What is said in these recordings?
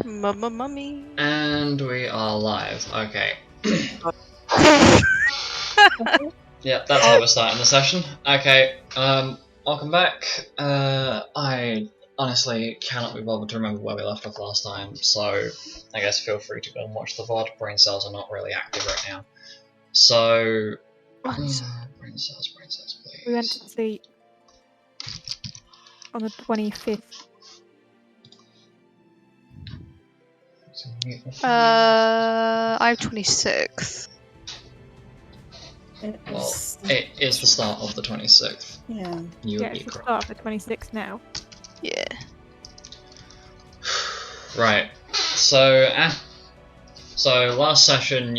Mummy. And we are live. Okay. Yeah, that's how we're starting the session. Okay, welcome back. I honestly cannot be bothered to remember where we left off last time, so I guess feel free to go and watch the VOD. Brain cells are not really active right now. So, brain cells, please. We went to sleep on the 25th. I have 26th. Well, it is the start of the 26th. Yeah. You would Yeah, be it's the correct. start of the 26th now. Yeah. Right. So, last session,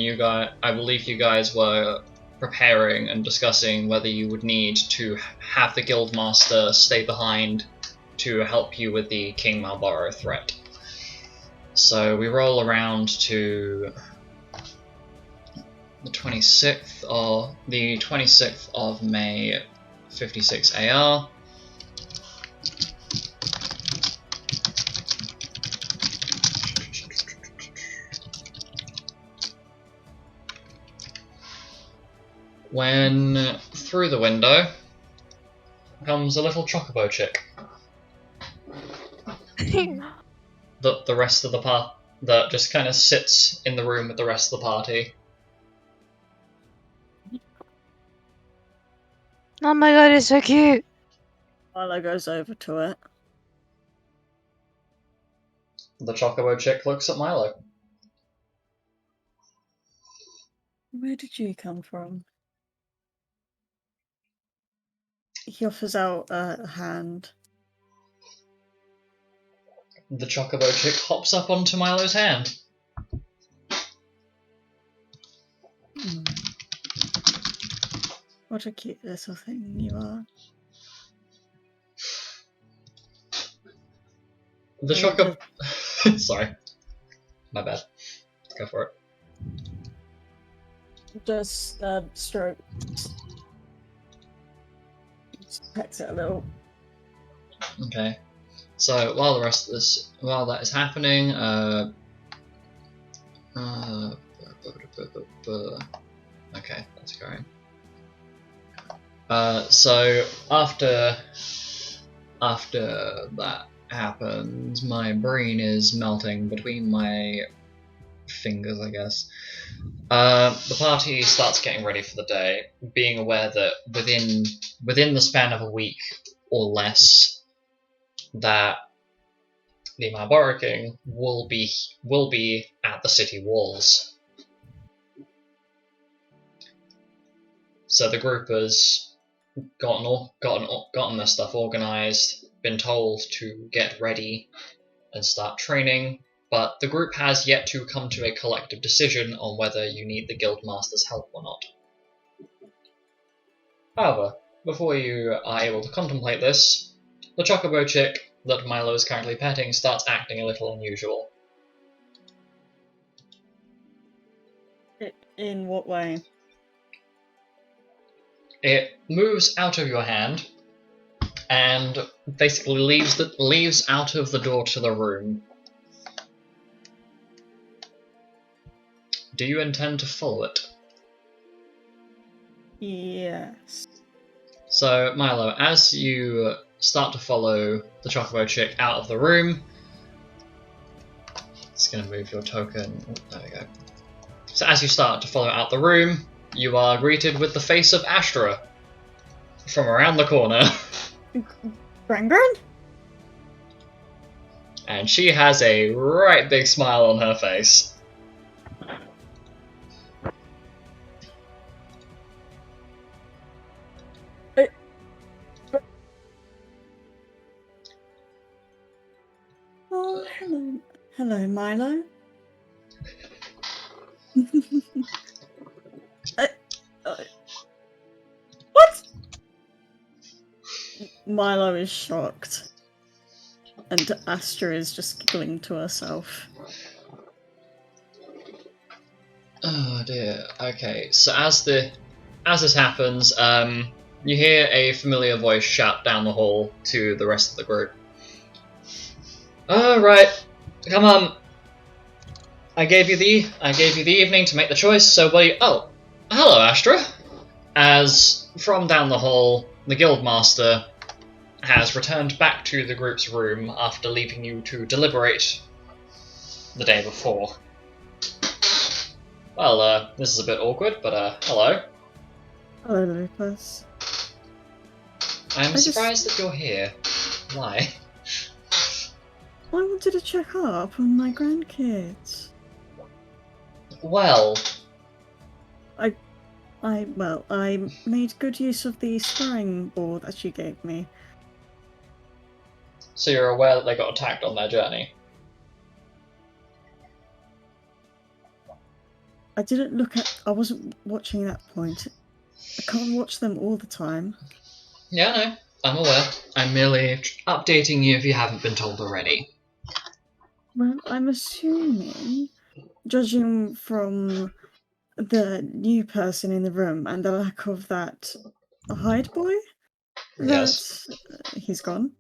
I believe you guys were preparing and discussing whether you would need to have the Guildmaster stay behind to help you with the King Malboro threat. So we roll around to the 26th of May, 56 AR. When through the window comes a little chocobo chick. The rest of the part that just kind of sits in the room with the rest of the party. Oh my god, it's so cute. Milo goes over to it. The chocobo chick looks at Milo. Where did you come from? He offers out a hand. The chocobo chick hops up onto Milo's hand. What a cute little thing you are. The chocobo... Sorry. My bad. Go for it. Just stroke. Just pecks it a little. Okay. So while that is happening, okay, that's going. So after that happens, my brain is melting between my fingers, I guess. The party starts getting ready for the day, being aware that within the span of a week or less, that the Malboro King will be at the city walls. So the group has gotten their stuff organised, been told to get ready and start training, but the group has yet to come to a collective decision on whether you need the Guildmaster's help or not. However, before you are able to contemplate this, the chocobo chick that Milo is currently petting starts acting a little unusual. In what way? It moves out of your hand and basically leaves out of the door to the room. Do you intend to follow it? Yes. So, Milo, as you start to follow the chocobo chick out of the room, it's going to move your token. Oh, there we go. So, as you start to follow out the room, you are greeted with the face of Astra from around the corner. Gran? And she has a right big smile on her face. Oh, hello. Hello, Milo. What? Milo is shocked. And Astra is just giggling to herself. Oh dear. Okay, so as this happens, you hear a familiar voice shout down the hall to the rest of the group. Alright, come on, I gave you the evening to make the choice. So oh, hello, Astra. As from down the hall, the guildmaster has returned back to the group's room after leaving you to deliberate the day before. Well, this is a bit awkward, but hello. Hello, Lupus. I'm surprised that you're here. Why? I wanted to check up on my grandkids. Well, I made good use of the sparring board that you gave me. so you're aware that they got attacked on their journey? I wasn't watching that point. I can't watch them all the time. Yeah, no, I'm aware. I'm merely updating you if you haven't been told already. Well, I'm assuming, judging from the new person in the room and the lack of that hide boy, Yes. that he's gone.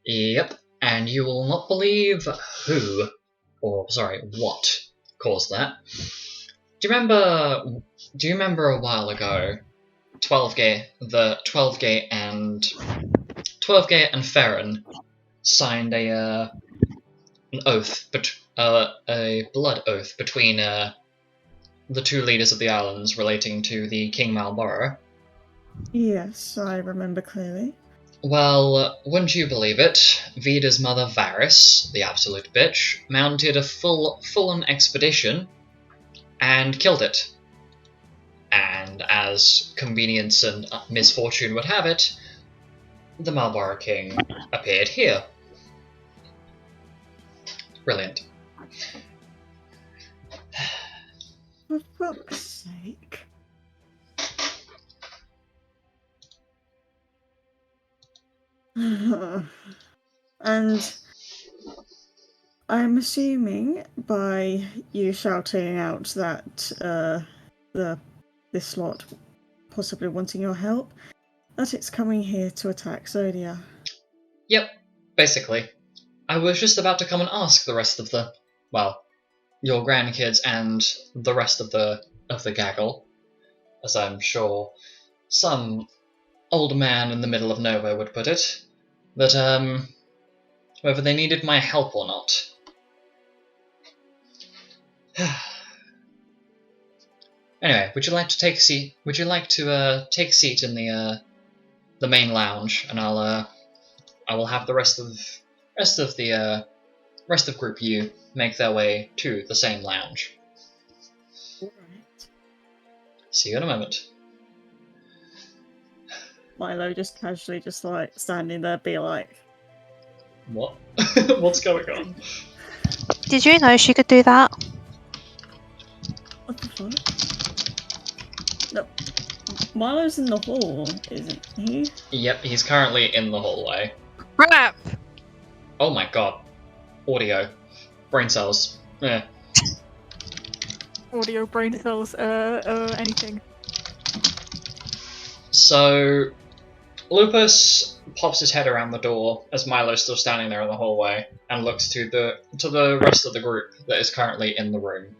Yep, and you will not believe what caused that. Do you remember a while ago, 12Gate and Farron signed an oath, a blood oath between the two leaders of the islands relating to the King Malboro? Yes, I remember clearly. Well, wouldn't you believe it? Vida's mother Varys, the absolute bitch, mounted a full-on expedition and killed it. And as convenience and misfortune would have it, the Malboro King appeared here. Brilliant. For fuck's sake. And I'm assuming by you shouting out that this lot possibly wanting your help, that it's coming here to attack Zodia. Yep, basically. I was just about to come and ask the rest of your grandkids and the rest of the gaggle, as I'm sure some old man in the middle of nowhere would put it, that whether they needed my help or not. Anyway, would you like to take a seat? Would you like to take a seat in the main lounge, and I will have the rest of Group U make their way to the same lounge. Alright. See you in a moment. Milo just casually just like standing there be like, What? What's going on? Did you know she could do that? what the fuck? No, Milo's in the hall, isn't he? Yep, he's currently in the hallway. Crap! Oh my god. Audio. Brain cells. Yeah. Audio, brain cells, anything. So, Lupus pops his head around the door as Milo's still standing there in the hallway and looks to the rest of the group that is currently in the room.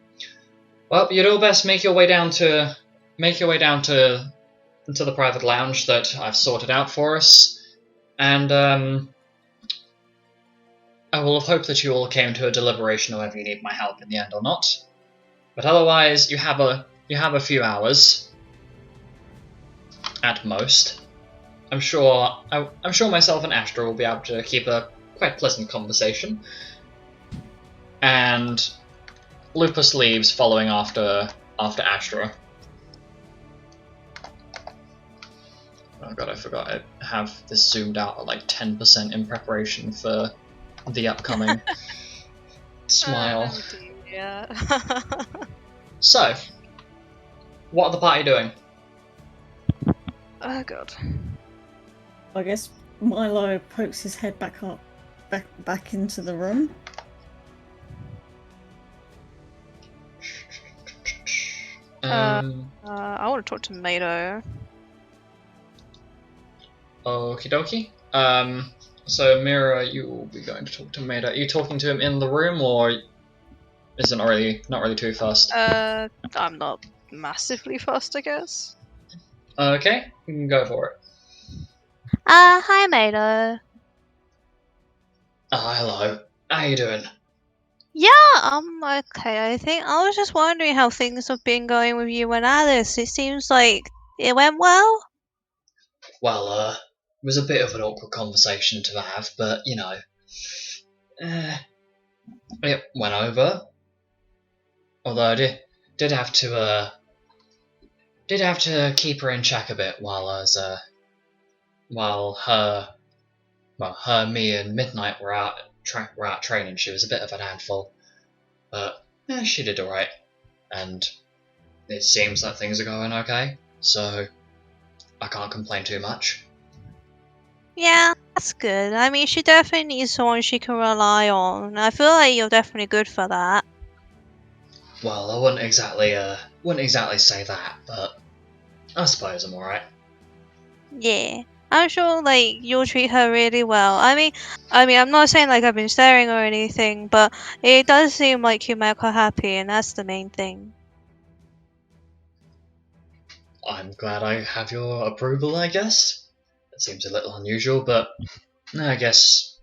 Well, you'd all best make your way down to the private lounge that I've sorted out for us, and I will hope that you all came to a deliberation whether you need my help in the end or not. But otherwise, you have a few hours at most. I'm sure myself and Astra will be able to keep a quite pleasant conversation. And Lupus leaves, following after Astra. Oh god, I forgot I have this zoomed out at like 10% in preparation for the upcoming smile. Yeah. So, what are the party doing? Oh god. I guess Milo pokes his head back into the room. I want to talk to Mato. Okie dokie. So Mira, you will be going to talk to Maida. Are you talking to him in the room, or Is it not really too fast? I'm not massively fast, I guess. Okay, you can go for it. Hi, Milo. Oh, hello. How you doing? Yeah, I'm okay, I think. I was just wondering how things have been going with you and Alice. It seems like it went well. Well, it was a bit of an awkward conversation to have, but, you know, it went over. Although I did have to keep her in check a bit while I was, while her, me, and Midnight were out training. She was a bit of an handful, but she did all right, and it seems that things are going okay. So I can't complain too much. Yeah, that's good. I mean, she definitely needs someone she can rely on. I feel like you're definitely good for that. Well, I wouldn't exactly say that, but I suppose I'm all right. Yeah, I'm sure like you'll treat her really well. I mean, I'm not saying like I've been staring or anything, but it does seem like you make her happy, and that's the main thing. I'm glad I have your approval, I guess. It seems a little unusual, but I guess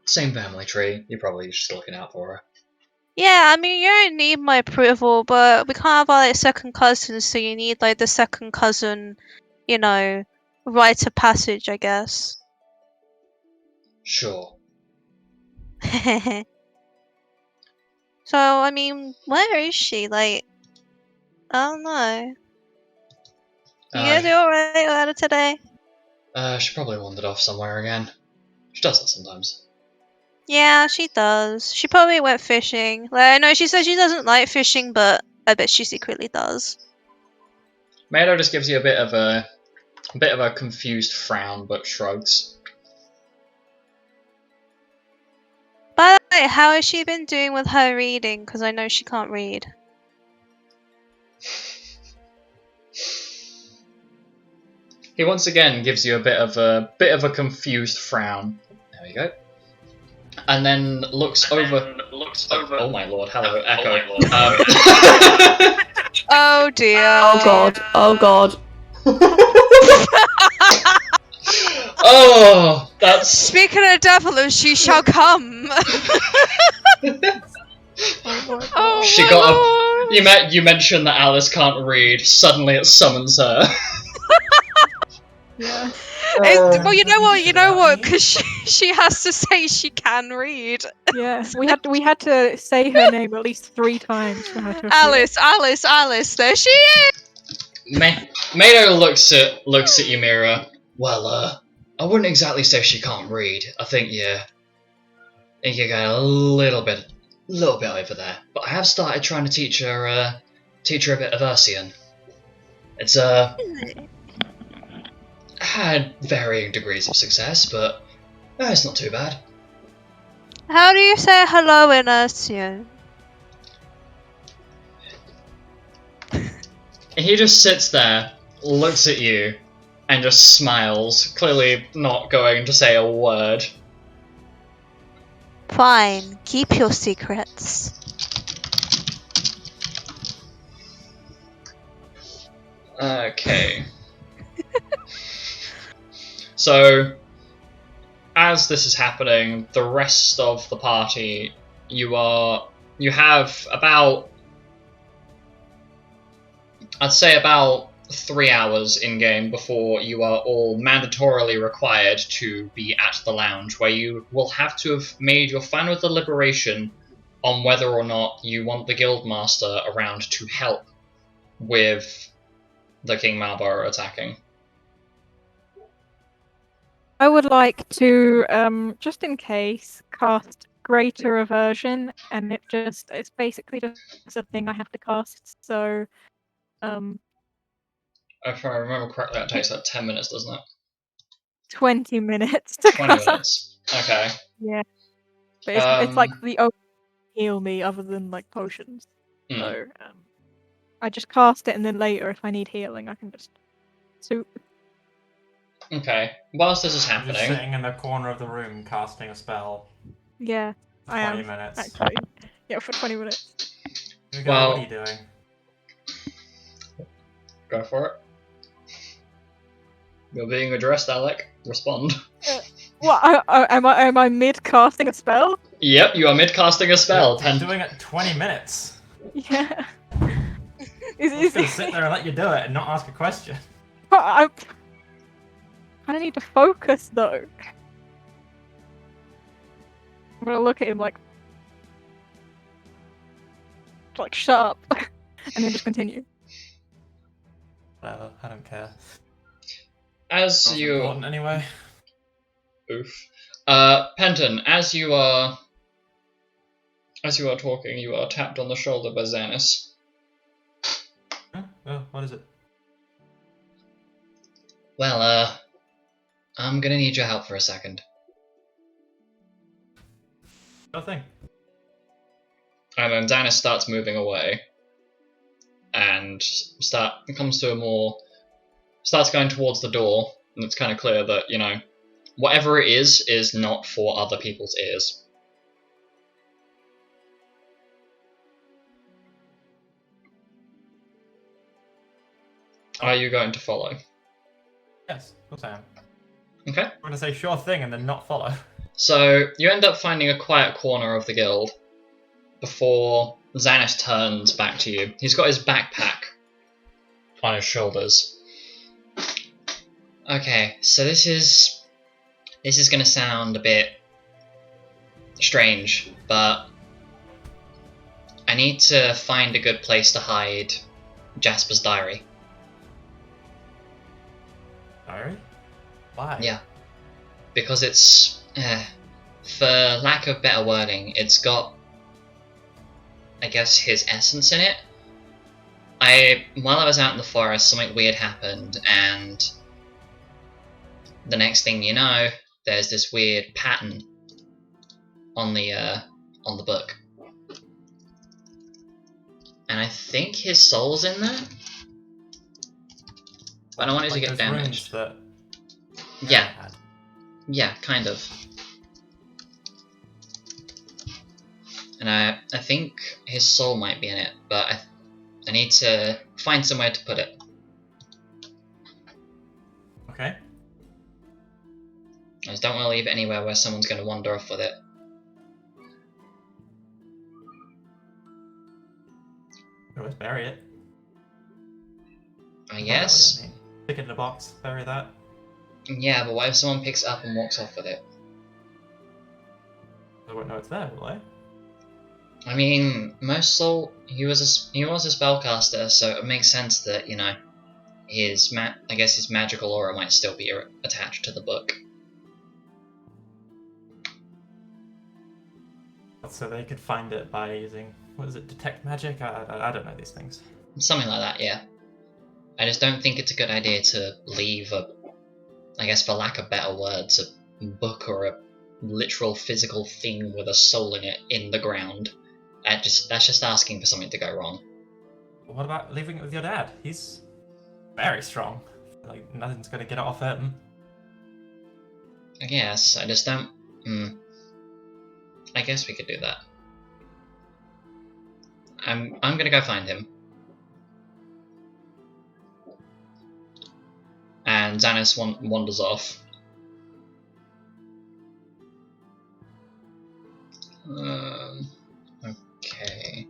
same family tree. You're probably just looking out for her. Yeah, I mean, you don't need my approval, but we can't have our like second cousins, so you need like the second cousin, you know, rite of passage, I guess. Sure. So, I mean, where is she? Like, I don't know. You gonna do alright about it today? She probably wandered off somewhere again. She does that sometimes. Yeah, she does. She probably went fishing. Like, I know she says she doesn't like fishing, but I bet she secretly does. Mado just gives you a bit of a confused frown, but shrugs. By the way, how has she been doing with her reading? Because I know she can't read. He once again gives you a bit of a confused frown. There we go. And then looks over. Oh my lord! Hello, Echo. Oh dear. Oh god. Oh god. Oh, that's. Speaking of devil, she shall come. Oh my god. Oh, She my got lord. You mentioned that Alice can't read. Suddenly, it summons her. Yeah. Well, you know what? Because she has to say she can read. Yeah. We had to say her name at least 3 times for her to appear. Alice, there she is. Mado looks at Ymira. Well, I wouldn't exactly say she can't read. I think you're going a little bit over there. But I have started trying to teach her a bit of Ursian. It's had varying degrees of success, but it's not too bad. How do you say hello in Ursian? He just sits there, looks at you, and just smiles, clearly not going to say a word. Fine, keep your secrets. Okay. So, as this is happening, the rest of the party, you have about, I'd say about 3 hours in game before you are all mandatorily required to be at the lounge, where you will have to have made your final deliberation on whether or not you want the guildmaster around to help with the King Malboro attacking. I would like to, just in case, cast Greater Aversion, and it's basically just a thing I have to cast, so, If I remember correctly, that takes like 10 minutes, doesn't it? 20 minutes to 20 cast. minutes. Okay. Yeah. But it's like the only heal me other than, like, potions. So, I just cast it, and then later, if I need healing, I can just soup. Okay. Whilst this is You're happening... just sitting in the corner of the room casting a spell. Yeah, I 20 am, minutes. actually. Yeah, for 20 minutes. Hugo, Well- what are you doing? Go for it. You're being addressed, Alec. Respond. What? Am I mid casting a spell? Yep, you are mid-casting a spell. You're doing it 20 minutes. Yeah. I'm just gonna sit there and let you do it and not ask a question. I need to focus though. I'm gonna look at him like shut up, and then just continue. Whatever, I don't care. As Not you... important anyway. Oof. Penton, as you are talking, you are tapped on the shoulder by Xanis. Huh? Oh, what is it? Well, I'm gonna need your help for a second. Sure thing. And then Xanis starts moving away. And starts going towards the door, and it's kind of clear that, you know, whatever it is not for other people's ears. Are you going to follow? Yes, of course I am. Okay. I'm gonna say sure thing and then not follow. So, you end up finding a quiet corner of the guild before Xanis turns back to you. He's got his backpack on his shoulders. Okay, so this is going to sound a bit strange, but I need to find a good place to hide Jasper's diary. Diary? Why? Yeah. Because it's, for lack of better wording, it's got, I guess, his essence in it. While I was out in the forest, something weird happened, and the next thing you know, there's this weird pattern on the book. And I think his soul's in there? But I don't want it to get those damaged. runes that Yeah. had. Yeah, kind of. And I think his soul might be in it, but I need to find somewhere to put it. Okay. I just don't want to leave it anywhere where someone's going to wander off with it. Let's bury it. I guess. Stick it in a box, bury that. Yeah, but what if someone picks it up and walks off with it? I won't know it's there, will I? I mean, he was a spellcaster, so it makes sense that, you know, his magical aura might still be attached to the book. So they could find it by using, what is it, detect magic? I don't know these things. Something like that, yeah. I just don't think it's a good idea to leave I guess for lack of better words, a book or a literal physical thing with a soul in it in the ground. That's just asking for something to go wrong. What about leaving it with your dad? He's very strong. Like, nothing's gonna get it off him. I guess, I just don't... I guess we could do that. I'm gonna go find him. And Xanis wanders off. Okay.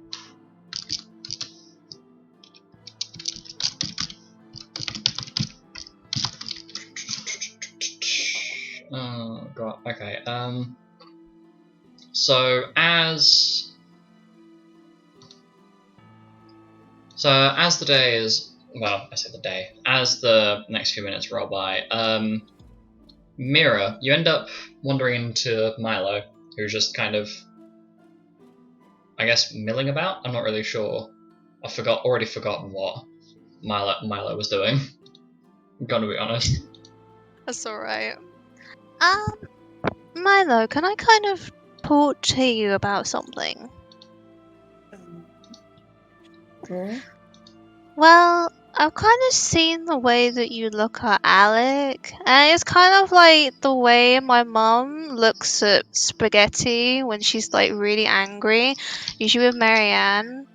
Oh god. Okay. So as the day is, well, I say the day, as the next few minutes roll by, Mira, you end up wandering into Milo, who's just kind of, I guess, milling about. I'm not really sure. I've already forgotten what Milo was doing. I'm gonna be honest. That's alright. Milo, can I kind of talk to you about something? Sure. Well, I've kind of seen the way that you look at Alec, and it's kind of like the way my mum looks at Spaghetti when she's like really angry, usually with Marianne.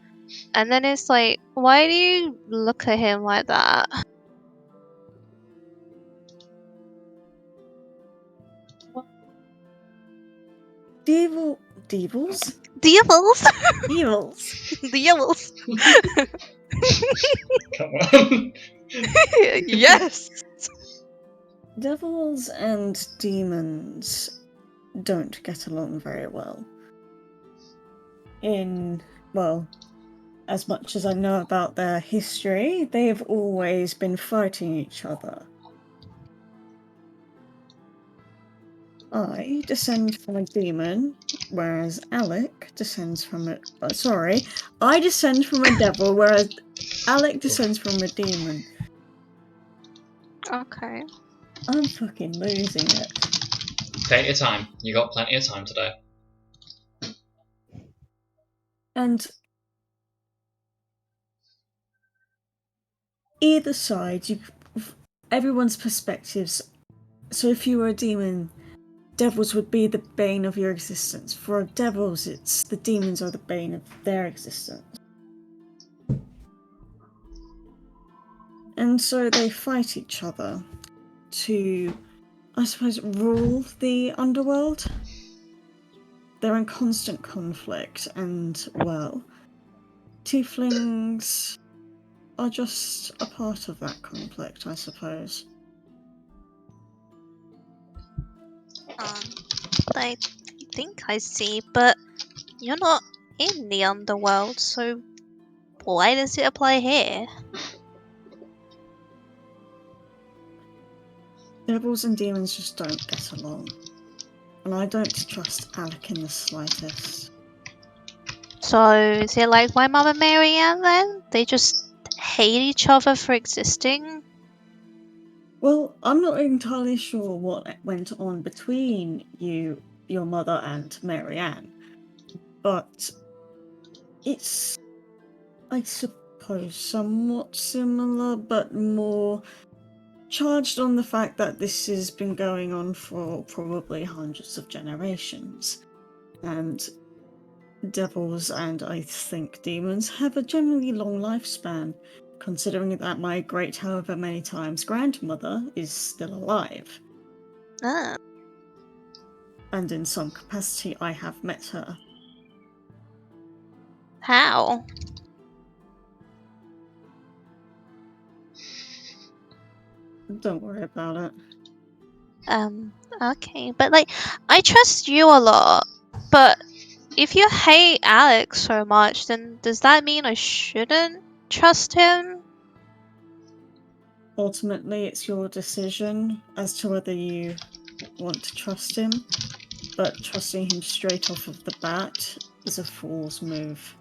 And then it's like, why do you look at him like that? Devils? Devils? Devils. Devils. Come on. Yes. Devils and demons don't get along very well. Well, as much as I know about their history, they've always been fighting each other. I descend from a demon, whereas Alec descends from a... I descend from a devil, whereas Alec descends from a demon. Okay. I'm fucking losing it. Take your time. You got plenty of time today. And either side, everyone's perspectives. So if you were a demon, devils would be the bane of your existence. For devils, it's the demons are the bane of their existence. And so they fight each other to, I suppose, rule the underworld. They're in constant conflict, and, well, tieflings are just a part of that conflict, I suppose. I think I see, but you're not in the underworld, so why does it apply here? Devils and demons just don't get along. And I don't trust Alec in the slightest. So is it like my mum and Marianne then? They just hate each other for existing? Well, I'm not entirely sure what went on between your mother and Marianne, but it's, I suppose, somewhat similar, but more charged on the fact that this has been going on for probably hundreds of generations. And devils and, I think, demons have a generally long lifespan, considering that my great however many times grandmother is still alive. Ah. And in some capacity I have met her. How? Don't worry about it. Okay, but like, I trust you a lot, but if you hate Alex so much, then does that mean I shouldn't trust him? Ultimately, it's your decision as to whether you want to trust him, but trusting him straight off of the bat is a fool's move.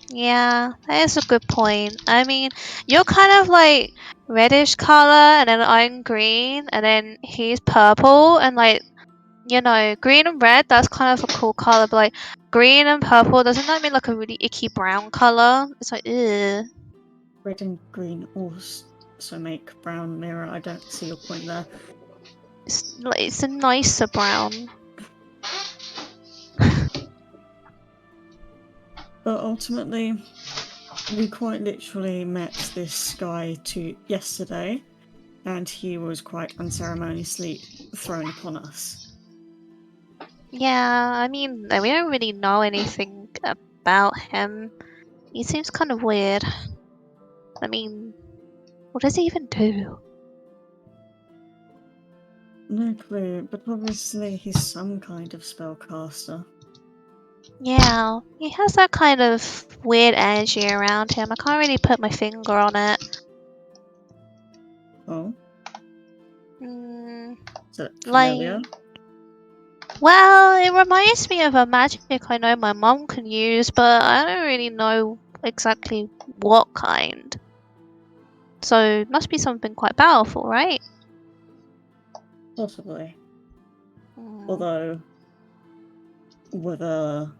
Yeah, that is a good point. I mean, you're kind of like reddish color, and then I'm green, and then he's purple, and like, you know, green and red, that's kind of a cool color, but like, green and purple, doesn't that mean like a really icky brown color? It's like, ugh. Red and green also make brown mirror. I don't see your point there. It's a nicer brown. But ultimately, we quite literally met this guy yesterday, and he was quite unceremoniously thrown upon us. Yeah, I mean, we don't really know anything about him. He seems kind of weird. I mean, what does he even do? No clue, but obviously he's some kind of spellcaster. Yeah, he has that kind of weird energy around him. I can't really put my finger on it. Oh? Mm, Is it familiar? like, well, it reminds me of a magic I know my mum can use, but I don't really know exactly what kind. So it must be something quite powerful, right? Possibly. Mm. Although, whether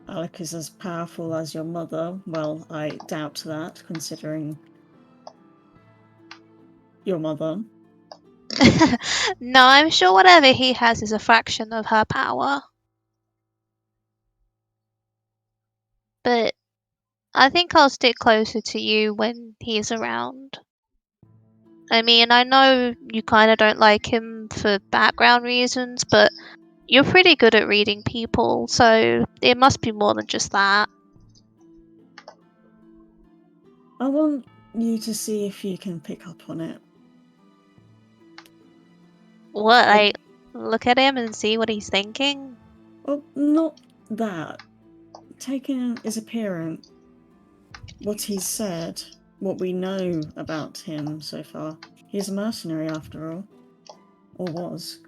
Alec is as powerful as your mother, well, I doubt that, considering your mother. No, I'm sure whatever he has is a fraction of her power. But I think I'll stick closer to you when he's around. I mean, I know you kind of don't like him for background reasons, but you're pretty good at reading people, so it must be more than just that. I want you to see if you can pick up on it. What, like, look at him and see what he's thinking? Well, not that. Taking his appearance, what he's said, what we know about him so far. He's a mercenary after all. Or was.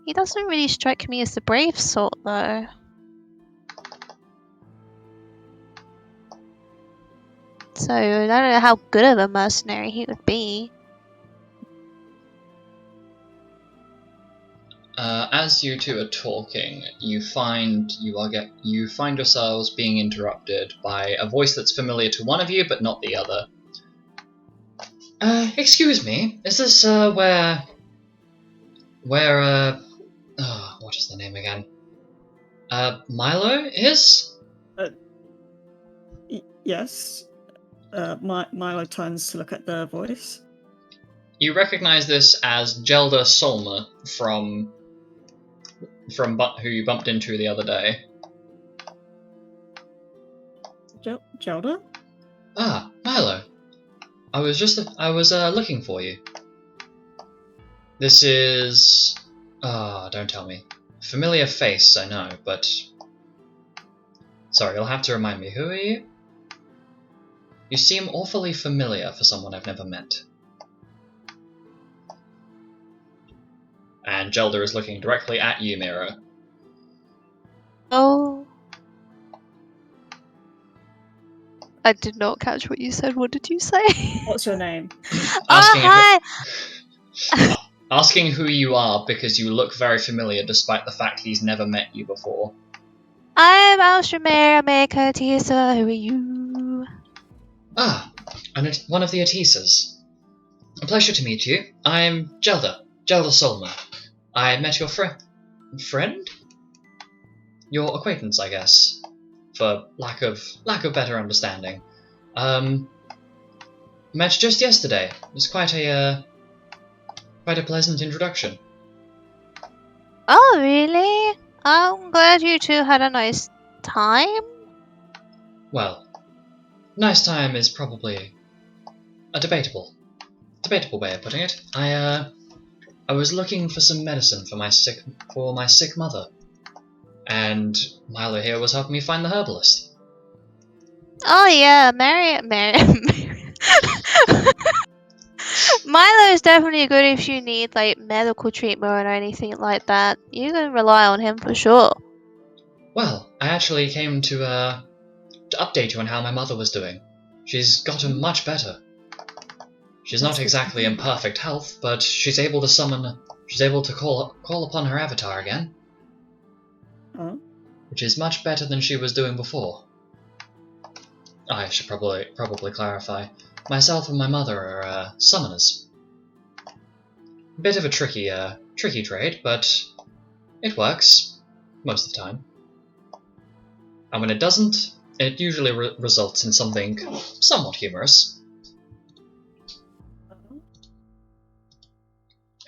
He doesn't really strike me as the brave sort, though. So, I don't know how good of a mercenary he would be. As you two are talking, you find yourselves being interrupted by a voice that's familiar to one of you, but not the other. Excuse me, is this where what is the name again? Milo is? Yes. Milo turns to look at the voice. You recognize this as Gelda Solmer from who you bumped into the other day. Gelda? Ah, Milo. I was looking for you. This is... don't tell me. Familiar face, I know, but... Sorry, you'll have to remind me. Who are you? You seem awfully familiar for someone I've never met. And Gelda is looking directly at you, Mira. Oh. I did not catch what you said. What did you say? What's your name? Hi! Asking who you are because you look very familiar despite the fact he's never met you before. I'm Alstroemeria and Alistor. Who are you? Ah, one of the Atisas. A pleasure to meet you. I'm Gelda Solmer. I met your friend? Your acquaintance, I guess, for lack of better understanding. Met just yesterday. It was quite a pleasant introduction. Oh, really? I'm glad you two had a nice time. Well, nice time is probably a debatable way of putting it. I was looking for some medicine for my sick mother, and Milo here was helping me find the herbalist. Oh yeah, Milo is definitely good if you need like medical treatment or anything like that. You can rely on him for sure. Well, I actually came to update you on how my mother was doing. She's gotten much better. She's not exactly in perfect health, but she's able to call upon her avatar again. Oh. Which is much better than she was doing before. I should probably clarify. Myself and my mother are summoners. Bit of a tricky trade, but it works most of the time. And when it doesn't, it usually results in something somewhat humorous.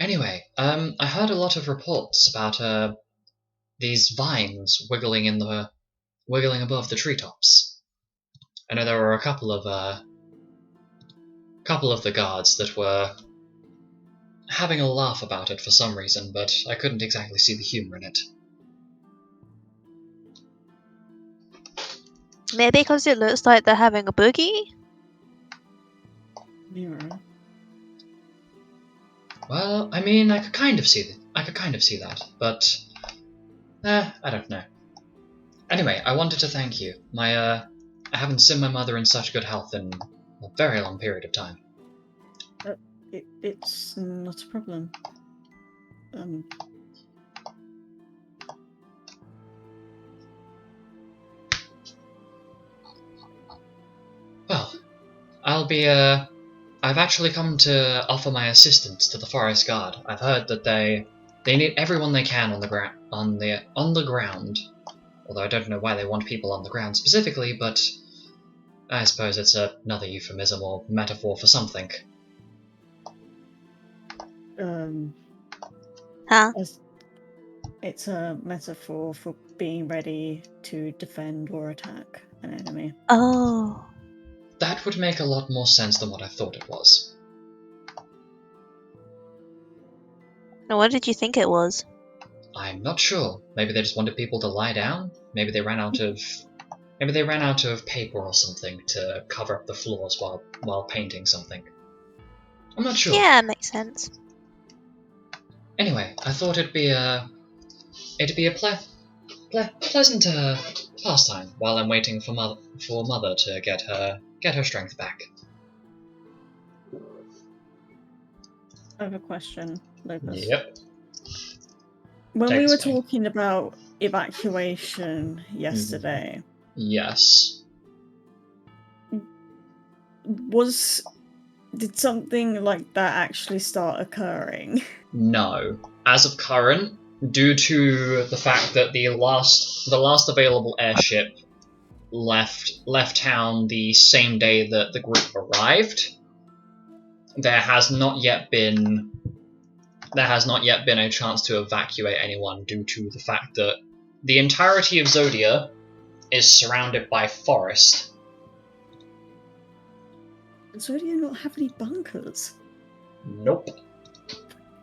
Anyway, I heard a lot of reports about these vines wiggling above the treetops. I know there were a couple of the guards that were having a laugh about it for some reason, but I couldn't exactly see the humor in it. Maybe because it looks like they're having a boogie? Mira. Well, I mean, I could kind of see that, but I don't know. Anyway, I wanted to thank you. I haven't seen my mother in such good health in a very long period of time. It's not a problem. Well, I I've actually come to offer my assistance to the Forest Guard. I've heard that they need everyone they can on the ground. Although I don't know why they want people on the ground specifically, but I suppose it's another euphemism or metaphor for something. Huh? It's a metaphor for being ready to defend or attack an enemy. Oh. That would make a lot more sense than what I thought it was. Now, what did you think it was? I'm not sure. Maybe they just wanted people to lie down? Maybe they ran out of paper or something to cover up the floors while painting something. I'm not sure. Yeah, it makes sense. Anyway, I thought it'd be a pleasant pastime while I'm waiting for mother to get her strength back. I have a question, Lupus. Yep. When Take we were this way. talking about evacuation yesterday, Yes. did something like that actually start occurring? No. As of current, due to the fact that the last available airship left town the same day that the group arrived, there has not yet been a chance to evacuate anyone due to the fact that the entirety of Zodia is surrounded by forest. So do you not have any bunkers? Nope.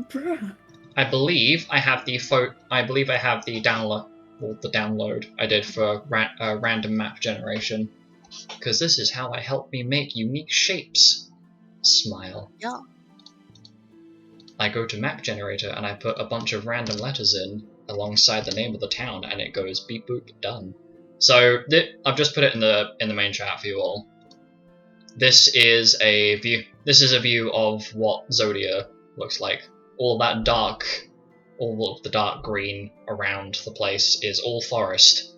Bruh. I believe I have the download I did for random map generation, because this is how I help me make unique shapes. Smile. Yeah. I go to map generator and I put a bunch of random letters in alongside the name of the town, and it goes beep boop done. So I've just put it in the main chat for you all. This is a view of what Zodia looks like. All of the dark green around the place is all forest.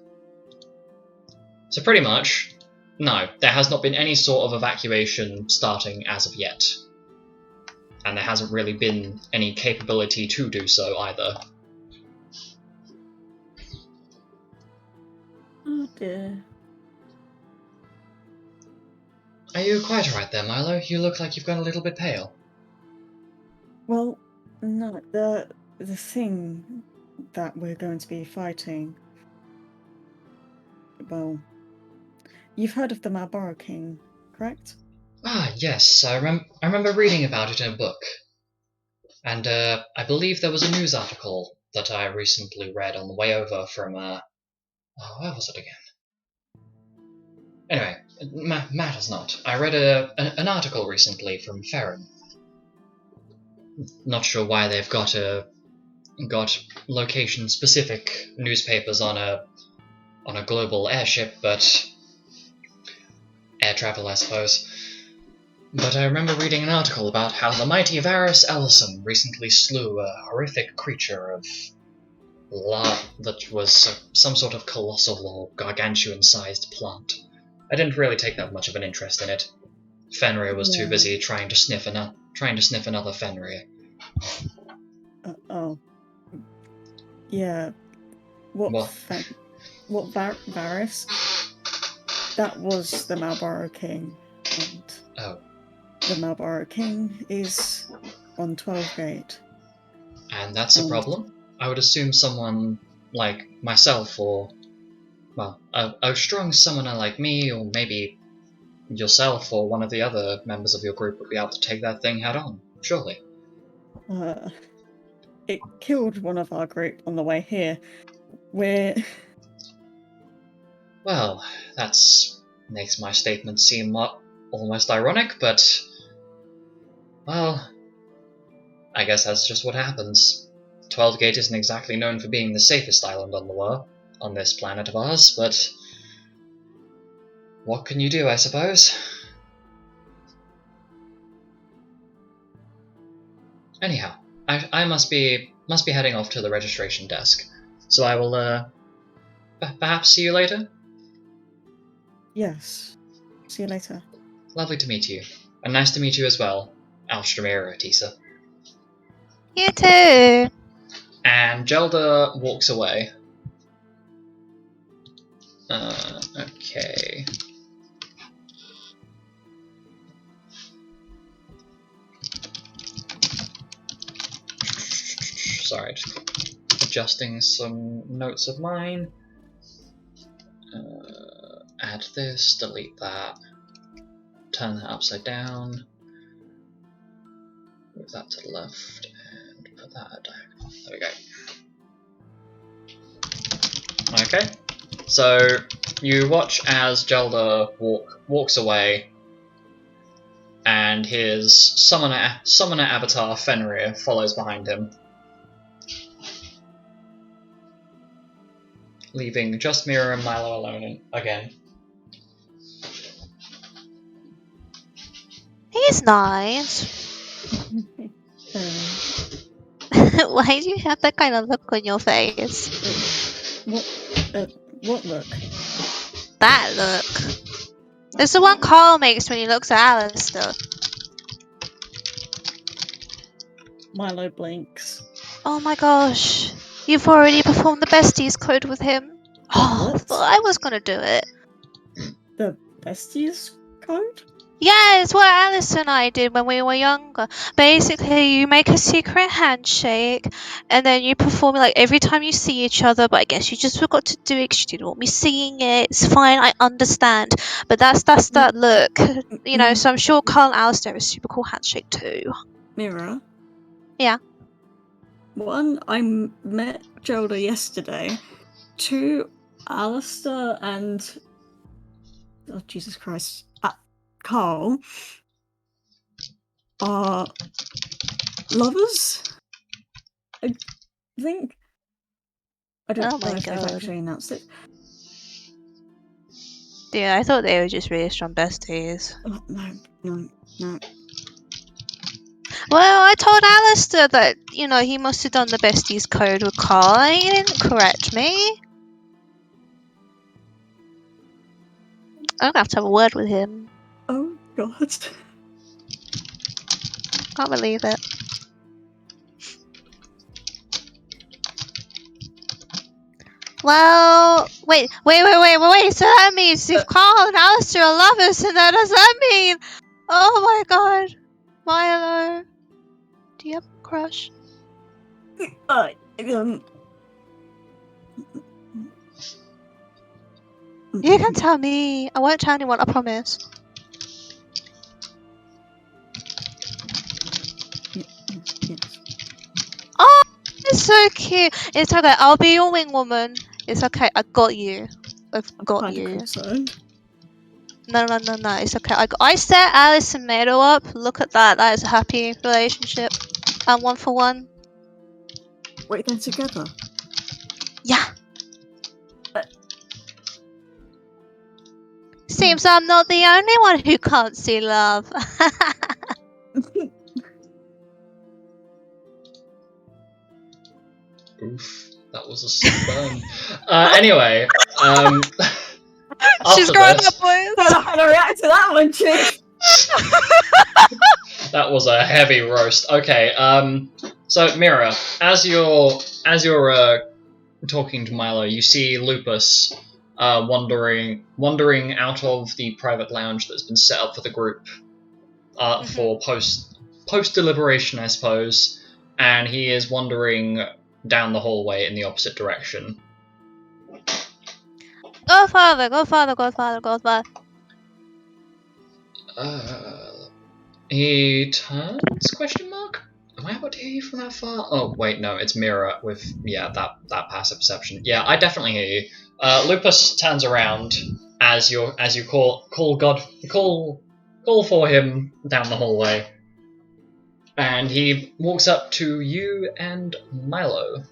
So pretty much, no, there has not been any sort of evacuation starting as of yet. And there hasn't really been any capability to do so either. Oh dear. Are you quite alright there, Milo? You look like you've gone a little bit pale. Well, no, the thing that we're going to be fighting. Well, you've heard of the Malboro King, correct? Ah, yes, I remember reading about it in a book. And I believe there was a news article that I recently read on the way over from, where was it again? Anyway, it matters not. I read an article recently from Ferren. Not sure why they've got location-specific newspapers on a global airship, but air travel, I suppose. But I remember reading an article about how the mighty Varys Ellison recently slew a horrific creature of that was some sort of colossal or gargantuan-sized plant. I didn't really take that much of an interest in it. Fenrir was too busy trying to sniff another Fenrir. Oh. Yeah. What Varys? That was the Malboro King. And the Malboro King is on 12 Gate. And that's a problem? I would assume someone like myself or, well, a strong summoner like me, or maybe yourself or one of the other members of your group would be able to take that thing head on, surely. It killed one of our group on the way here. Well, that makes my statement seem almost ironic, but, well, I guess that's just what happens. 12 Gate isn't exactly known for being the safest island on this planet of ours, but what can you do, I suppose? Anyhow, I must be heading off to the registration desk, so I will perhaps see you later? Yes. See you later. Lovely to meet you. And nice to meet you as well, Alstroemeria, Tisa. You too. And Gelda walks away. Okay. Sorry, just adjusting some notes of mine. Add this, delete that, turn that upside down, move that to the left, and put that at diagonal. There we go. Okay, so you watch as Gelda walks away, and his summoner avatar Fenrir follows behind him, leaving just Mira and Milo alone again. He's nice. Why do you have that kind of look on your face? What look? That look. It's the one Karl makes when he looks at Alistor. Milo blinks. Oh my gosh. You've already performed the besties code with him. Oh, I thought I was gonna do it. The besties code? Yeah, it's what Alice and I did when we were younger. Basically, you make a secret handshake, and then you perform it like every time you see each other. But I guess you just forgot to do it because you didn't want me seeing it. It's fine, I understand. But that's that look, you know. So I'm sure Karl and Alistor have a super cool handshake too. Mira? Yeah? One, I met Gelda yesterday. Two, Alistor and... Oh, Jesus Christ. Karl are lovers? I think. I don't know if they've actually announced it. Yeah, I thought they were just really strong besties. Oh, no. Well, I told Alistor that, you know, he must have done the besties code with Karl, and he didn't correct me. I'm gonna have to have a word with him. Oh, God. Can't believe it. Well, wait. So that means if Karl and Alistor are lovers, then that does that mean? Oh my god. Milo, do you have a crush? You can tell me. I won't tell anyone, I promise. Yes. Oh, it's so cute. It's okay. I'll be your wing woman. It's okay. I got you. I've got you. Concerned. No. It's okay. I set Alice and Mado up. Look at that. That is a happy relationship. And 1 for 1. Wait, they're together? Yeah. Seems I'm not the only one who can't see love. Oof, that was a sick burn. Anyway, She's growing up, boys. I don't know how to react to that one, chick. That was a heavy roast. Okay, so Mira, as you're talking to Milo, you see Lupus wandering out of the private lounge that's been set up for the group for post deliberation, I suppose, and he is wandering down the hallway in the opposite direction. Godfather. He turns? Question mark? Am I able to hear you from that far? Oh wait, no, it's Mira with that passive perception. Yeah, I definitely hear you. Lupus turns around as you call for him down the hallway, and he walks up to you and Milo.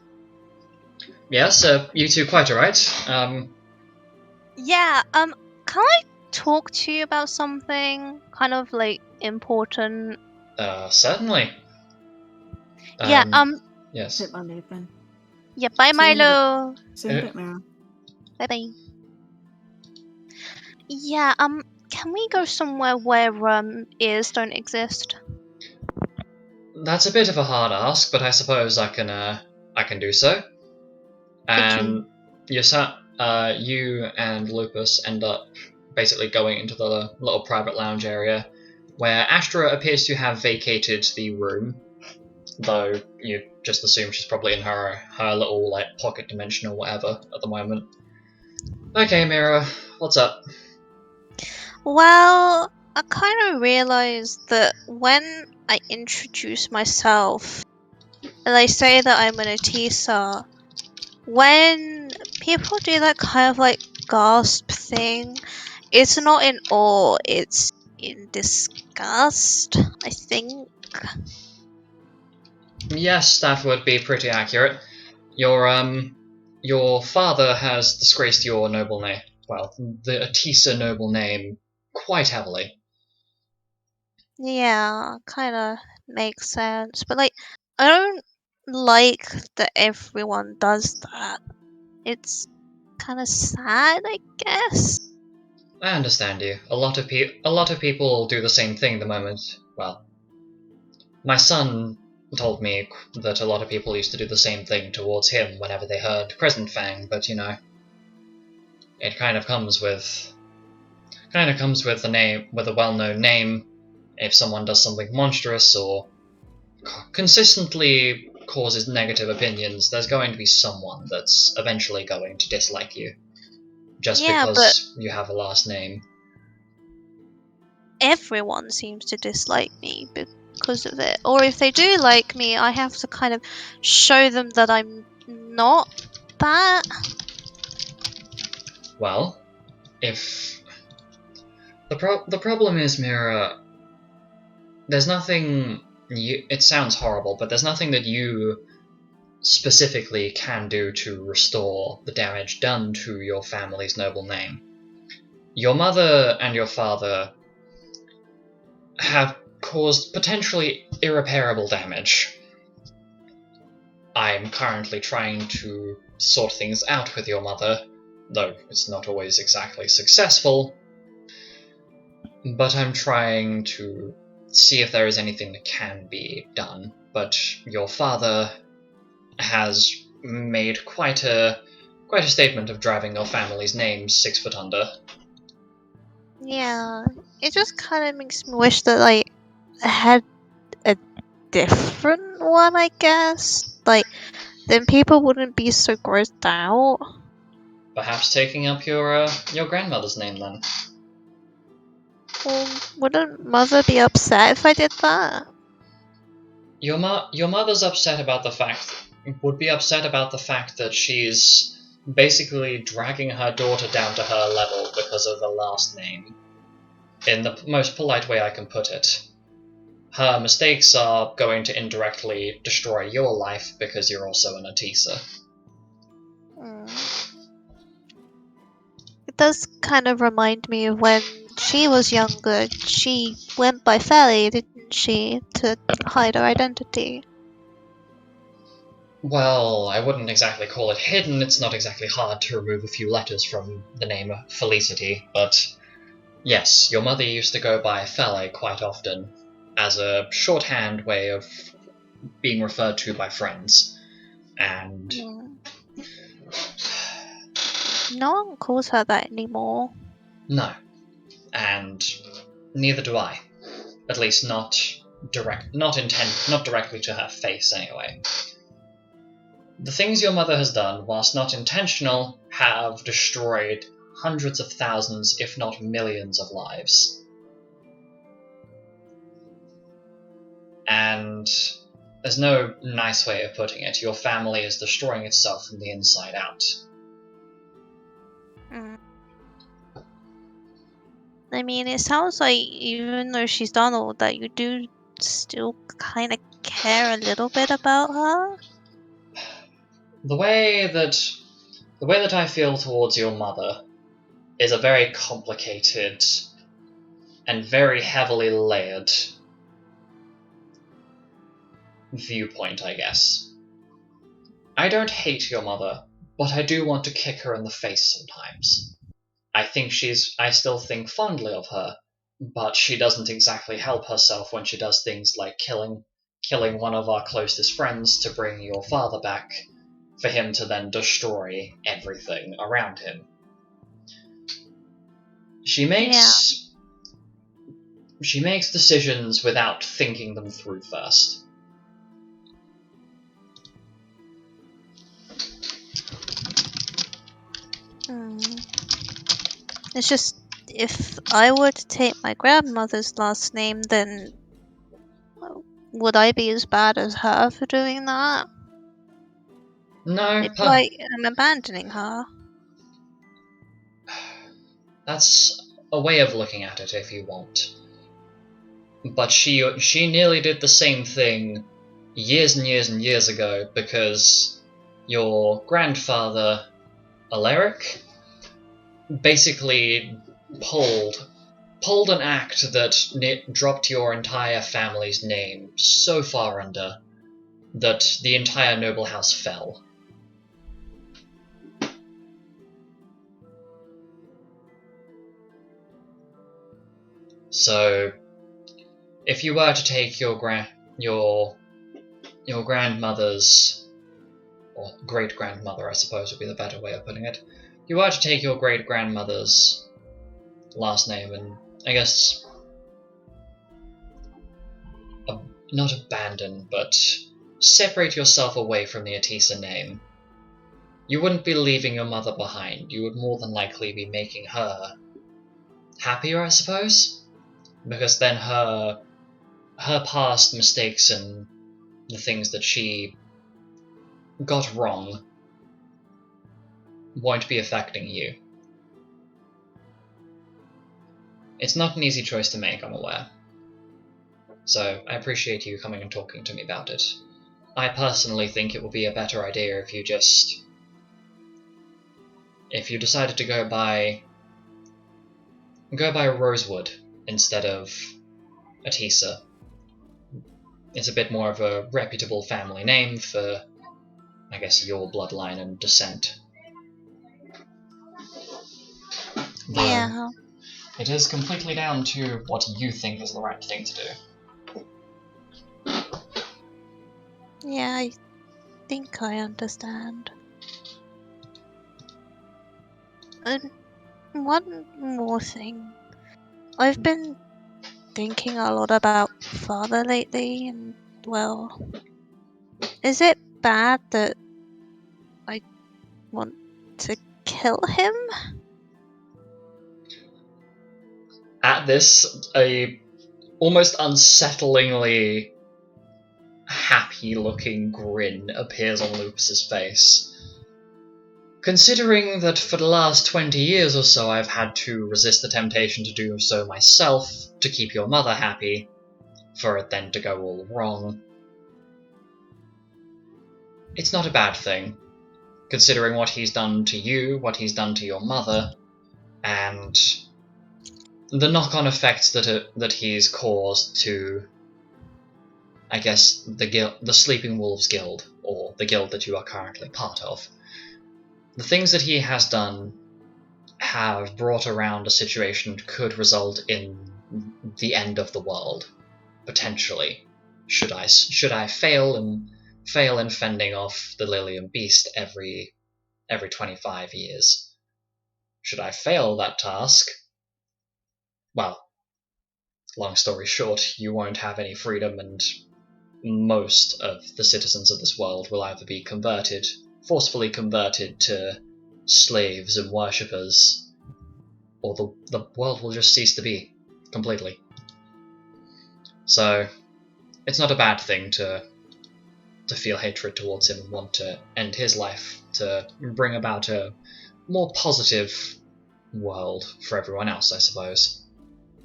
Yes, you two quite alright. Yeah, can I talk to you about something kind of like important? Certainly. Yes. Sit my lid then. Yeah, bye, Milo. See you in a bit, Mira. Bye. Yeah, can can we go somewhere where ears don't exist? That's a bit of a hard ask, but I suppose I can do so. And you and Lupus end up basically going into the little private lounge area, where Astra appears to have vacated the room, though you just assume she's probably in her little like pocket dimension or whatever at the moment. Okay, Mira, what's up? Well, I kind of realized that when I introduce myself and I say that I'm an Atisa, when people do that kind of like gasp thing, it's not in awe, it's in disgust, I think. Yes, that would be pretty accurate. Your father has disgraced your noble name. Well, the Atisa noble name quite heavily. Yeah, kind of makes sense. But like, I don't like that everyone does that. It's kind of sad, I guess. I understand you. A lot of people do the same thing the moment. Well, my son told me that a lot of people used to do the same thing towards him whenever they heard Crescent Fang, but you know, it kind of comes with the name, with a well-known name. If someone does something monstrous or consistently causes negative opinions, there's going to be someone that's eventually going to dislike you, just Yeah, because you have a last name. Everyone seems to dislike me because of it. Or if they do like me, I have to kind of show them that I'm not that. Well, if the problem is, Mira, there's nothing it sounds horrible, but there's nothing that you specifically can do to restore the damage done to your family's noble name. Your mother and your father have caused potentially irreparable damage. I'm currently trying to sort things out with your mother, though it's not always exactly successful. But I'm trying to see if there is anything that can be done. But your father has made quite a statement of driving your family's name 6 foot under. Yeah, it just kind of makes me wish that like I had a different one, I guess. Like, then people wouldn't be so grossed out. Perhaps taking up your grandmother's name then. Well, wouldn't mother be upset if I did that? Your mother's upset about the fact would be upset about the fact that she's basically dragging her daughter down to her level because of the last name. In the most polite way I can put it. Her mistakes are going to indirectly destroy your life because you're also an Atisa. It does kind of remind me of when she was younger. She went by Feli, didn't she, to hide her identity? Well, I wouldn't exactly call it hidden. It's not exactly hard to remove a few letters from the name Felicity, but yes, your mother used to go by Fele quite often as a shorthand way of being referred to by friends. And no one calls her that anymore. no. And neither do I. At least not directly to her face anyway. The things your mother has done, whilst not intentional, have destroyed hundreds of thousands, if not millions of lives. And there's no nice way of putting it. Your family is destroying itself from the inside out. I mean, it sounds like even though she's done all that, you do still kind of care a little bit about her? The way that I feel towards your mother is a very complicated and very heavily layered viewpoint, I guess. I don't hate your mother, but I do want to kick her in the face sometimes. I still think fondly of her, but she doesn't exactly help herself when she does things like killing one of our closest friends to bring your father back, for him to then destroy everything around him. She makes decisions without thinking them through first. It's just, if I were to take my grandmother's last name, then would I be as bad as her for doing that? No, It's like I'm abandoning her. That's a way of looking at it if you want. But she nearly did the same thing years and years and years ago, because your grandfather, Alaric, basically pulled an act that dropped your entire family's name so far under that the entire noble house fell. So, if you were to take your grandmother's, or great-grandmother, I suppose would be the better way of putting it, if you were to take your great-grandmother's last name and, I guess, not abandon, but separate yourself away from the Atisa name, you wouldn't be leaving your mother behind. You would more than likely be making her happier, I suppose, because then her past mistakes and the things that she got wrong won't be affecting you. It's not an easy choice to make, I'm aware. So I appreciate you coming and talking to me about it. I personally think it would be a better idea if you decided to go by Rosewood instead of Atisa. It's a bit more of a reputable family name for, I guess, your bloodline and descent. Yeah. It is completely down to what you think is the right thing to do. Yeah, I think I understand. And one more thing. I've been thinking a lot about Father lately, and, well, is it bad that I want to kill him? At this, a almost unsettlingly happy-looking grin appears on Lupus's face. Considering that for the last 20 years or so I've had to resist the temptation to do so myself to keep your mother happy, for it then to go all wrong, it's not a bad thing, considering what he's done to you, what he's done to your mother, and the knock-on effects that he's caused to, I guess, the Sleeping Wolves Guild, or the guild that you are currently part of. The things that he has done have brought around a situation that could result in the end of the world, potentially. Should I fail in fending off the Lilian Beast every 25 years? Should I fail that task? Well, long story short, you won't have any freedom, and most of the citizens of this world will either be forcefully converted to slaves and worshippers, or the world will just cease to be, completely. So, it's not a bad thing to feel hatred towards him and want to end his life, to bring about a more positive world for everyone else, I suppose.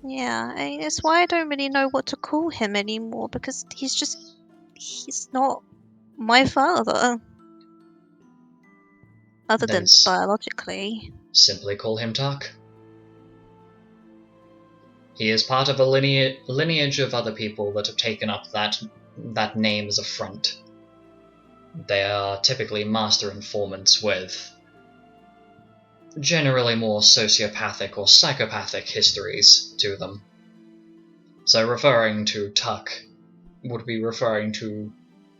Yeah, it's why I don't really know what to call him anymore, because he's not my father. Other than biologically. Simply call him Tuck. He is part of a lineage of other people that have taken up that name as a front. They are typically master informants with generally more sociopathic or psychopathic histories to them. So referring to Tuck would be referring to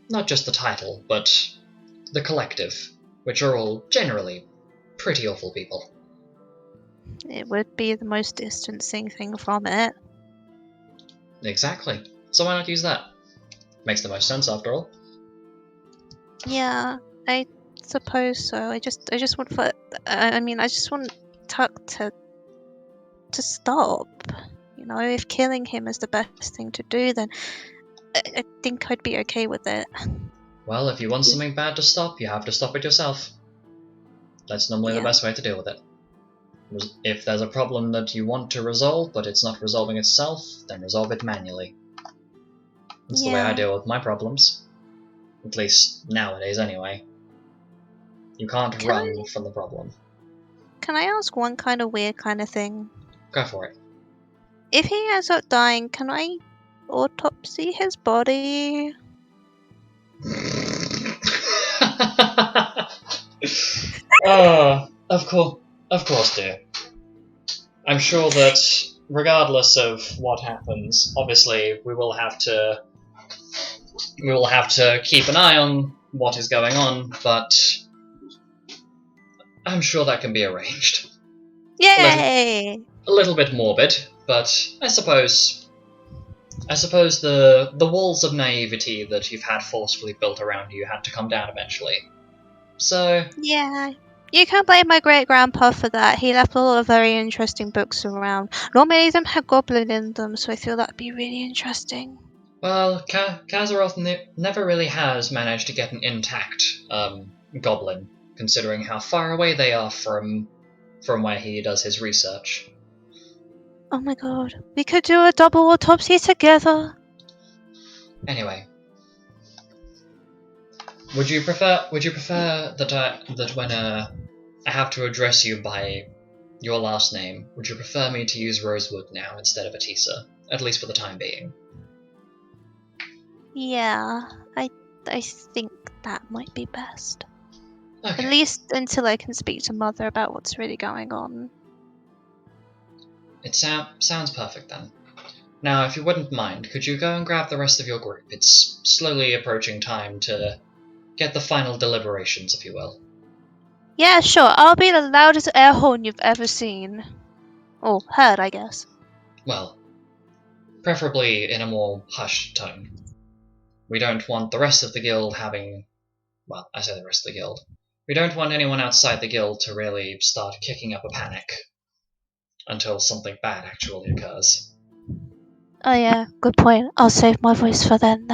not just the title, but the collective, which are all generally pretty awful people. It would be the most distancing thing from it. Exactly. So why not use that? Makes the most sense after all. Yeah, I suppose so. I just want for. I mean, I just want Tuck to stop. You know, if killing him is the best thing to do, then I think I'd be okay with it. Well, if you want something bad to stop, you have to stop it yourself. That's normally the best way to deal with it. If there's a problem that you want to resolve, but it's not resolving itself, then resolve it manually. That's the way I deal with my problems. At least nowadays, anyway. You can't run from the problem. Can I ask one kind of weird kind of thing? Go for it. If he ends up dying, can I autopsy his body? Of course, dear. I'm sure that regardless of what happens, obviously we will have to keep an eye on what is going on, but I'm sure that can be arranged. Yay! A little bit morbid, but I suppose the walls of naivety that you've had forcefully built around you had to come down eventually. So Yeah. You can blame my great-grandpa for that. He left a lot of very interesting books around. Not many of them had goblin in them, so I feel that'd be really interesting. well, Kazaroth never really has managed to get an intact goblin, considering how far away they are from where he does his research. Oh my god. We could do a double autopsy together. Anyway, would you prefer that when I have to address you by your last name, would you prefer me to use Rosewood now instead of Atisa, at least for the time being? Yeah, I think that might be best. Okay. At least until I can speak to Mother about what's really going on. It sounds perfect then. Now, if you wouldn't mind, could you go and grab the rest of your group? It's slowly approaching time to get the final deliberations, if you will. Yeah, sure. I'll be the loudest air horn you've ever seen. Or heard, I guess. Well, preferably in a more hushed tone. We don't want the rest of the guild having... Well, I say the rest of the guild. We don't want anyone outside the guild to really start kicking up a panic until something bad actually occurs. Oh yeah, good point. I'll save my voice for then.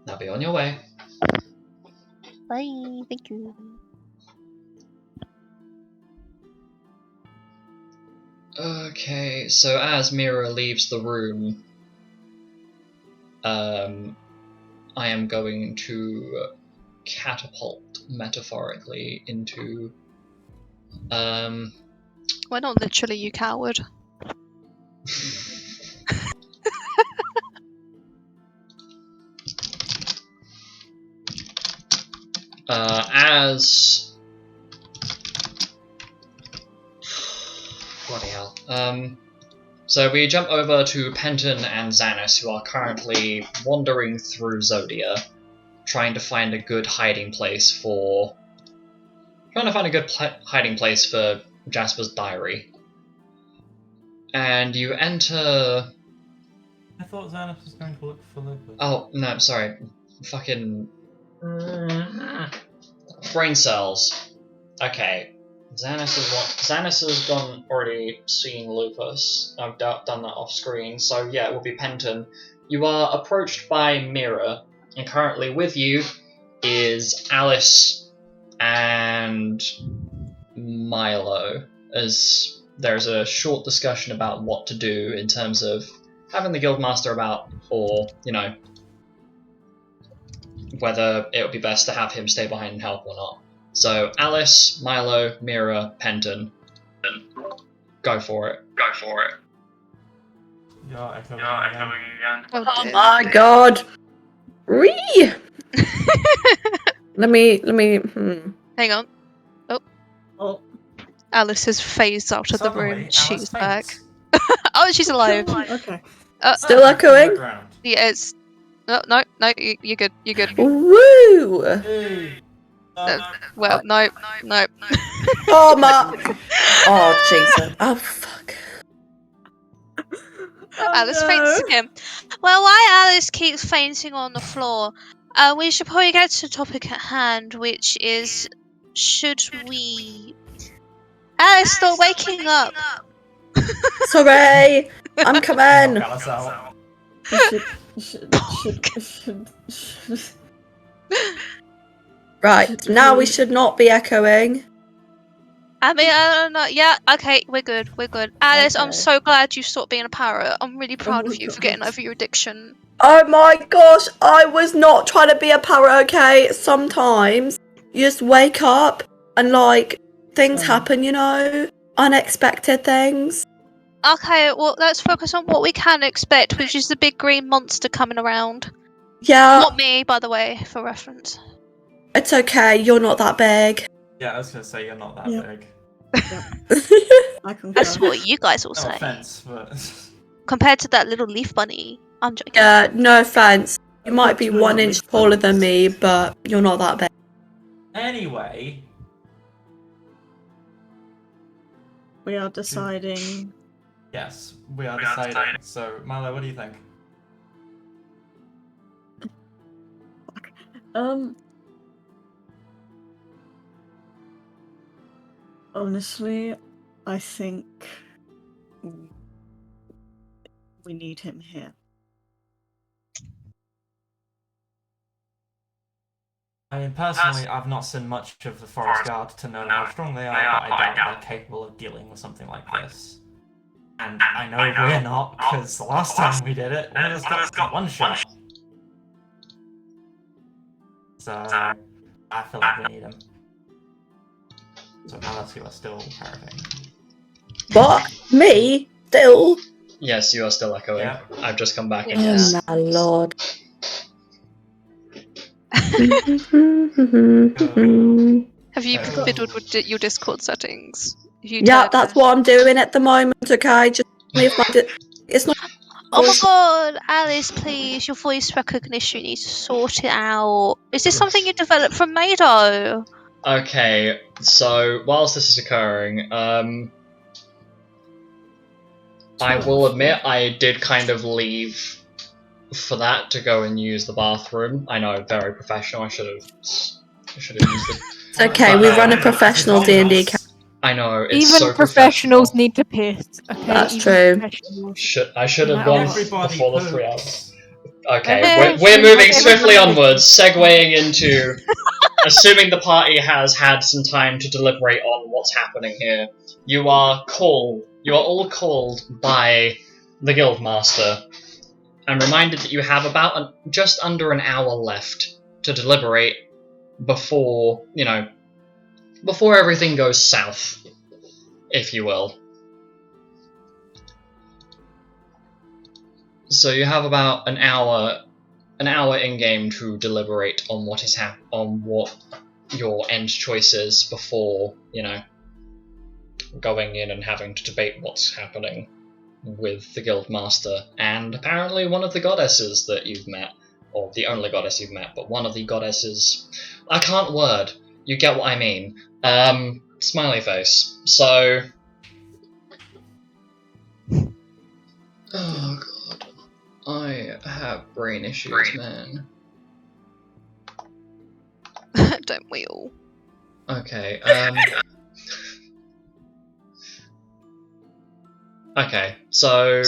Now be on your way. Bye, thank you. Okay, so as Mira leaves the room, I am going to catapult metaphorically into Why not literally, you coward? as bloody hell. So we jump over to Penton and Xanis, who are currently wandering through Zodia, trying to find a good hiding place for Jasper's diary. And you enter... I thought Xanis was going to look for Lupus. Oh, no, sorry. Fucking... brain cells. Okay. Xanis has gone already seen Lupus. I've done that off screen, so yeah, it will be Penton. You are approached by Mira, and currently with you is Alice and Milo, as there's a short discussion about what to do in terms of having the guildmaster about, or, whether it would be best to have him stay behind and help or not. So, Alice, Milo, Mira, Penton. Go for it. You're echoing again. Oh my god! Let me. Hang on. Oh. Alice has phased out of the room. Suddenly, She's Alice back. faints. Oh, she's alive. Okay. Still On the echoing? ground. Yeah, it's. No, you're good. You're good. Woo! Hey. Well, no. Oh, Oh, Jesus. Oh, fuck. Alice no. faints again. Well, while Alice keeps fainting on the floor, we should probably get to the topic at hand, which is, should we... Alice, stop waking up! Sorry! I'm coming! Knock Alice out. Should Right, now we should not be echoing. I mean, I don't know. Yeah, okay, we're good. Alice, I'm Okay. so glad you stopped being a parrot. I'm really proud Oh of you for God. getting over your addiction. Oh my gosh, I was not trying to be a parrot, okay? Sometimes you just wake up and, like, things happen, you know? Unexpected things. Okay, well, let's focus on what we can expect, which is the big green monster coming around. Yeah, Not me, by the way, for reference. it's okay, you're not that big. Yeah, I was gonna say you're not that Yeah. big. I concur. That's what you guys will No say. offense, but Compared to that little leaf bunny. I'm joking. Yeah, no offense. You might be Totally 1 inch understand. taller than me, but you're not that big. anyway, We are deciding. yes, we are deciding. So, Milo, what do you think? Honestly, I think we need him here. I mean, personally, I've not seen much of the Forest Guard to know how strong they are, but I doubt they're capable of dealing with something like this. And I know we're not, because the last time we did it, one of us got one shot. So, I feel like we need him. So, Alice, you are still parroting. What? Me? Still? Yes, you are still echoing. Yeah. I've just come back. Yeah. And yes. Oh my lord. Have you Yeah. fiddled with your Discord settings? Yeah, that's what I'm doing at the moment, okay? Just leave my it's not Oh my god, Alice, please, your voice recognition, you need to sort it out. Is this something you developed from Mado? Okay, so whilst this is occurring, I will admit I did kind of leave for that to go and use the bathroom. I know, very professional. I should have used it. It's okay, we run a professional D&D account. I know, it's Even so professionals professional. need to piss. Okay, That's even true. professionals. I should have No, gone Everybody before the 3 hours. poops. Okay, Hey, we're moving everybody swiftly poops. onwards, segueing into assuming the party has had some time to deliberate on what's happening here. You are all called by the Guildmaster, and reminded that you have about just under an hour left to deliberate before everything goes south, if you will. So you have about an hour in game to deliberate on what your end choice is before, going in and having to debate what's happening with the Guildmaster and apparently one of the goddesses that you've met, or the only goddess you've met, but one of the goddesses. I can't word. You get what I mean. Smiley face. So. Oh god. I have brain issues, man. Don't we all? Okay, okay, so...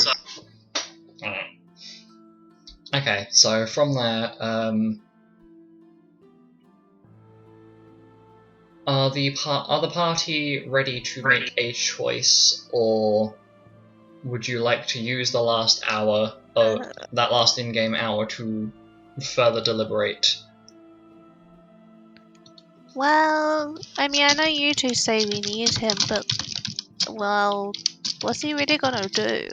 Okay, so from there, are the party ready to make a choice, or would you like to use the last hour, that last in-game hour, to further deliberate? Well, I mean, I know you two say we need him, but, well, what's he really gonna do?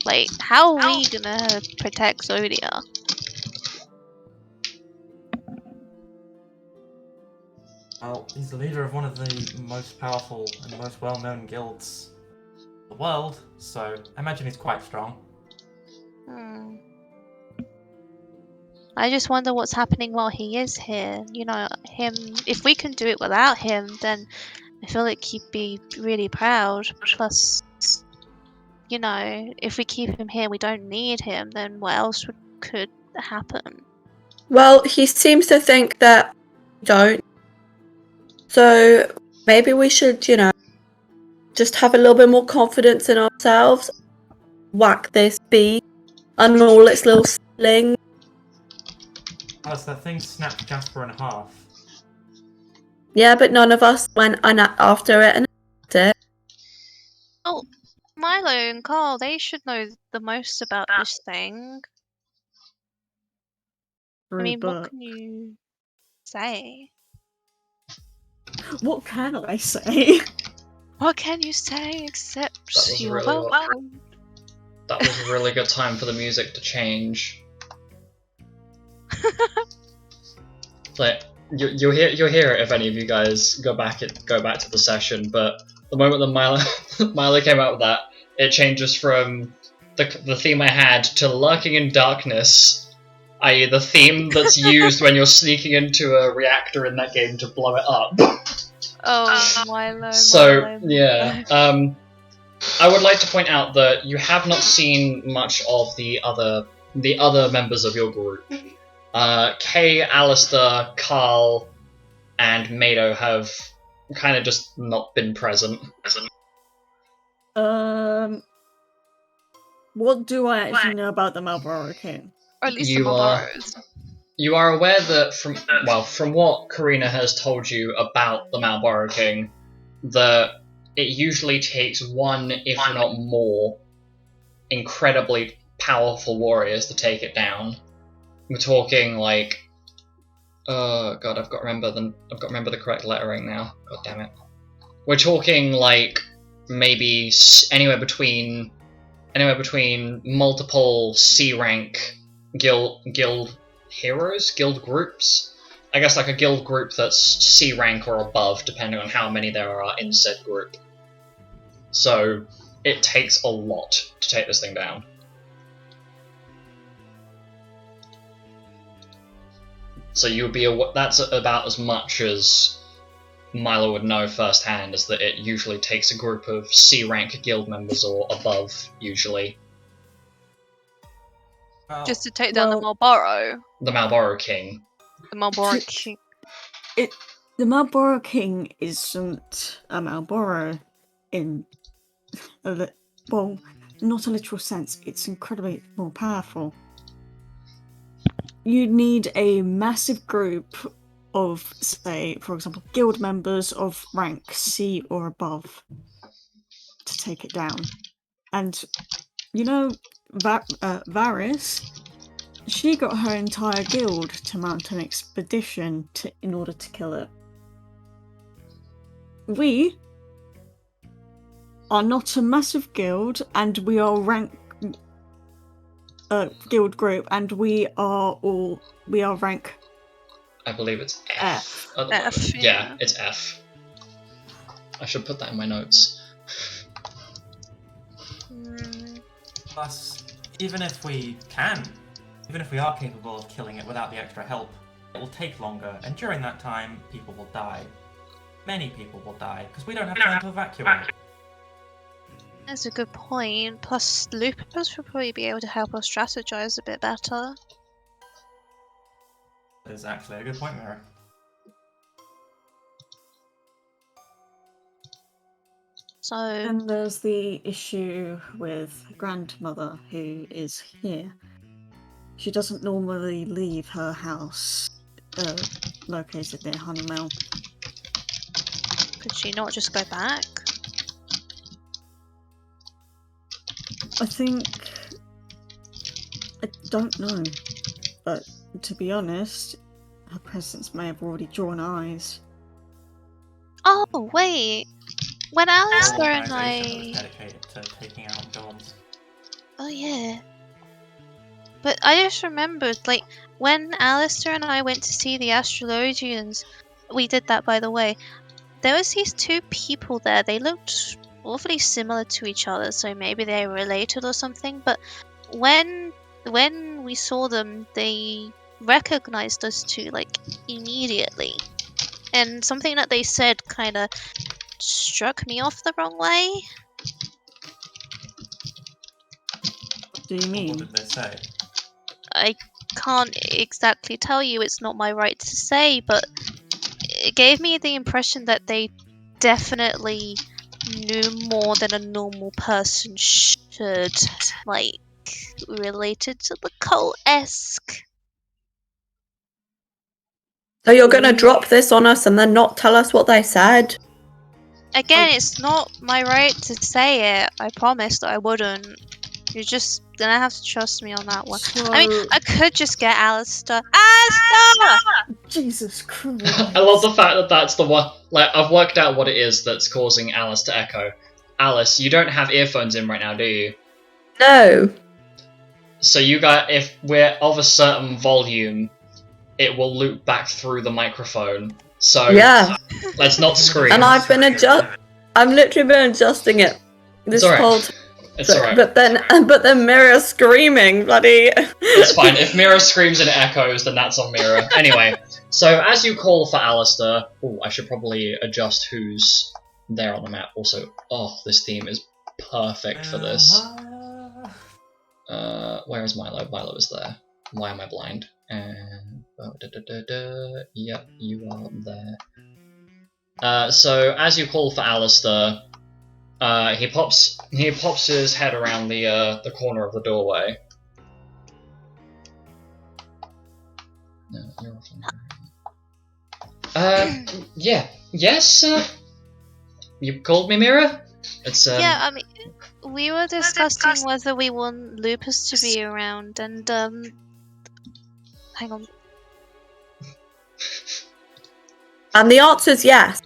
Like, how are we gonna protect Zodia? Well, he's the leader of one of the most powerful and most well-known guilds in the world, so I imagine he's quite strong. I just wonder what's happening while he is here. You know, if we can do it without him, then I feel like he'd be really proud. Plus, you know, if we keep him here, we don't need him, then what else could happen? Well, he seems to think that we don't. So maybe we should, just have a little bit more confidence in ourselves. Whack this bee and all its little sling. Oh, so that thing snapped Jasper in half. Yeah, but none of us went after it and it. Oh, Milo and Karl, they should know the most about this thing. I mean, what can you say? What can I say? What can you say except you're really welcome? That was a really good time for the music to change. Like you'll hear it if any of you guys go back to the session. But the moment that Milo came out with that, it changes from the theme I had to Lurking in Darkness, i.e. the theme that's used when you're sneaking into a reactor in that game to blow it up. Oh, Milo. So Milo. yeah, I would like to point out that you have not seen much of the other members of your group. Kay, Alistor, Karl, and Mado have kind of just not been present. What do I actually know about the Malboro King? Or at least You the are- Malboros. You are aware that from what Karina has told you about the Malboro King, that it usually takes one, if not more, incredibly powerful warriors to take it down. We're talking like, oh god, I've got to remember the correct lettering now. God damn it. We're talking like maybe anywhere between multiple C rank guild heroes, guild groups. I guess like a guild group that's C rank or above, depending on how many there are in said group. So it takes a lot to take this thing down. So you'll be that's about as much as Milo would know firsthand, is that it usually takes a group of C rank guild members or above, usually. Well, Just to take down the Malboro. The Malboro King. The Malboro King. The Malboro King isn't a Malboro in not a literal sense. It's incredibly more powerful. You need a massive group of, say, for example, guild members of rank C or above to take it down. And, Varys, she got her entire guild to mount an expedition in order to kill it. We are not a massive guild, and we are guild group, and we are rank. I believe it's F. At the F, moment. yeah. Yeah, it's F. I should put that in my notes. Plus, even if we are capable of killing it without the extra help, it will take longer, and during that time, people will die. Many people will die, because we don't have time to evacuate. That's a good point. Plus, Lupus would probably be able to help us strategize a bit better. That is actually a good point, Mary. So, And there's the issue with grandmother who is here. She doesn't normally leave her house located near Honeymell. could she not just go back? I don't know, but to be honest, her presence may have already drawn eyes. Oh, wait. When Alistor Our and organization was I... dedicated to taking out gods. Oh, yeah. But I just remembered, like, when Alistor and I went to see the astrologians, we did that, by the way. There was these two people there. They looked awfully similar to each other, so maybe they were related or something. But when we saw them, they recognized us two like immediately, and something that they said kind of struck me off the wrong way. What do you mean? What did they say? I can't exactly tell you, it's not my right to say, but it gave me the impression that they definitely knew more than a normal person should, like, related to the cult-esque. So you're gonna drop this on us and then not tell us what they said? Again, it's not my right to say it. I promised I wouldn't. You're just gonna have to trust me on that one. So, I mean, I could just get Alistor. Alistor! Jesus Christ. I love the fact that that's the one. Like, I've worked out what it is that's causing Alice to echo. Alice, you don't have earphones in right now, do you? No. So you got, if we're of a certain volume, it will loop back through the microphone. So Yeah. let's not scream. And I've been I've literally been adjusting it this It's alright. whole time. It's alright. But then Mira's screaming, bloody. It's fine. If Mira screams and it echoes, then that's on Mira. Anyway, so as you call for Alistor, I should probably adjust who's there on the map. Also, this theme is perfect for this. Where is Milo? Milo is there. Why am I blind? And yep, you are there. So as you call for Alistor, he pops his head around the corner of the doorway. No, you're off on the yeah. Yes, you called me, Mira? It's Yeah, I mean, we were discussing whether we want Lupus to be around, and hang on. And the answer's yes.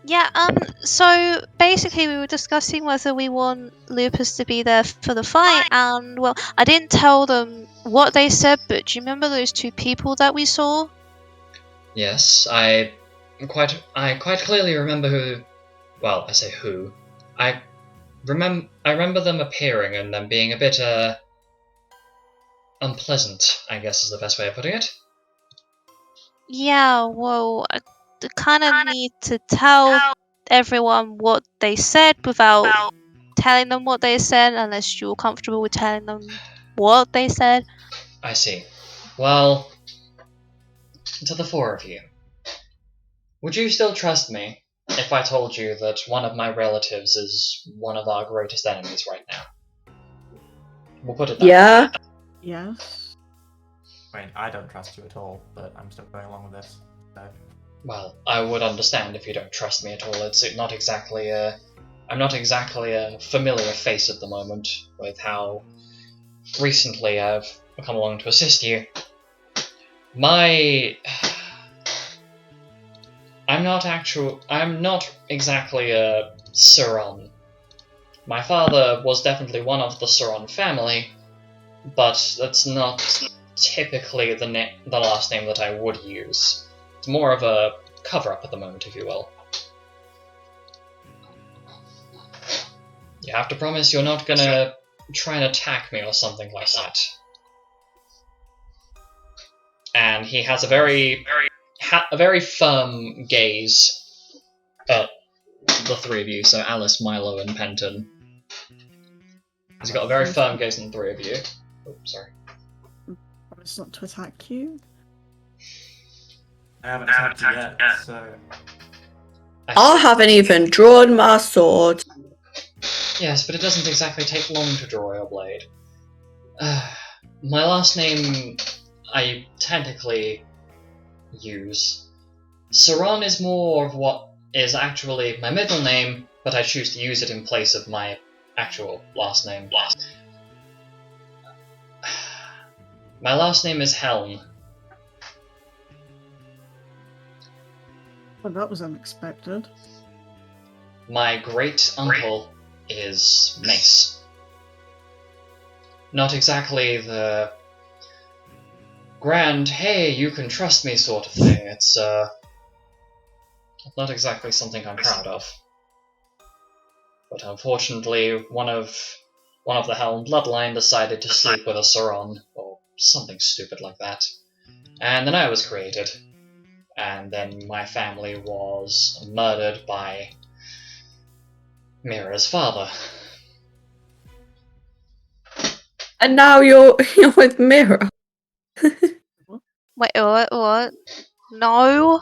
Yeah, so basically we were discussing whether we want Lupus to be there for the fight, and, well, I didn't tell them what they said, but do you remember those two people that we saw? Yes, I quite clearly remember who. Well, I say who. I remember them appearing and them being a bit unpleasant, I guess is the best way of putting it. Yeah, well, I kind of need to tell everyone what they said without telling them what they said, unless you're comfortable with telling them what they said. I see. Well, to the four of you, would you still trust me if I told you that one of my relatives is one of our greatest enemies right now? We'll put it that way. Yeah. Yes. I mean, I don't trust you at all, but I'm still going along with this. So. Well, I would understand if you don't trust me at all. It's not exactly I'm not exactly a familiar face at the moment with how recently I've come along to assist you. I'm not exactly a Suron. My father was definitely one of the Suron family, but that's not typically the last name that I would use. It's more of a cover-up at the moment, if you will. You have to promise you're not gonna try and attack me or something like that. And he has a very firm gaze at the three of you, so Alice, Milo, and Penton. He's got a very firm gaze on the three of you. Oh, sorry. Promise not to attack you. I haven't attacked you yet, so... I haven't even drawn my sword. Yes, but it doesn't exactly take long to draw your blade. My last name I technically use. Saran is more of what is actually my middle name, but I choose to use it in place of my actual last name. My last name is Helm. Well, that was unexpected. My great uncle is Mace. Not exactly the grand, hey, you can trust me sort of thing. It's not exactly something I'm proud of. But unfortunately, one of the Helm bloodline decided to sleep with a Sauron, or something stupid like that. And then I was created. And then my family was murdered by Mira's father. And now you're with Mira. Wait, what? No.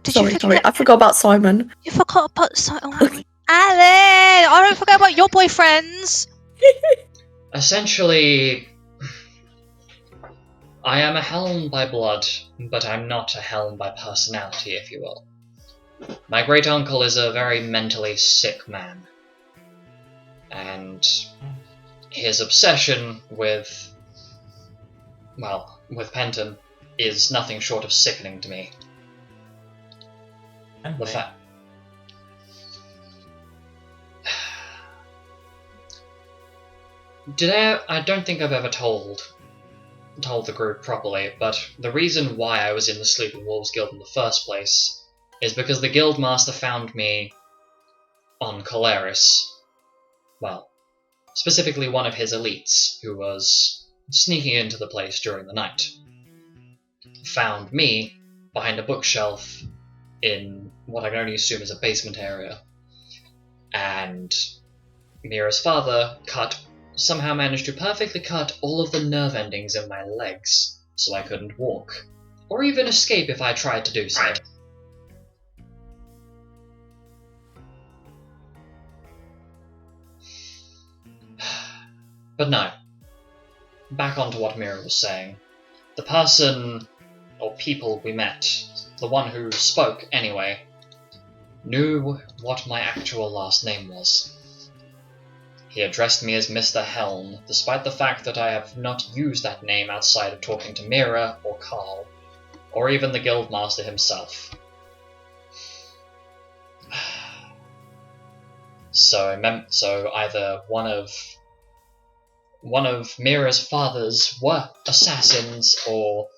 Sorry, I forgot about Simon. You forgot about Simon. Alan, I don't forget about your boyfriends. Essentially, I am a Helm by blood, but I'm not a Helm by personality, if you will. My great uncle is a very mentally sick man. And his obsession with Penton is nothing short of sickening to me. And The fact. I don't think I've ever told the group properly, but the reason why I was in the Sleeping Wolves Guild in the first place is because the Guildmaster found me on Colaris. Well, specifically one of his elites, who was sneaking into the place during the night. Found me behind a bookshelf in what I can only assume is a basement area. And Mira's father somehow managed to perfectly cut all of the nerve endings in my legs, so I couldn't walk, or even escape if I tried to do so. But no. Back onto what Mira was saying. The person, or people we met, the one who spoke anyway, knew what my actual last name was. He addressed me as Mr. Helm, despite the fact that I have not used that name outside of talking to Mira or Karl, or even the Guildmaster himself. So either one of Mira's fathers were assassins, or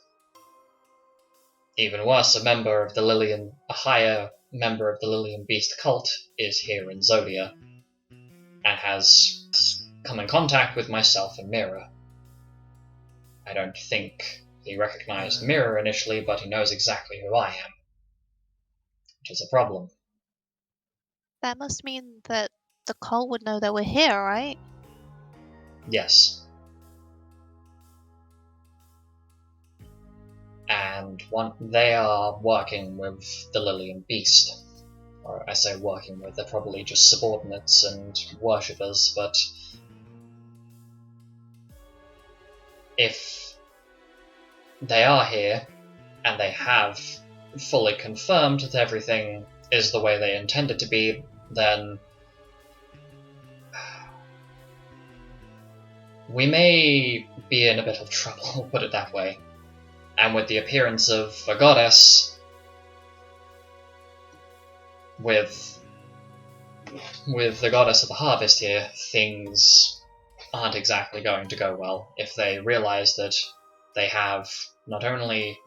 even worse, a higher member of the Lilian Beast Cult is here in Zodia, and has come in contact with myself and Mira. I don't think he recognized Mira initially, but he knows exactly who I am, which is a problem. That must mean that the cult would know that we're here, right? Yes. And they are working with the Lilian Beast. Or I say working with, they're probably just subordinates and worshippers, but if they are here, and they have fully confirmed that everything is the way they intend it to be, then we may be in a bit of trouble, put it that way. And with the appearance of a goddess, with the goddess of the harvest here, things aren't exactly going to go well if they realize that they have not only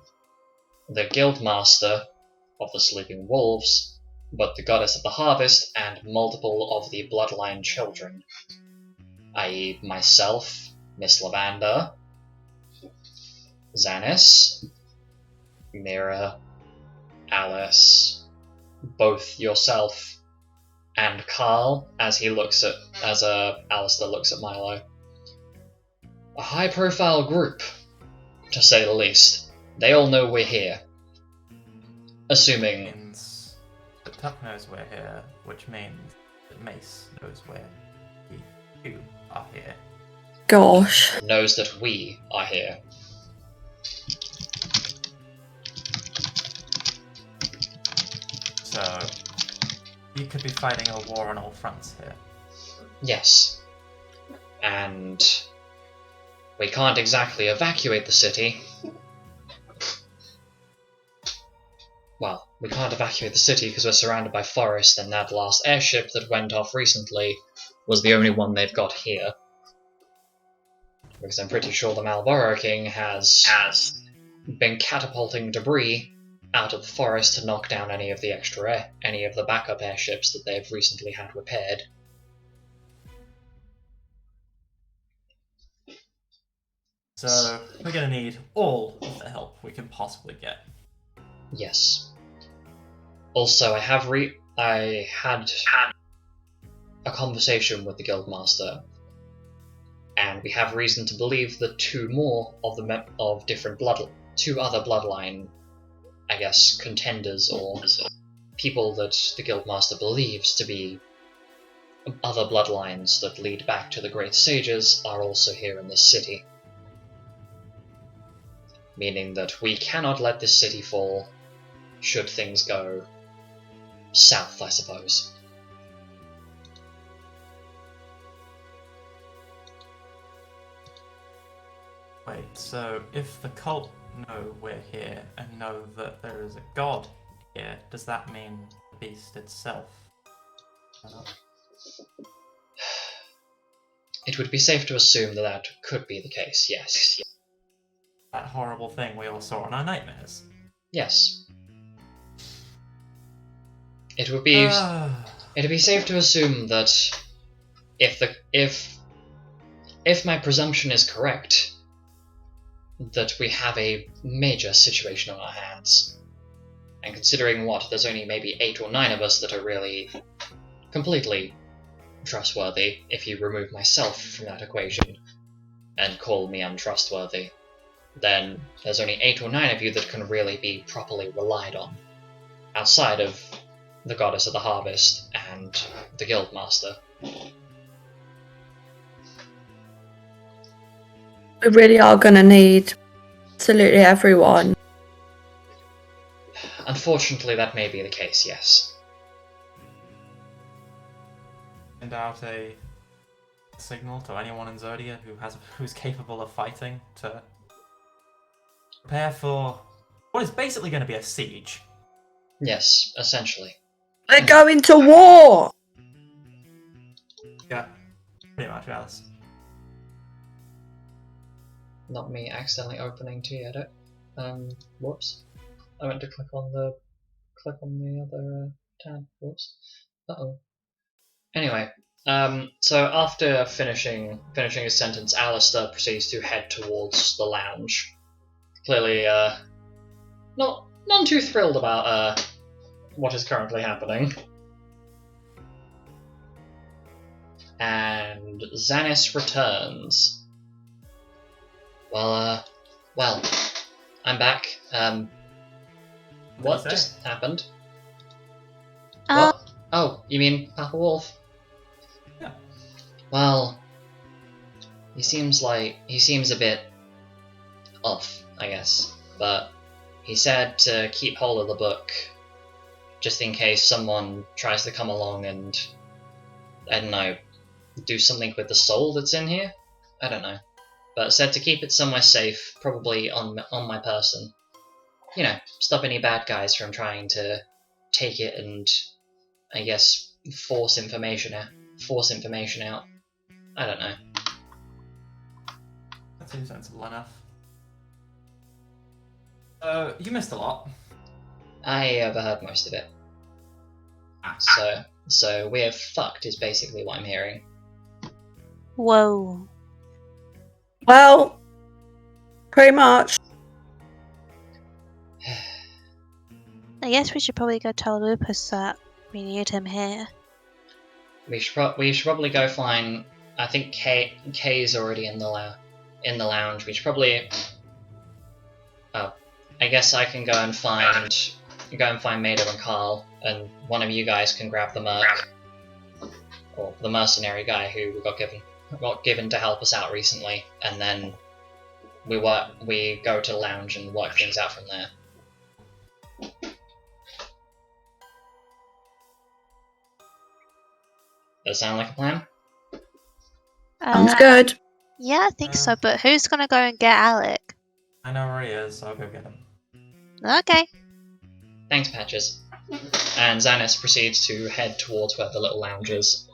the Guildmaster of the Sleeping Wolves, but the goddess of the harvest and multiple of the bloodline children, i.e. myself, Miss Lavanda, Xanis, Mira, Alice, both yourself and Karl, as Alistor looks at Milo. A high-profile group, to say the least. They all know we're here. Assuming... means that Tuck knows we're here, which means that Mace knows you are here. Gosh. Knows that we are here. So, you could be fighting a war on all fronts here. Yes. And we can't exactly evacuate the city. Well, we can't evacuate the city because we're surrounded by forest, and that last airship that went off recently was the only one they've got here. Because I'm pretty sure the Malboro King has been catapulting debris out of the forest to knock down any of the backup airships that they've recently had repaired. So we're going to need all of the help we can possibly get. Yes. Also, I had a conversation with the Guildmaster, and we have reason to believe that two other bloodline, I guess, contenders or people that the Guildmaster believes to be other bloodlines that lead back to the Great Sages are also here in this city. Meaning that we cannot let this city fall should things go south, I suppose. Wait, so if the cult know we're here and know that there is a god here, does that mean the beast itself? It would be safe to assume that that could be the case, yes. That horrible thing we all saw in our nightmares. Yes. It would be safe to assume that if my presumption is correct, that we have a major situation on our hands. And considering there's only maybe 8 or 9 of us that are really completely trustworthy, if you remove myself from that equation and call me untrustworthy, then there's only 8 or 9 of you that can really be properly relied on, outside of the Goddess of the Harvest and the Guildmaster. We really are going to need absolutely everyone. Unfortunately, that may be the case, yes. Send out a signal to anyone in Zodia who's capable of fighting to prepare for what is basically going to be a siege. Yes, essentially. We're going to war! Yeah, pretty much, Alice. Not me accidentally opening T-Edit. Whoops. I went to click on the other tab. Whoops. Uh-oh. Anyway, so after finishing his sentence, Alistor proceeds to head towards the lounge. Clearly, none too thrilled about what is currently happening. And Xanis returns. Well, I'm back. What just happened? What? Oh, you mean Papa Wolf? Yeah. Well, he seems a bit off, I guess. But he said to keep hold of the book, just in case someone tries to come along and, I don't know, do something with the soul that's in here? I don't know. But said to keep it somewhere safe, probably on my person. You know, stop any bad guys from trying to take it and, I guess, force information out. I don't know. That seems sensible enough. You missed a lot. I overheard most of it. So we're fucked is basically what I'm hearing. Whoa. Well, pretty much. I guess we should probably go tell Lupus that we need him here. We should probably go find. I think Kay's already in the lounge. We should probably. Oh, I guess I can go and find Milo and Karl, and one of you guys can grab the merc, or the mercenary guy who got given to help us out recently, and then we go to the lounge and work things out from there. Does that sound like a plan? Sounds good. Yeah, I think so, but who's gonna go and get Alec? I know where he is, so I'll go get him. Okay. Thanks, Patches. And Xanis proceeds to head towards where the little lounge is.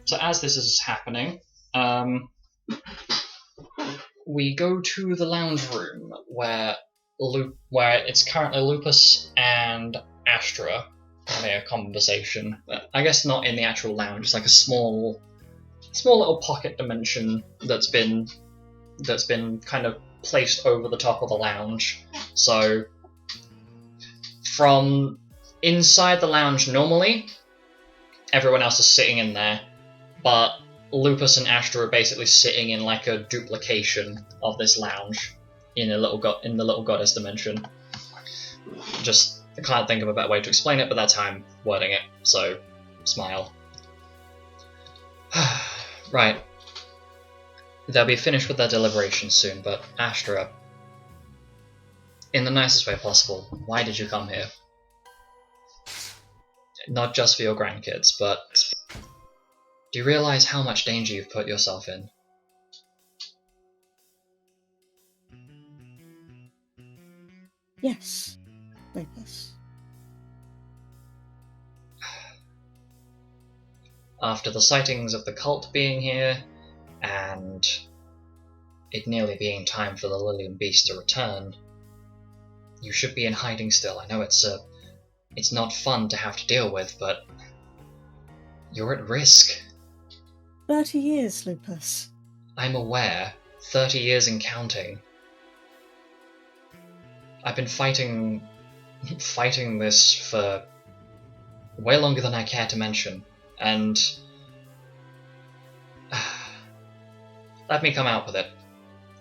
So as this is happening, we go to the lounge room where it's currently Lupus and Astra having a conversation. I guess not in the actual lounge. It's like a small little pocket dimension that's been kind of placed over the top of the lounge. So from inside the lounge normally, everyone else is sitting in there, but Lupus and Astra are basically sitting in like a duplication of this lounge in the little goddess dimension. Just I can't think of a better way to explain it, but that's how I'm wording it. So smile. Right. They'll be finished with their deliberations soon, but Astra, in the nicest way possible, why did you come here? Not just for your grandkids, but do you realise how much danger you've put yourself in? Yes, Lupus. After the sightings of the cult being here, and it nearly being time for the Lilian Beast to return, you should be in hiding still. I know it's not fun to have to deal with, but you're at risk. 30 years, Lupus. I'm aware. 30 years and counting. I've been fighting this for way longer than I care to mention, and let me come out with it.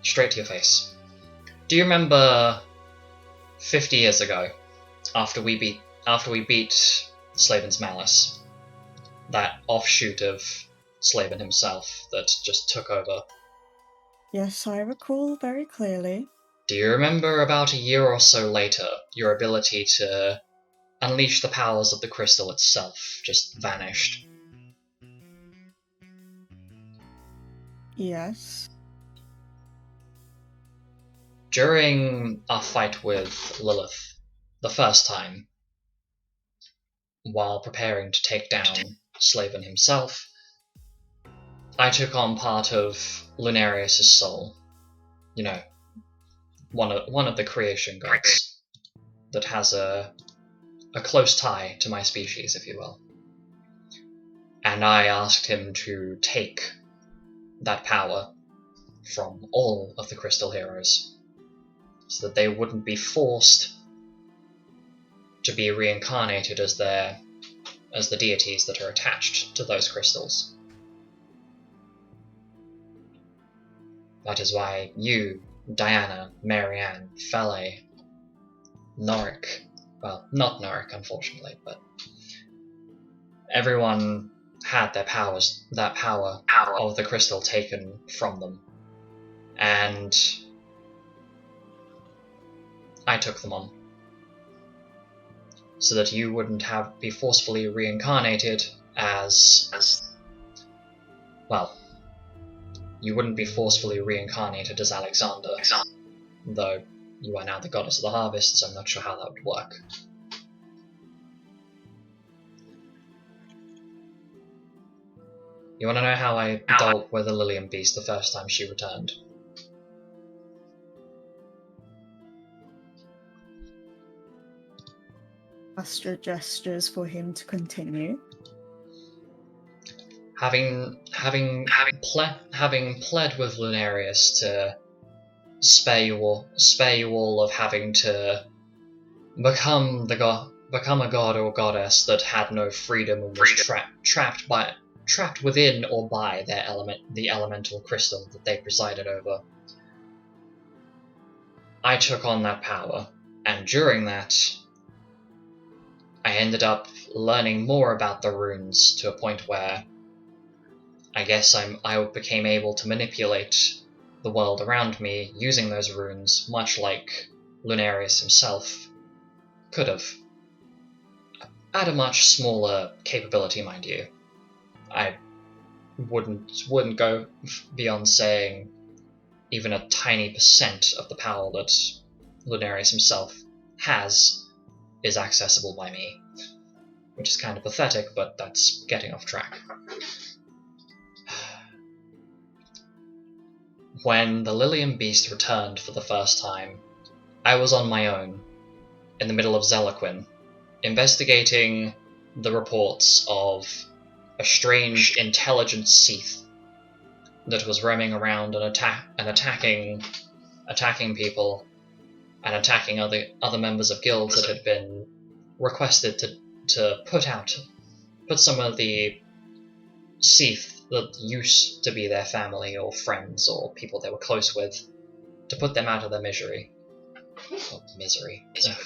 Straight to your face. Do you remember 50 years ago, after we beat Slaven's Malice, that offshoot of Slaven himself that just took over? Yes, I recall very clearly. Do you remember about a year or so later, your ability to unleash the powers of the crystal itself just vanished? Yes. During our fight with Lilith, the first time, while preparing to take down Slaven himself, I took on part of Lunarius' soul. You know, one of the creation gods that has a close tie to my species, if you will. And I asked him to take that power from all of the crystal heroes, so that they wouldn't be forced to be reincarnated as the deities that are attached to those crystals. That is why you, Diana, Marianne, Fele, Norik, well, not Norik unfortunately, but everyone had that power of the crystal taken from them, and I took them on, so that you wouldn't be forcefully reincarnated as well. You wouldn't be forcefully reincarnated as Alexander, though you are now the goddess of the harvest, so I'm not sure how that would work. You want to know how I dealt with the Lilian Beast the first time she returned? Astra gestures for him to continue. Having pled with Lunarius to spare you all of having to become a god or goddess that had no freedom and was trapped within or by the elemental crystal that they presided over. I took on that power, and during that, I ended up learning more about the runes to a point where I guess I became able to manipulate the world around me using those runes, much like Lunarius himself could have. At a much smaller capability, mind you. I wouldn't go beyond saying even a tiny percent of the power that Lunarius himself has is accessible by me, which is kind of pathetic, but that's getting off track. when the Lilian Beast returned for the first time, I was on my own, in the middle of Zelaquin, investigating the reports of a strange intelligent Seath that was roaming around and attacking people and attacking other members of guilds that had been requested to put some of the Seath that used to be their family or friends or people they were close with, to put them out of their misery. Oh, misery. Ugh.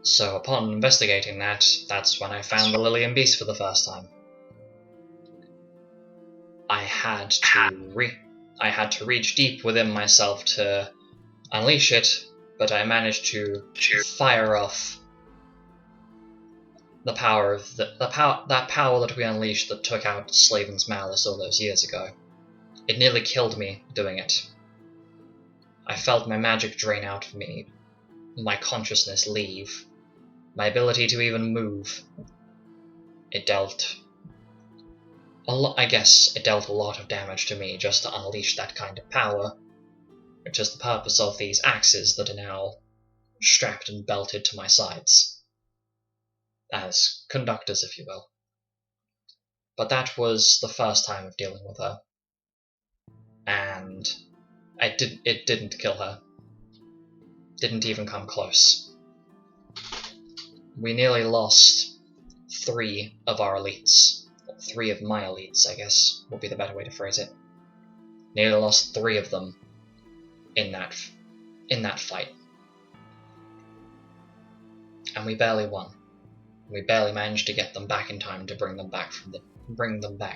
So upon investigating that's when I found the Lilian Beast for the first time. I had to reach deep within myself to unleash it, but I managed to fire off the power of that power that we unleashed that took out Slaven's malice all those years ago. It nearly killed me doing it. I felt my magic drain out of me, my consciousness leave, my ability to even move. It dealt a lot of damage to me just to unleash that kind of power, which is the purpose of these axes that are now strapped and belted to my sides. As conductors, if you will. But that was the first time of dealing with her. And it didn't kill her. Didn't even come close. We nearly lost 3 of our elites. 3 of my elites, I guess, would be the better way to phrase it. Nearly lost 3 of them in that fight. And we barely won. We barely managed to get them back in time to bring them back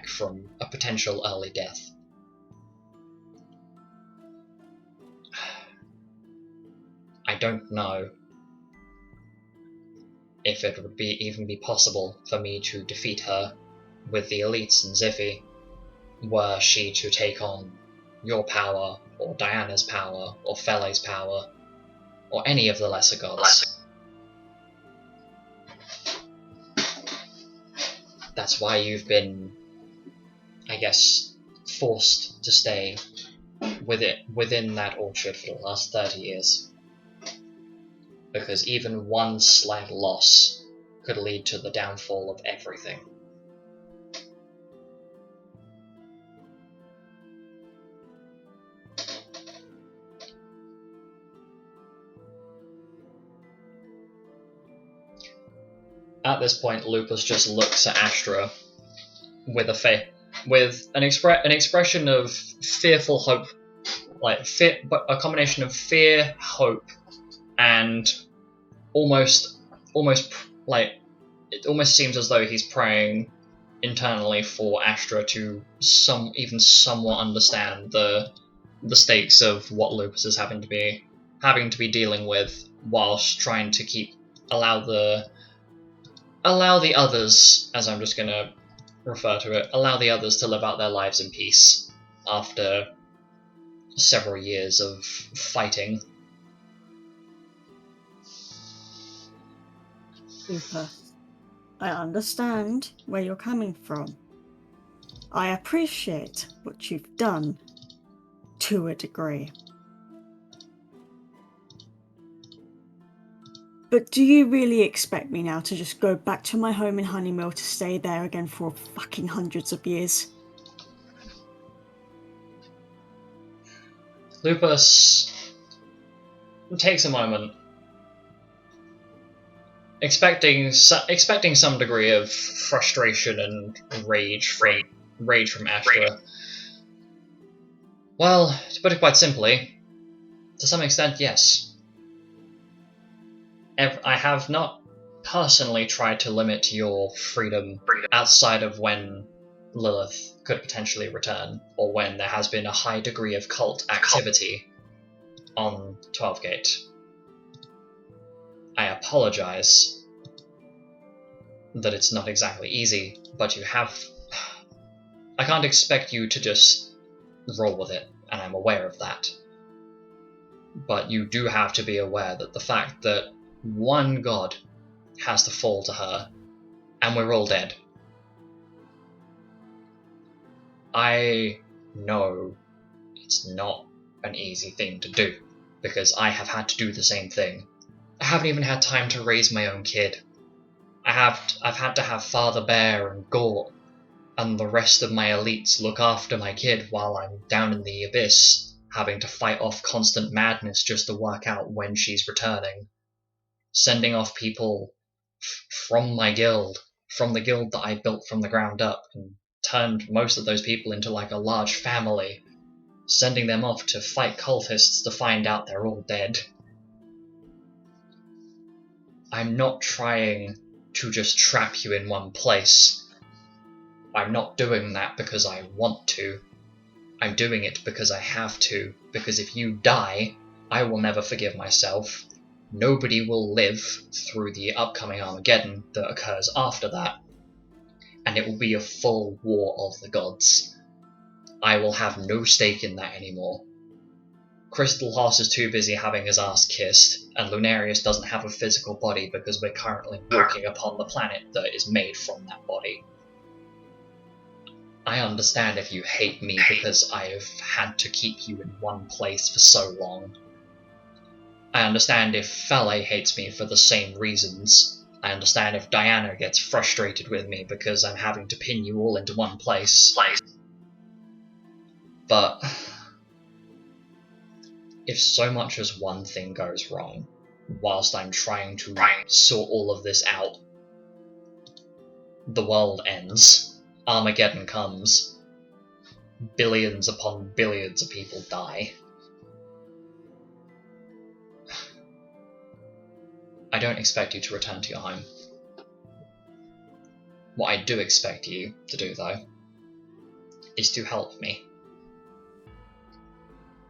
from a potential early death. I don't know if it would even be possible for me to defeat her with the elites and Ziffy, were she to take on your power, or Diana's power, or Fele's power, or any of the lesser gods. That's why you've been, I guess, forced to stay within that orchard for the last 30 years. Because even one slight loss could lead to the downfall of everything. At this point, Lupus just looks at Astra with an expression of fearful hope, but a combination of fear, hope, and almost like it almost seems as though he's praying internally for Astra to somewhat understand the stakes of what Lupus is having to be dealing with, whilst trying to allow the others, as I'm just going to refer to it, allow the others to live out their lives in peace after several years of fighting. Lupus, I understand where you're coming from. I appreciate what you've done, to a degree. But do you really expect me now to just go back to my home in Honeymill to stay there again for fucking hundreds of years? Lupus takes a moment, expecting some degree of frustration and rage from Astra. Well, to put it quite simply, to some extent, yes. I have not personally tried to limit your freedom outside of when Lilith could potentially return, or when there has been a high degree of cult activity on 12 Gate. I apologize that it's not exactly easy, but I can't expect you to just roll with it, and I'm aware of that. But you do have to be aware that the fact that one god has to fall to her, and we're all dead. I know it's not an easy thing to do, because I have had to do the same thing. I haven't even had time to raise my own kid. I've had to have Father Bear and Gort and the rest of my elites look after my kid while I'm down in the abyss, having to fight off constant madness just to work out when she's returning. Sending off people from my guild, from the guild that I built from the ground up, and turned most of those people into like a large family, sending them off to fight cultists to find out they're all dead. I'm not trying to just trap you in one place. I'm not doing that because I want to. I'm doing it because I have to, because if you die, I will never forgive myself. Nobody will live through the upcoming Armageddon that occurs after that, and it will be a full war of the gods. I will have no stake in that anymore. Crystal Horse is too busy having his ass kissed, and Lunarius doesn't have a physical body because we're currently walking upon the planet that is made from that body. I understand if you hate me because I have had to keep you in one place for so long. I understand if Fale hates me for the same reasons. I understand if Diana gets frustrated with me because I'm having to pin you all into one place. But if so much as one thing goes wrong, whilst I'm trying to sort all of this out, the world ends, Armageddon comes, billions upon billions of people die. I don't expect you to return to your home. What I do expect you to do, though, is to help me.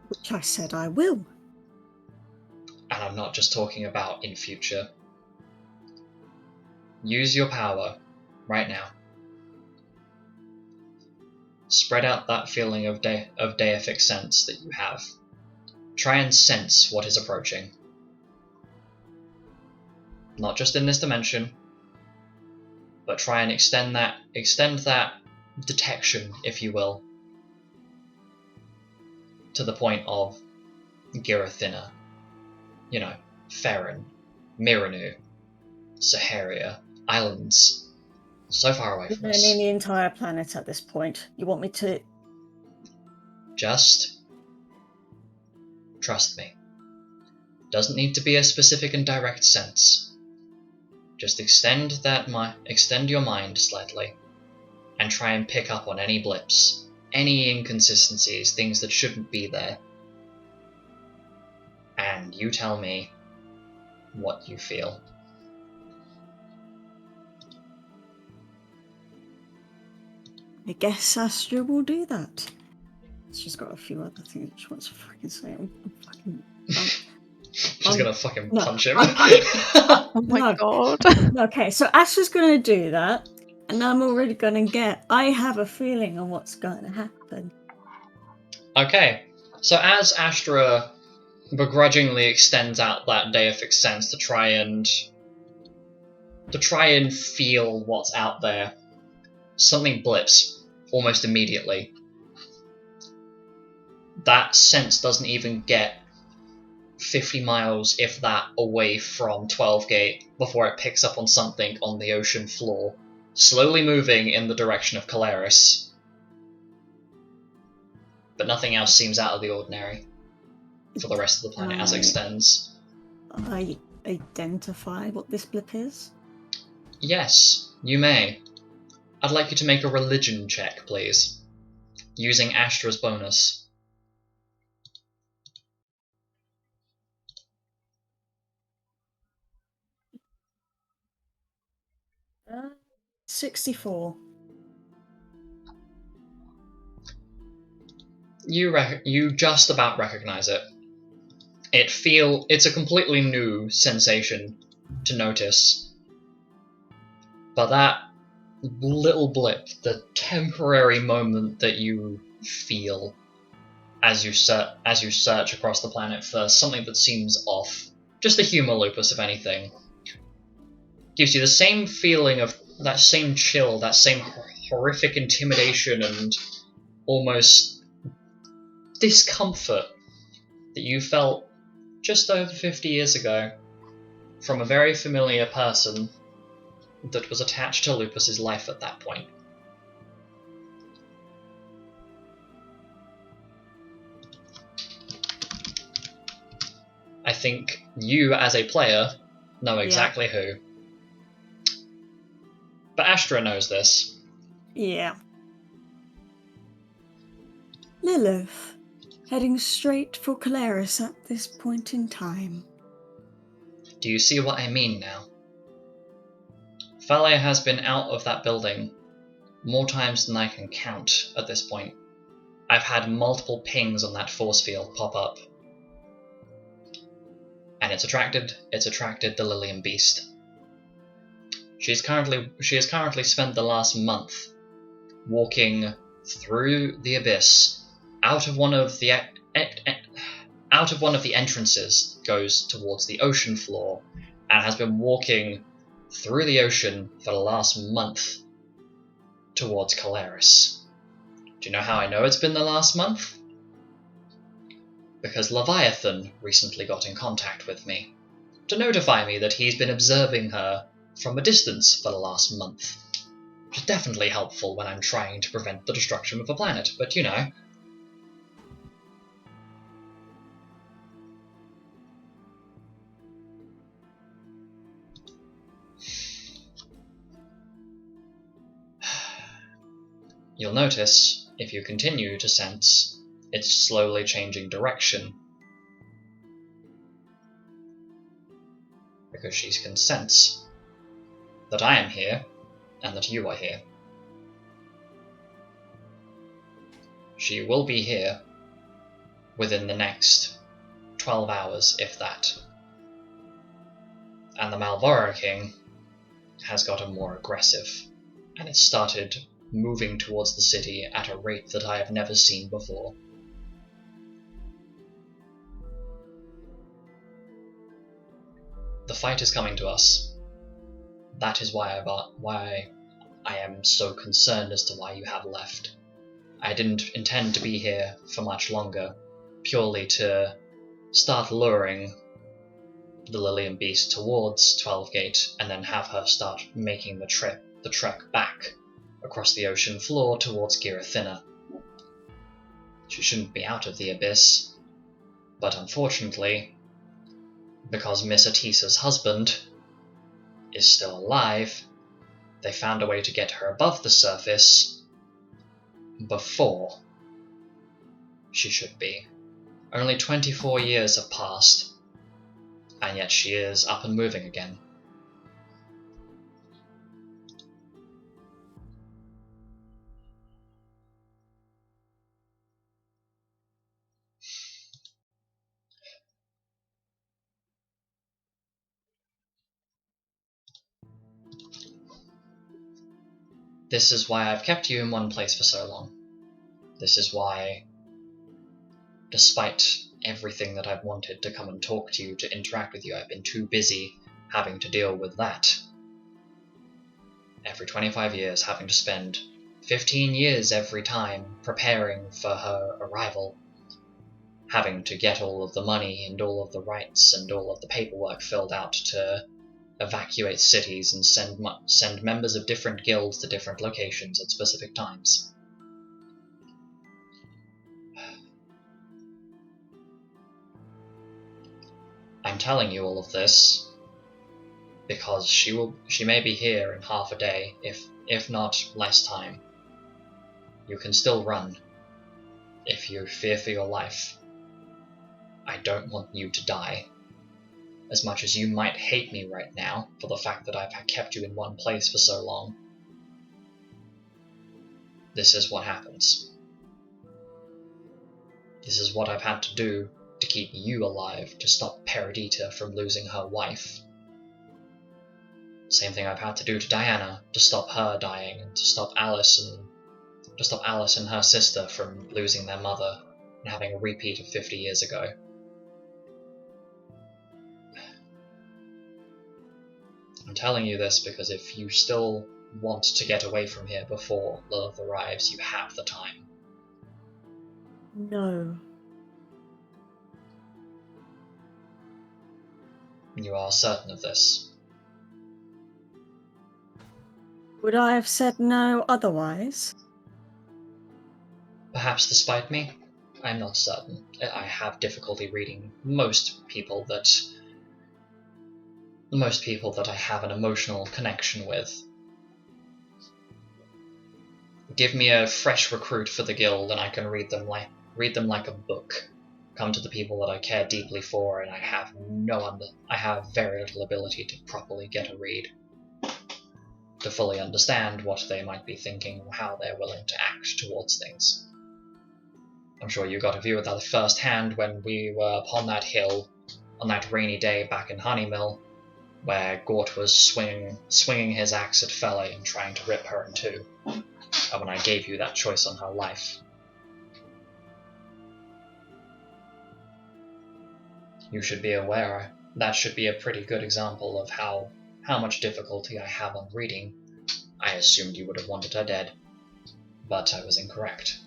Which I said I will. And I'm not just talking about in future. Use your power right now. Spread out that feeling of deific sense that you have. Try and sense what is approaching. Not just in this dimension, but try and extend that detection, if you will, to the point of Girathina, Ferren, Miranu, Saharia, islands, so far away from us. Learning the entire planet at this point. You want me to... Just trust me. Doesn't need to be a specific and direct sense. Just extend your mind slightly, and try and pick up on any blips, any inconsistencies, things that shouldn't be there. And you tell me what you feel. I guess Astra will do that. She's got a few other things she wants to fucking say. She's gonna fucking punch him. Oh my god. Okay, so Astra's gonna do that, and I'm already gonna get... I have a feeling on what's going to happen. Okay, so as Astra begrudgingly extends out that deific sense to try and feel what's out there, something blips almost immediately. That sense doesn't even get 50 miles, if that, away from 12 Gate before it picks up on something on the ocean floor, slowly moving in the direction of Calaris. But nothing else seems out of the ordinary for the rest of the planet as it extends. I identify what this blip is? Yes, you may. I'd like you to make a religion check, please, using Astra's bonus. 64. You just about recognize it. It's a completely new sensation to notice. But that little blip, the temporary moment that you feel as you search across the planet for something that seems off, just the humour lupus, if anything, gives you the same feeling of that same chill, that same horrific intimidation and almost discomfort that you felt just over 50 years ago from a very familiar person that was attached to Lupus's life at that point. I think you, as a player, know exactly who. But Astra knows this. Yeah. Lilith, heading straight for Calaris at this point in time. Do you see what I mean now? Thalia has been out of that building more times than I can count at this point. I've had multiple pings on that force field pop up. And it's attracted the Lilian Beast. She has currently spent the last month walking through the abyss, out of one of the entrances goes towards the ocean floor, and has been walking through the ocean for the last month towards Calaris. Do you know how I know it's been the last month? Because Leviathan recently got in contact with me to notify me that he's been observing her from a distance for the last month. Which is definitely helpful when I'm trying to prevent the destruction of a planet, but you know. You'll notice, if you continue to sense, it's slowly changing direction. Because she can sense that I am here, and that you are here. She will be here within the next 12 hours, if that. And the Malboro King has gotten more aggressive, and it started moving towards the city at a rate that I have never seen before. The fight is coming to us. That is why I am so concerned as to why you have left. I didn't intend to be here for much longer, purely to start luring the Lilian Beast towards 12 Gate, and then have her start making the trek back across the ocean floor towards Girathina. She shouldn't be out of the abyss, but unfortunately, because Miss Atisa's husband is still alive, they found a way to get her above the surface before she should be. Only 24 years have passed, and yet she is up and moving again. This is why I've kept you in one place for so long. This is why, despite everything that I've wanted to come and talk to you, to interact with you, I've been too busy having to deal with that. Every 25 years having to spend 15 years every time preparing for her arrival, having to get all of the money and all of the rights and all of the paperwork filled out to evacuate cities and send members of different guilds to different locations at specific times. I'm telling you all of this because she may be here in half a day, if not less time. You can still run if you fear for your life. I don't want you to die. As much as you might hate me right now for the fact that I've kept you in one place for so long, this is what happens. This is what I've had to do to keep you alive, to stop Peridita from losing her wife. Same thing I've had to do to Diana, to stop her dying, and to stop Alice and her sister from losing their mother and having a repeat of 50 years ago. I'm telling you this because if you still want to get away from here before Lilith arrives, you have the time. No. You are certain of this? Would I have said no otherwise? Perhaps despite me? I'm not certain. I have difficulty reading most people that I have an emotional connection with. Give me a fresh recruit for the guild and I can read them like a book. Come to the people that I care deeply for, and I have very little ability to properly get a read. To fully understand what they might be thinking or how they're willing to act towards things. I'm sure you got a view of that firsthand when we were upon that hill on that rainy day back in Honeymill, where Gort was swinging his axe at Fele and trying to rip her in two, and when I gave you that choice on her life. You should be aware that should be a pretty good example of how much difficulty I have on reading. I assumed you would have wanted her dead, but I was incorrect.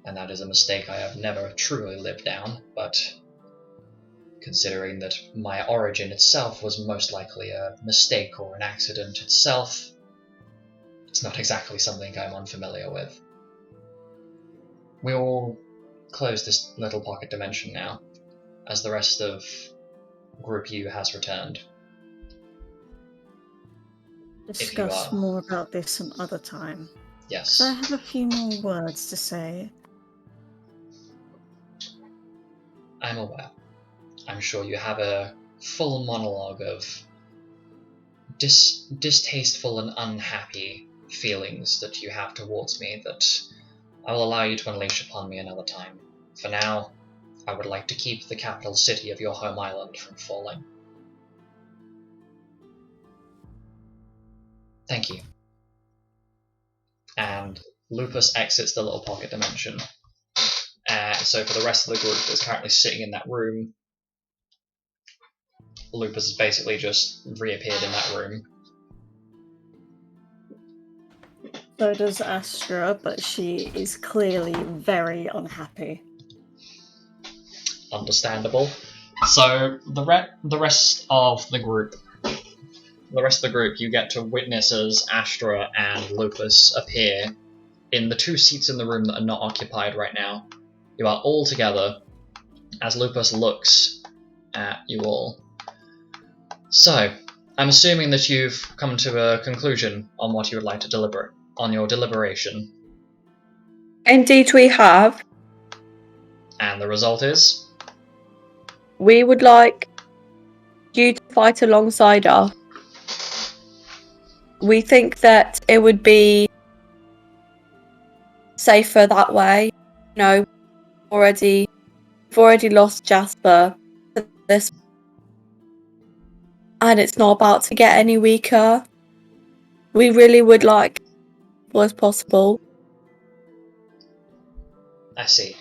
And that is a mistake I have never truly lived down, but considering that my origin itself was most likely a mistake or an accident itself, it's not exactly something I'm unfamiliar with. We will close this little pocket dimension now, as the rest of Group U has returned. Discuss more about this some other time. Yes. So I have a few more words to say. I'm aware. I'm sure you have a full monologue of distasteful and unhappy feelings that you have towards me that I will allow you to unleash upon me another time. For now, I would like to keep the capital city of your home island from falling. Thank you. And Lupus exits the little pocket dimension. So for the rest of the group that's currently sitting in that room, Lupus has basically just reappeared in that room. So does Astra, but she is clearly very unhappy. Understandable. So the rest of the group, you get to witness as Astra and Lupus appear in the two seats in the room that are not occupied right now. You are all together as Lupus looks at you all. So, I'm assuming that you've come to a conclusion on what you would like to deliberate on your deliberation. Indeed we have. And the result is? We would like you to fight alongside us. We think that it would be safer that way. You know, we've already lost Jasper to this, and it's not about to get any weaker. We really would like as possible. I see.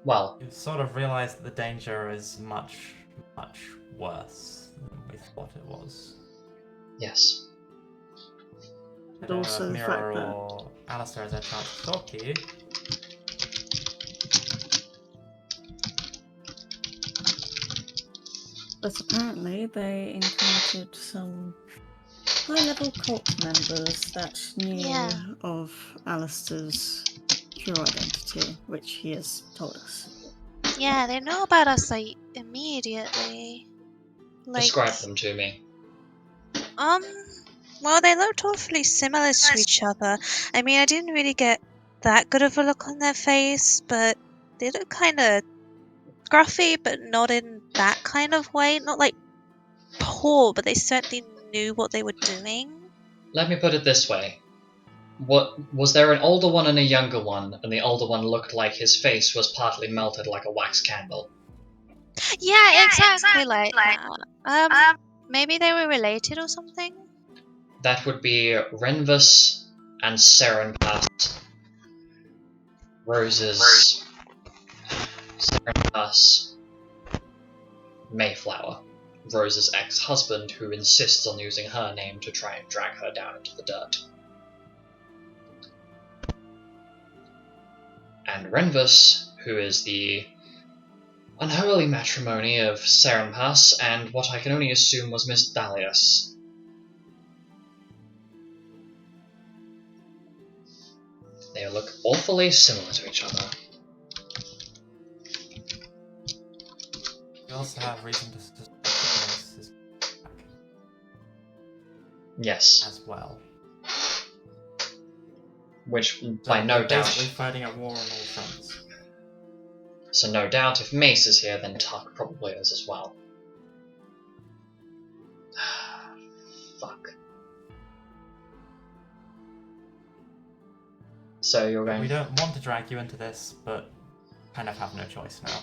Well, You sort of realise that the danger is much, much worse than we thought it was. yes. I don't Also know the if fact Mira that or Alistor has had a chance to talk to you. But apparently they encountered some high-level cult members that knew of Alistor's true identity, which he has told us. Yeah, they know about us like immediately. Like, Describe them to me. well, they looked awfully similar to each other. I mean, I didn't really get that good of a look on their face, but they look kind of scruffy, but not in that kind of way. Not like poor, but they certainly knew what they were doing. Let me put it this way. Was there an older one and a younger one, and the older one looked like his face was partly melted like a wax candle? Yeah, exactly like that. Maybe they were related or something? That would be Renvus and Serenpass. Rose's Serenpass Mayflower. Rose's ex-husband, who insists on using her name to try and drag her down into the dirt. and Renvus, who is the unholy matrimony of Serenpas and what I can only assume was Miss Dalius. They look awfully similar to each other. We also have reason to suspect that Mace is back Yes. as well. Which, So by no we're doubt... basically fighting a war on all fronts. So no doubt if Mace is here, then Tuck probably is as well. Fuck. So you're going... We don't want to drag you into this, but kind of have no choice now.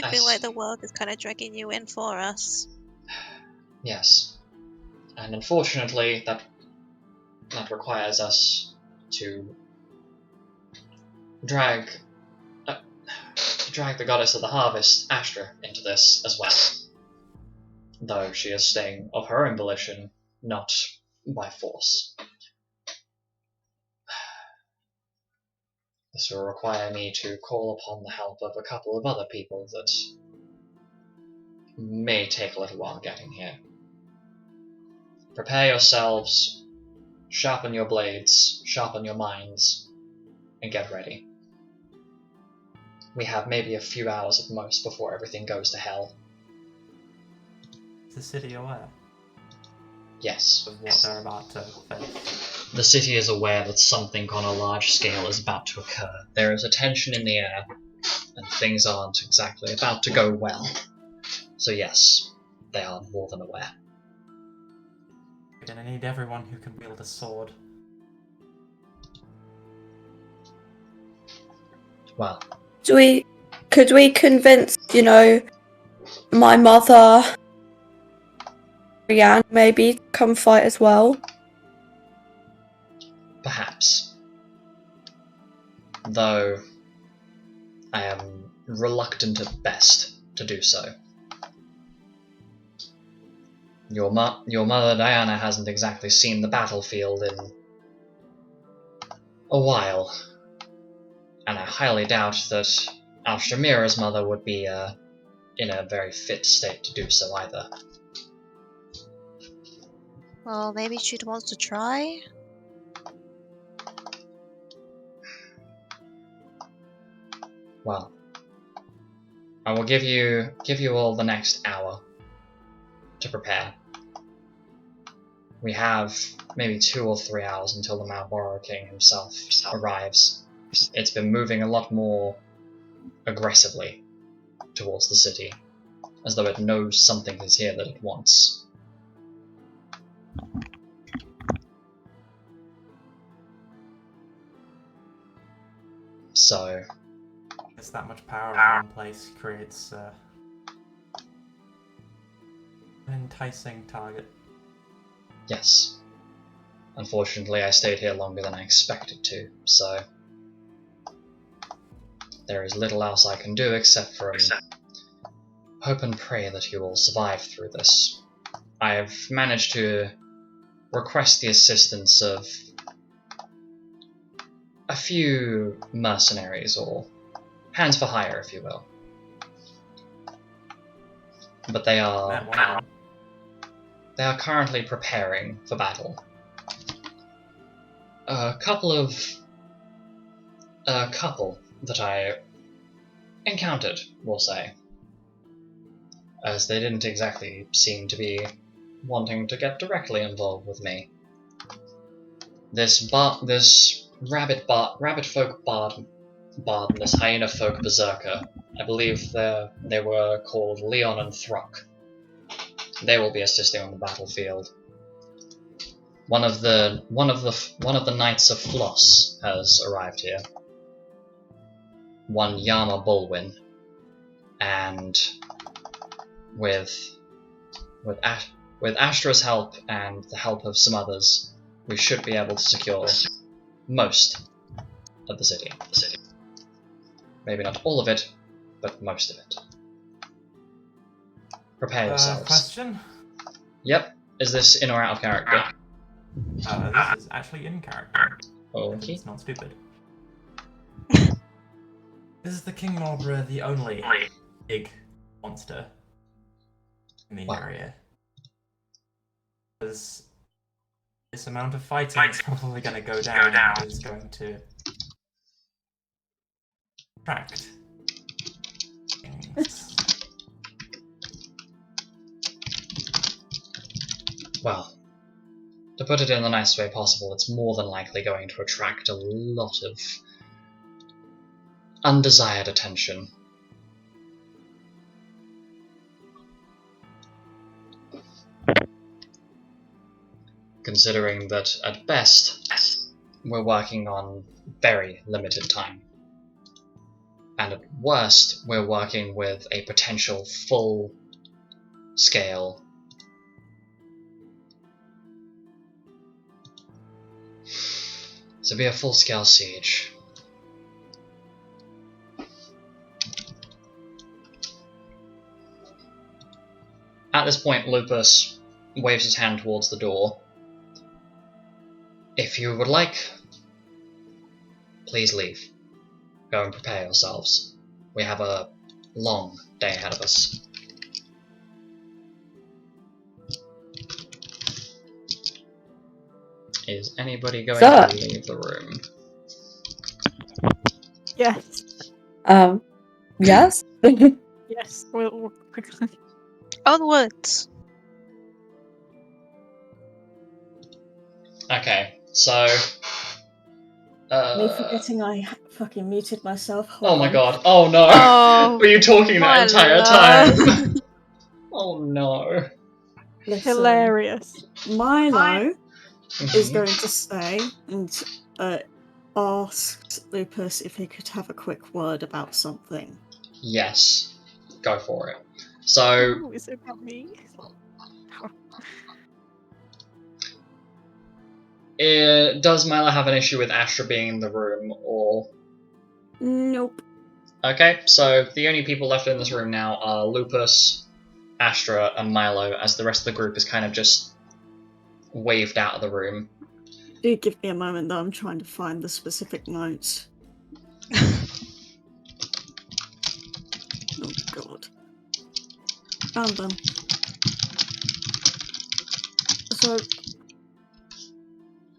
I feel like the world is kind of dragging you in for us. Yes. And unfortunately, that requires us to drag the goddess of the harvest, Astra, into this as well. Though she is staying of her own volition, not by force. This will require me to call upon the help of a couple of other people that may take a little while getting here. Prepare yourselves, sharpen your blades, sharpen your minds, and get ready. We have maybe a few hours at most before everything goes to hell. Is the city aware Yes. of what they're about to face? The city is aware that something on a large scale is about to occur. There is a tension in the air, and things aren't exactly about to go well. So yes, they are more than aware. We're gonna need everyone who can wield a sword. Well, could we convince, my mother, Rianne, maybe, to come fight as well? perhaps. Though I am reluctant at best to do so. Your mother Diana hasn't exactly seen the battlefield in a while, and I highly doubt that Alstroemeria's mother would be in a very fit state to do so either. Well, maybe she wants to try? Well, I will give you all the next hour to prepare. We have maybe 2 or 3 hours until the Malboro King himself arrives. It's been moving a lot more aggressively towards the city, as though it knows something is here that it wants. So... It's that much power in one place creates an enticing target. yes. Unfortunately, I stayed here longer than I expected to, so... there is little else I can do except for hope and pray that he will survive through this. I have managed to request the assistance of a few mercenaries, or hands for hire, if you will. But they are currently preparing for battle. A couple that I encountered, we'll say, as they didn't exactly seem to be wanting to get directly involved with me. This rabbit folk bard and this hyena folk berserker, I believe they were called Leon and Thruck. They will be assisting on the battlefield. One of the Knights of Floss has arrived here. One Yama Bulwin, and with Astra's help and the help of some others, we should be able to secure most of the city. Maybe not all of it, but most of it. Prepare yourselves. Question? Yep. Is this in or out of character? This is actually in character. Okay. It's not stupid. Is the King Malboro the only big monster in the area? Because this amount of fighting is probably going to go down and is going to attract things. Well, to put it in the nicest way possible, it's more than likely going to attract a lot of undesired attention. Considering that, at best, we're working on very limited time. And at worst, we're working with a potential full-scale be a full-scale siege. At this point, Lupus waves his hand towards the door. If you would like, please leave. Go and prepare yourselves. We have a long day ahead of us. Is anybody going to leave the room? Yes. Yes? Yes. We'll quickly. Onwards. Okay, so... Me forgetting I fucking muted myself. Oh my on. god, oh no! Oh, Were you talking that entire love. time? Oh no. Listen, Hilarious. Milo is Mhm. going to stay and asked Lupus if he could have a quick word about something. Yes, go for it. So, Oh, is it about me? does Milo have an issue with Astra being in the room, or... Nope. Okay, so the only people left in this room now are Lupus, Astra, and Milo, as the rest of the group is kind of just waved out of the room. Do give me a moment though, I'm trying to find the specific notes. Oh god. Found them. So,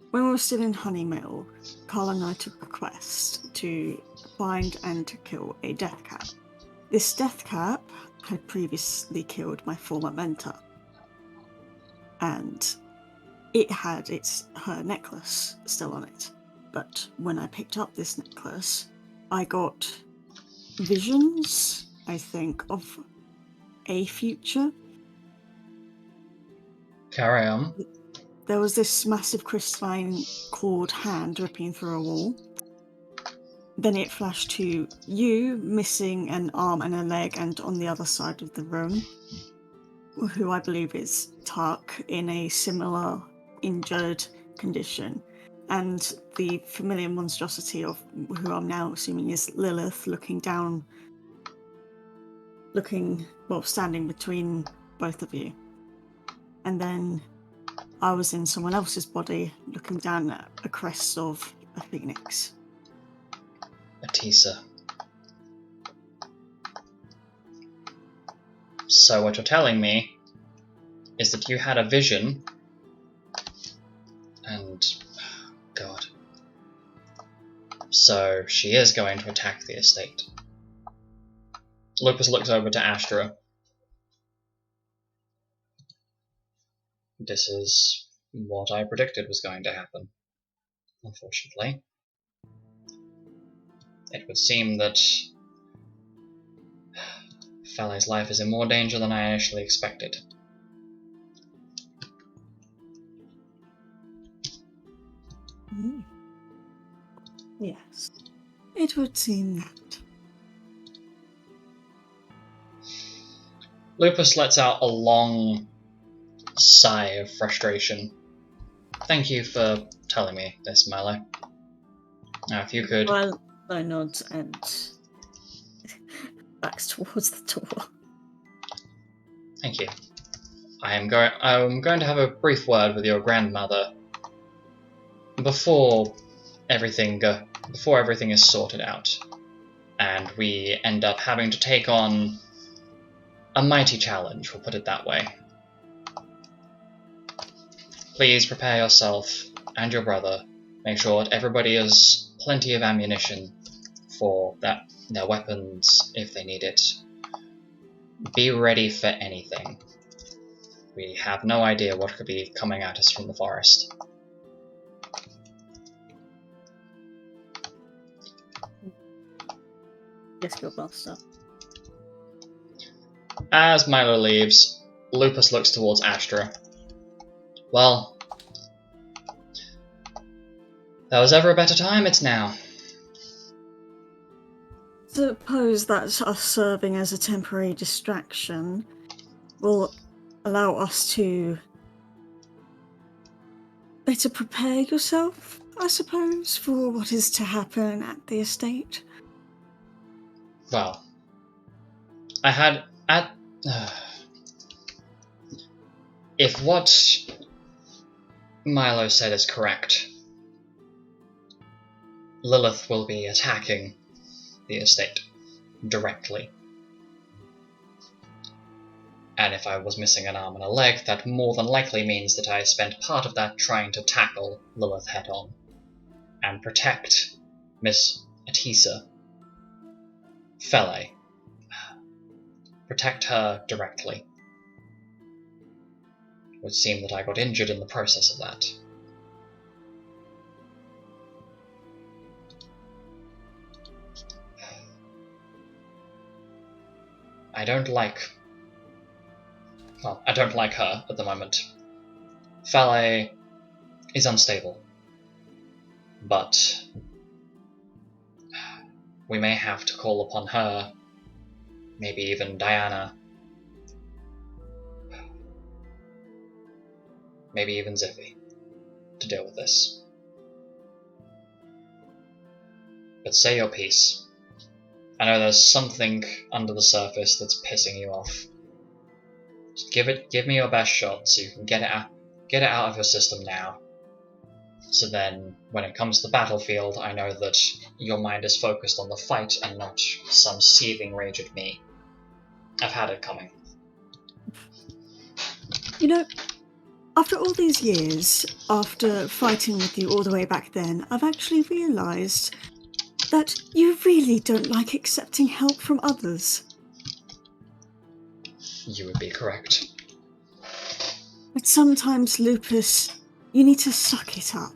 when we were still in Honeymill, Karl and I took a quest to find and to kill a death cap. This death cap had previously killed my former mentor, and it had her necklace still on it. But when I picked up this necklace, I got visions, I think, of a future. Carry on. There was this massive crystalline clawed hand ripping through a wall. Then it flashed to you missing an arm and a leg and on the other side of the room, who I believe is Tuck in a similar injured condition. And the familiar monstrosity of who I'm now assuming is Lilith standing between both of you. And then I was in someone else's body looking down at a crest of a phoenix. Atisa. So what you're telling me is that you had a vision and... God. So she is going to attack the estate. Lupus looks over to Astra. This is what I predicted was going to happen, unfortunately. It would seem that Fale's life is in more danger than I initially expected. Yes, it would seem that. Lupus lets out a long sigh of frustration. Thank you for telling me this, Milo. Now, if you could... Well, I nod and backs towards the door. Thank you. I'm going to have a brief word with your grandmother before everything is sorted out. and we end up having to take on a mighty challenge, we'll put it that way. Please prepare yourself and your brother. Make sure that everybody has plenty of ammunition for their weapons if they need it. Be ready for anything. We have no idea what could be coming at us from the forest. Yes, good master. As Milo leaves, Lupus looks towards Astra. Well, there was ever a better time, it's now. Suppose that us serving as a temporary distraction will allow us to better prepare yourself, I suppose, for what is to happen at the estate. Well, I had at if what Milo said is correct, Lilith will be attacking the estate directly. And if I was missing an arm and a leg, that more than likely means that I spent part of that trying to tackle Lilith head on and protect Miss Atisa Fele. Protect her directly. It would seem that I got injured in the process of that. I don't like her at the moment. Fale is unstable. But we may have to call upon her, maybe even Diana, maybe even Zippy, to deal with this. But say your piece. I know there's something under the surface that's pissing you off. Just give me your best shot so you can get it out of your system now. So then, when it comes to the battlefield, I know that your mind is focused on the fight and not some seething rage at me. I've had it coming. You know, after all these years, after fighting with you all the way back then, I've actually realised that you really don't like accepting help from others. You would be correct. But sometimes, Lupus, you need to suck it up.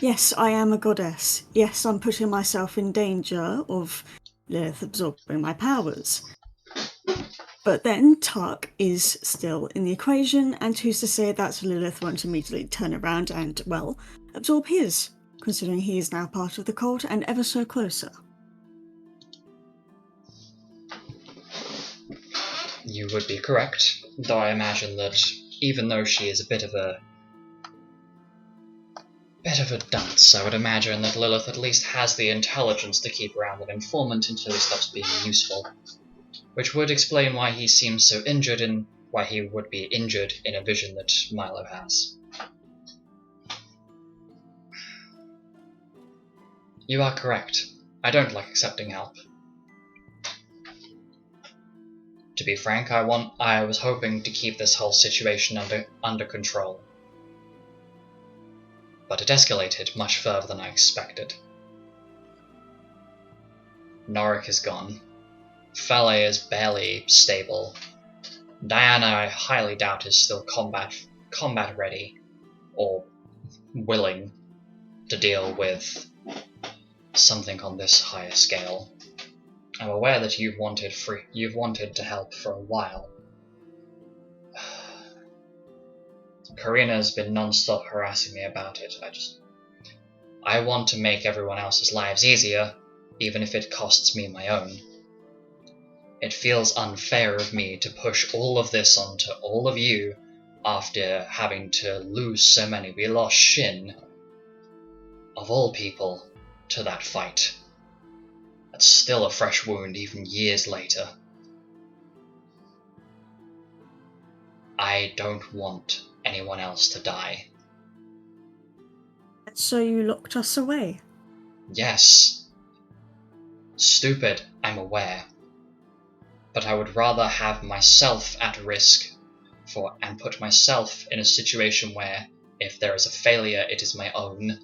Yes, I am a goddess. Yes, I'm putting myself in danger of Lilith absorbing my powers. But then Tark is still in the equation, and who's to say that Lilith won't immediately turn around and, well, absorb his, considering he is now part of the cult and ever so closer. You would be correct, though I imagine that even though she is a bit of a dunce, I would imagine that Lilith at least has the intelligence to keep around an informant until he stops being useful. Which would explain why he seems so injured and why he would be injured in a vision that Milo has. You are correct. I don't like accepting help. To be frank, I was hoping to keep this whole situation under control. But it escalated much further than I expected. Norik is gone. Fale is barely stable. Diana, I highly doubt, is still combat ready or willing to deal with something on this higher scale. I'm aware that you've wanted to help for a while. Karina's been non-stop harassing me about it. I want to make everyone else's lives easier, even if it costs me my own. It feels unfair of me to push all of this onto all of you after having to lose so many. We lost Shin, of all people, to that fight. That's still a fresh wound even years later. I don't want anyone else to die. So you locked us away? Yes. Stupid, I'm aware. But I would rather have myself at risk and put myself in a situation where, if there is a failure, it is my own.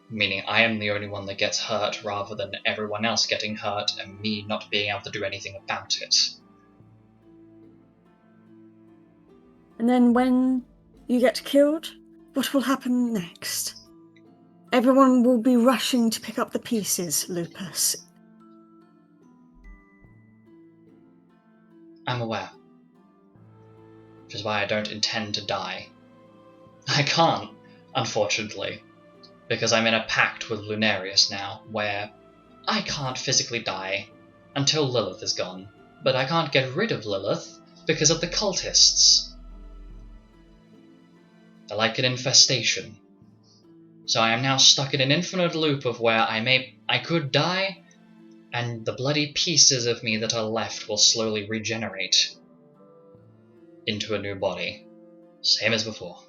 Meaning I am the only one that gets hurt rather than everyone else getting hurt and me not being able to do anything about it. And then when you get killed, what will happen next? Everyone will be rushing to pick up the pieces, Lupus. I'm aware. Which is why I don't intend to die. I can't, unfortunately, because I'm in a pact with Lunarius now, where I can't physically die until Lilith is gone, but I can't get rid of Lilith because of the cultists. They're like an infestation. So I am now stuck in an infinite loop of where I could die, and the bloody pieces of me that are left will slowly regenerate into a new body. Same as before.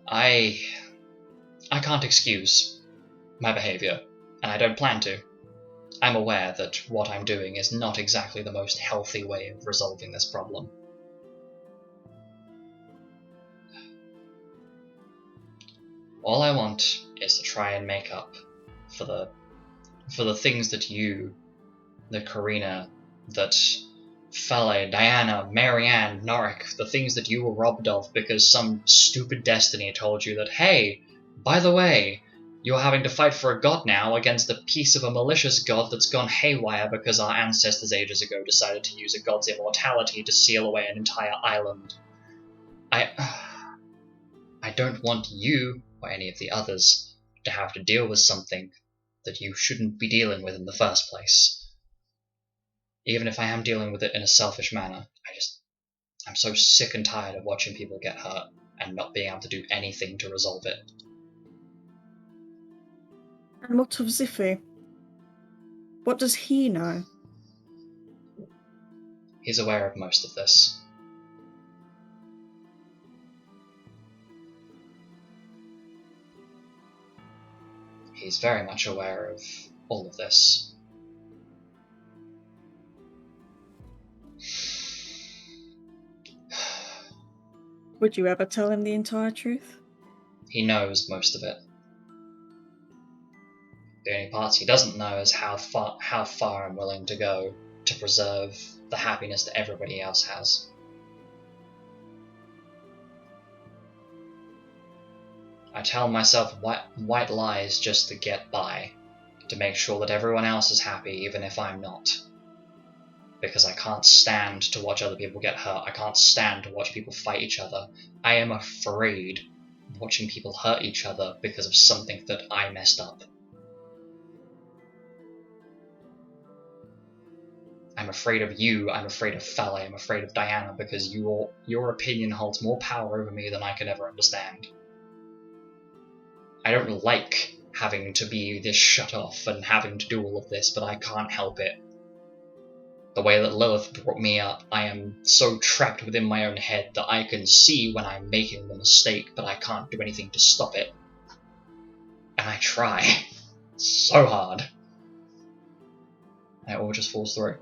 I can't excuse my behaviour, and I don't plan to. I'm aware that what I'm doing is not exactly the most healthy way of resolving this problem. All I want is to try and make up for the things that you, that Karina, that Fale, Diana, Marianne, Norik, the things that you were robbed of because some stupid destiny told you that, hey, by the way, you're having to fight for a god now against a piece of a malicious god that's gone haywire because our ancestors ages ago decided to use a god's immortality to seal away an entire island. I don't want you, or any of the others, to have to deal with something that you shouldn't be dealing with in the first place. Even if I am dealing with it in a selfish manner, I'm so sick and tired of watching people get hurt and not being able to do anything to resolve it. And what of Ziffy? What does he know? He's aware of most of this. He's very much aware of all of this. Would you ever tell him the entire truth? He knows most of it. The only parts he doesn't know is how far I'm willing to go to preserve the happiness that everybody else has. I tell myself white lies just to get by, to make sure that everyone else is happy even if I'm not. Because I can't stand to watch other people get hurt, I can't stand to watch people fight each other. I am afraid of watching people hurt each other because of something that I messed up. I'm afraid of you, I'm afraid of Fale, I'm afraid of Diana, because your opinion holds more power over me than I can ever understand. I don't like having to be this shut off and having to do all of this, but I can't help it. The way that Lilith brought me up, I am so trapped within my own head that I can see when I'm making the mistake, but I can't do anything to stop it. And I try so hard. And it all just falls through.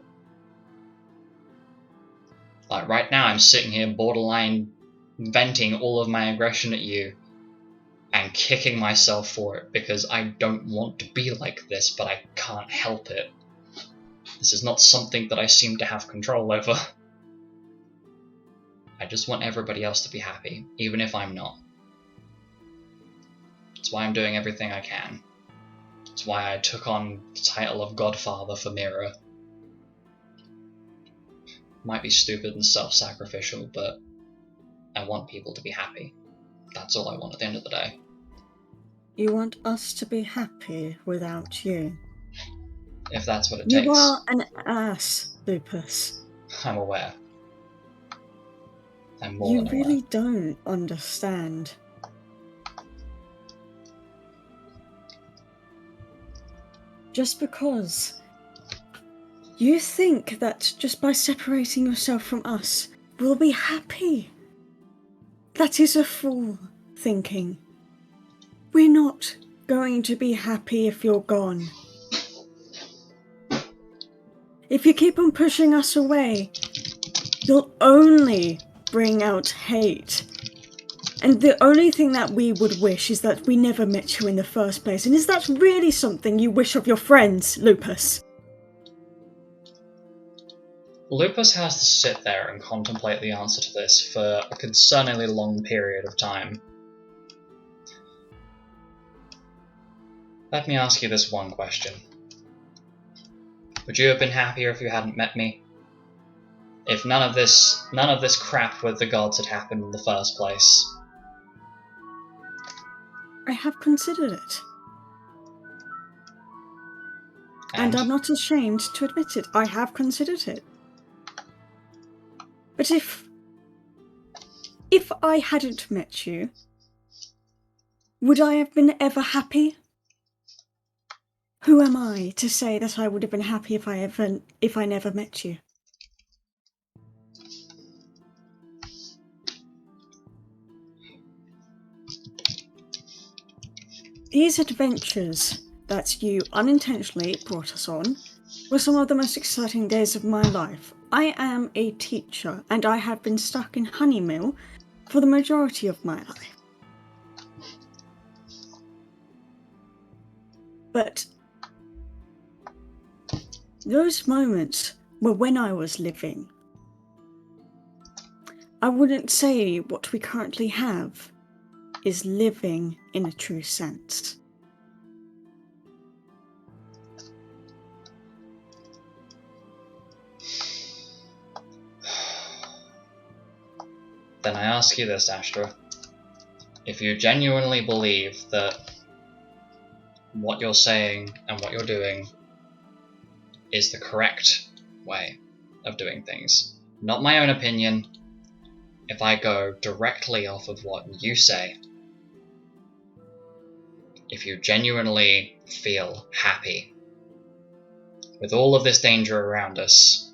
Like right now I'm sitting here borderline venting all of my aggression at you and kicking myself for it because I don't want to be like this, but I can't help it. This is not something that I seem to have control over. I just want everybody else to be happy, even if I'm not. That's why I'm doing everything I can. That's why I took on the title of Godfather for Mira. Might be stupid and self-sacrificial, but I want people to be happy. That's all I want at the end of the day. You want us to be happy without you? If that's what it takes. You are an ass, Lupus. I'm aware. I'm more than aware. You really don't understand. Just because you think that just by separating yourself from us, we'll be happy. That is a fool thinking. We're not going to be happy if you're gone. If you keep on pushing us away, you'll only bring out hate. And the only thing that we would wish is that we never met you in the first place. And is that really something you wish of your friends, Lupus? Lupus has to sit there and contemplate the answer to this for a concerningly long period of time. Let me ask you this one question. Would you have been happier if you hadn't met me? If none of this crap with the gods had happened in the first place? I have considered it. And I'm not ashamed to admit it. I have considered it. But if I hadn't met you, would I have been ever happy? Who am I to say that I would have been happy if I never met you? These adventures that you unintentionally brought us on were some of the most exciting days of my life. I am a teacher, and I have been stuck in Honeymill for the majority of my life. But those moments were when I was living. I wouldn't say what we currently have is living in a true sense. Then I ask you this, Astra. If you genuinely believe that what you're saying and what you're doing is the correct way of doing things, not my own opinion, if I go directly off of what you say, if you genuinely feel happy with all of this danger around us,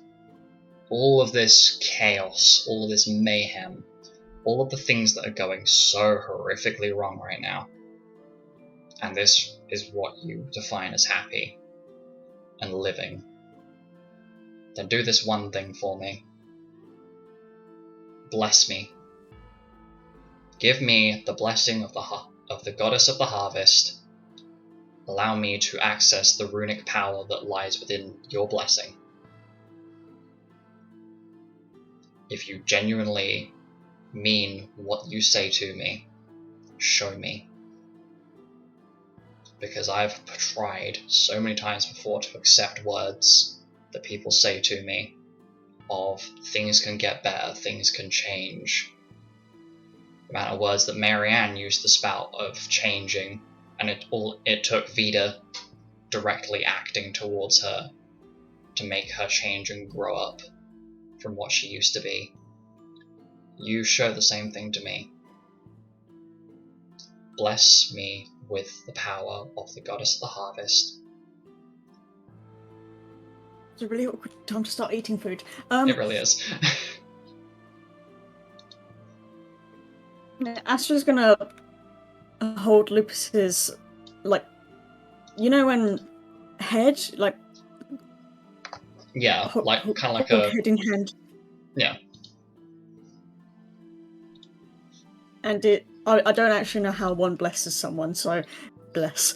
all of this chaos, all of this mayhem, all of the things that are going so horrifically wrong right now, and this is what you define as happy and living, then do this one thing for me. Bless me. Give me the blessing of the goddess of the harvest. Allow me to access the runic power that lies within your blessing. If you genuinely mean what you say to me, show me. Because I've tried so many times before to accept words that people say to me of things can get better, things can change. The amount of words that Marianne used to spout of changing, and it took Vida directly acting towards her to make her change and grow up from what she used to be. You show the same thing to me. Bless me with the power of the goddess of the harvest. It's a really awkward time to start eating food. It really is. Astra's gonna hold Lupus's, like, you know when head, like... Yeah, like kind of like a... head in hand. Yeah. And I don't actually know how one blesses someone, so bless.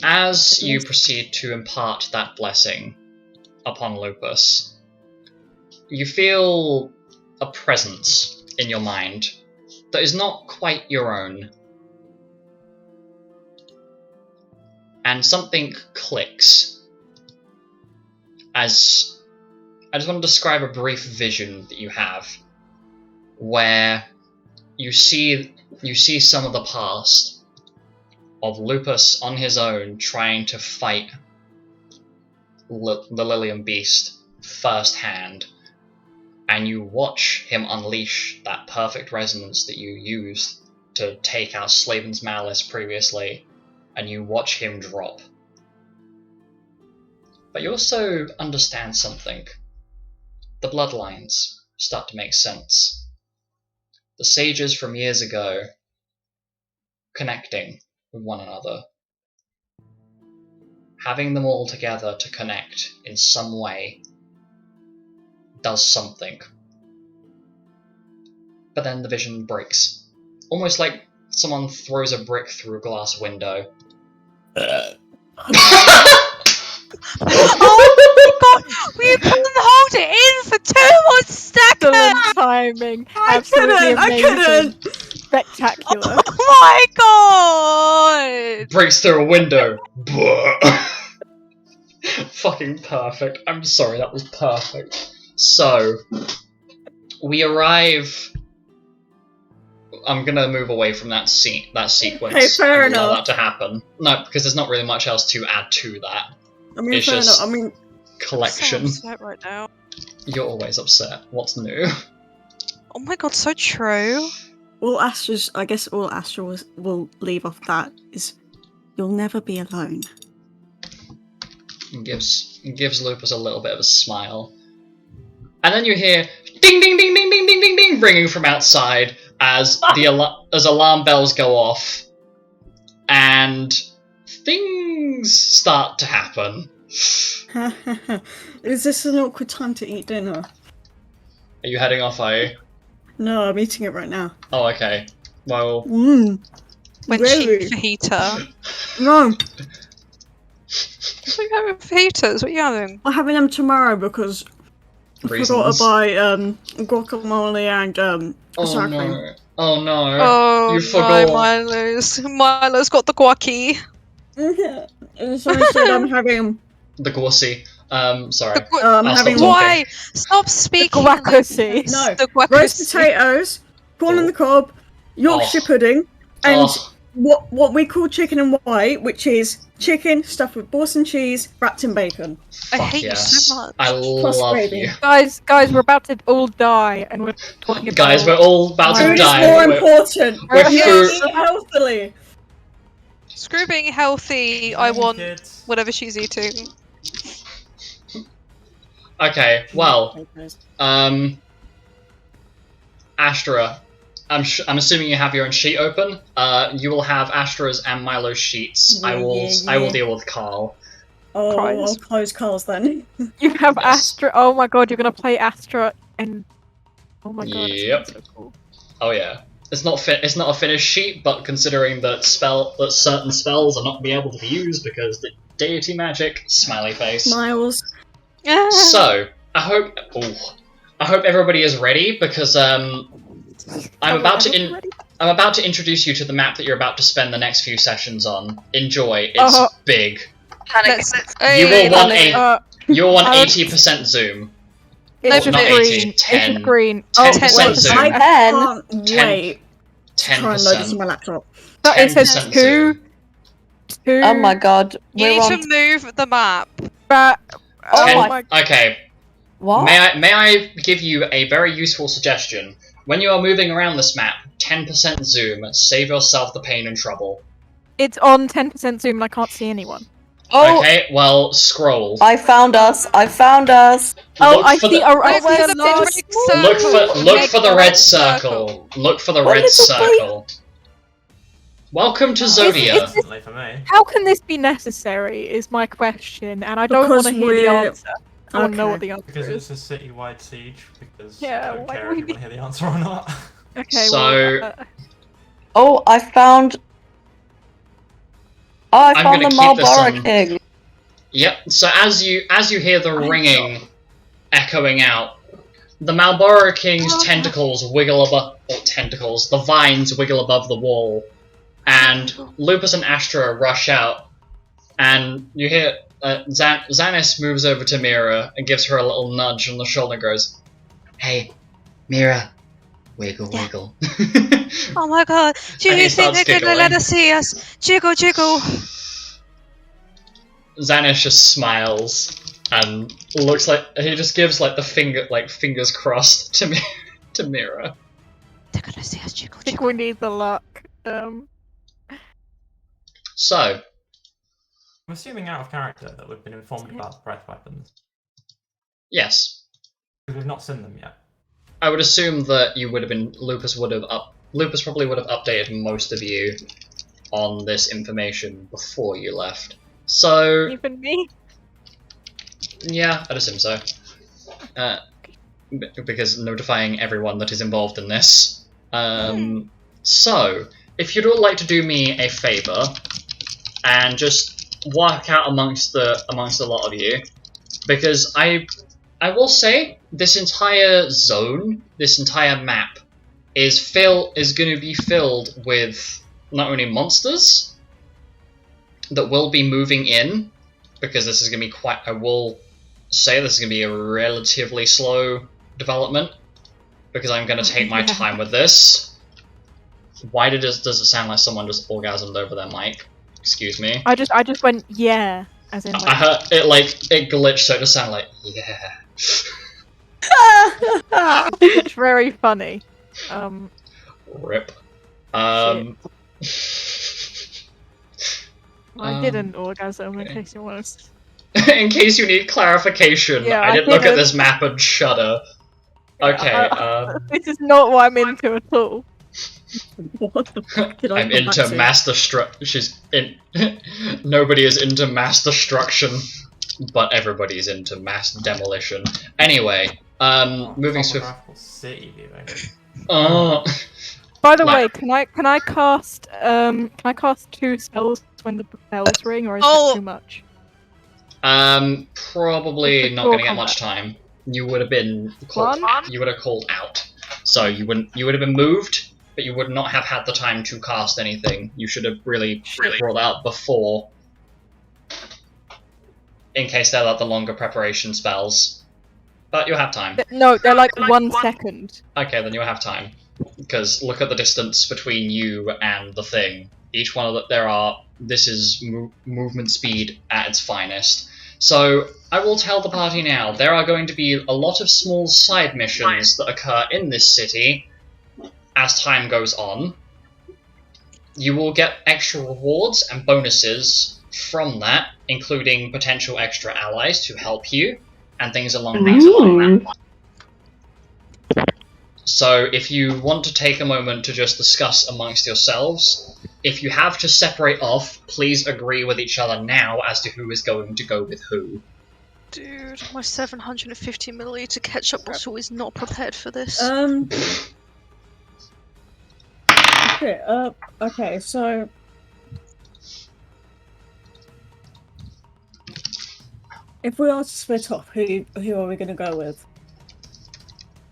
As you proceed to impart that blessing upon Lupus, you feel a presence in your mind that is not quite your own. And something clicks as... I just want to describe a brief vision that you have, where you see some of the past of Lupus on his own trying to fight the Lilian Beast firsthand, and you watch him unleash that perfect resonance that you used to take out Slaven's Malice previously, and you watch him drop. But you also understand something. The bloodlines start to make sense. The sages from years ago connecting with one another. having them all together to connect in some way does something. But then the vision breaks. Almost like someone throws a brick through a glass window. Oh my god! We couldn't hold it in for 2 more seconds! Excellent timing. Absolutely amazing. I couldn't! Spectacular. Oh my god! Breaks through a window. Fucking perfect. I'm sorry, that was perfect. So, we arrive... I'm gonna move away from that sequence. Hey, fair and allow enough. that to happen. No, because there's not really much else to add to that. I mean, It's fair just- enough. I mean, Collection. I'm so upset right now. You're always upset. What's new? Oh my god, so true. I guess all Astra will leave off that is you'll never be alone. Gives Lupus a little bit of a smile. And then you hear ding ding ding ding ding ding ding ding ringing from outside as as alarm bells go off and things start to happen. Is this an awkward time to eat dinner? Are you heading off, are you? No, I'm eating it right now. Oh, okay. Well, When Really? cheap fajita. No, What are you having fajitas? What are you having? I'm having them tomorrow because I forgot reasons. to buy guacamole and Oh sour cream. no. Oh no. Oh You no, forgot. Milo's got the guaci. So instead I'm having The Gorsi. Sorry. I'm I'll having stop Why? Stop speaking. guacaci. no The guacaci. roast potatoes, corn on the cob, Yorkshire Oh. pudding, and Oh, what we call chicken and white, which is chicken stuffed with Boston cheese wrapped in bacon. I fuck hate you yes. so much. I Plus love gravy. you. Guys, we're about to all die, and we're talking about. Guys, we're all about to Food is die. more We're- important. we're We food- eat healthily. Screw being healthy. I want Kids. whatever she's eating. Okay, well, Astra, I'm assuming you have your own sheet open. You will have Astra's and Milo's sheets. I will deal with Karl. Oh, Prize. I'll close Carl's then. You have Yes. Astra. Oh my god, you're gonna play Astra, and oh my god, it's Yep. so cool. Oh yeah, it's not a finished sheet, but considering that certain spells are not be able to be used because the deity magic, smiley face. Miles. So I hope everybody is ready because I'm about to introduce you to the map that you're about to spend the next few sessions on. Enjoy. It's big. Let's, You will want You'll want Alex- 80% zoom. It's No, just not green. 80, 10. It's green. 10% Oh, zoom. I 10. can't 10. wait to try and load this on my laptop. no, it says 10% two. zoom. Oh my god. you We're need on. to move the map. But, Oh Ten- my. Okay, What? may I give you a very useful suggestion? When you are moving around this map, 10% zoom, save yourself the pain and trouble. it's on 10% zoom and I can't see anyone. Oh, Okay, well, scroll. I found us. I found us. Oh, Look I for see the- a Look I for see a the large big small- circle. Look for the red circle. Look for the What red is it, please? circle. Welcome to It's- Zodia. Definitely for me. How can this be necessary? Is my question, and I don't Because want to hear the we're- answer. I want to know Okay. what the answer Because is. it's a citywide siege, because Yeah, I don't why care do if we you want to hear the answer or not. Okay, So- well, Oh, I found. Oh, I I'm found the gonna keep this Malboro on. King. Yep. So as you hear the ringing echoing out, the Malboro King's tentacles wiggle above the vines wiggle above the wall, and Lupus and Astra rush out, and you hear Xanis moves over to Mira and gives her a little nudge on the shoulder and goes, "Hey, Mira, wiggle, Yeah. wiggle." Oh my god. Do And he you think starts they're gonna let giggling. us see us? Jiggle, jiggle. Xanis just smiles and looks like he just gives like the fingers crossed to Mira. They're gonna see us jiggle, I think jiggle. we need the luck. So, I'm assuming out of character that we've been informed about breath weapons, yes, because we've not seen them yet. I would assume that you would have been Lupus probably would have updated most of you on this information before you left. So Even me? yeah, I'd assume so. Because notifying everyone that is involved in this. So, if you'd all like to do me a favour and just work out amongst a lot of you, because I will say this entire zone, this entire map, is going to be filled with not only monsters that will be moving in, because this is going to be quite. I will say this is going to be a relatively slow development, because I'm going to take my time with this. Why does it sound like someone just orgasmed over their mic? Excuse me. I just went yeah, as in. I heard it it glitched, so it just sounded like yeah. It's very funny. Rip. I didn't orgasm, in case you want to. In case you need clarification, Yeah, I did look at this map and shudder. Okay, this is not what I'm into at all. What the fuck did I I'm come back into to? mass destruction. She's in. Nobody is into mass destruction, but everybody's into mass demolition. Anyway, moving swift. City, By the way, can I cast 2 spells when the bells ring, or is that too much? Probably not going to get much time. You would have been called. One? You would have called out, so you wouldn't. You would have been moved, but you would not have had the time to cast anything. You should have really brought out before, in case they're like the longer preparation spells. But you'll have time. No, they're like 1 second. Okay, then you'll have time. Because look at the distance between you and the thing. Each one of this is movement speed at its finest. So, I will tell the party now, there are going to be a lot of small side missions that occur in this city as time goes on. You will get extra rewards and bonuses from that, including potential extra allies to help you, and things along that line. So if you want to take a moment to just discuss amongst yourselves, if you have to separate off, please agree with each other now as to who is going to go with who. Dude, my 750ml ketchup bottle is not prepared for this. Okay, so if we are to split off, who are we going to go with?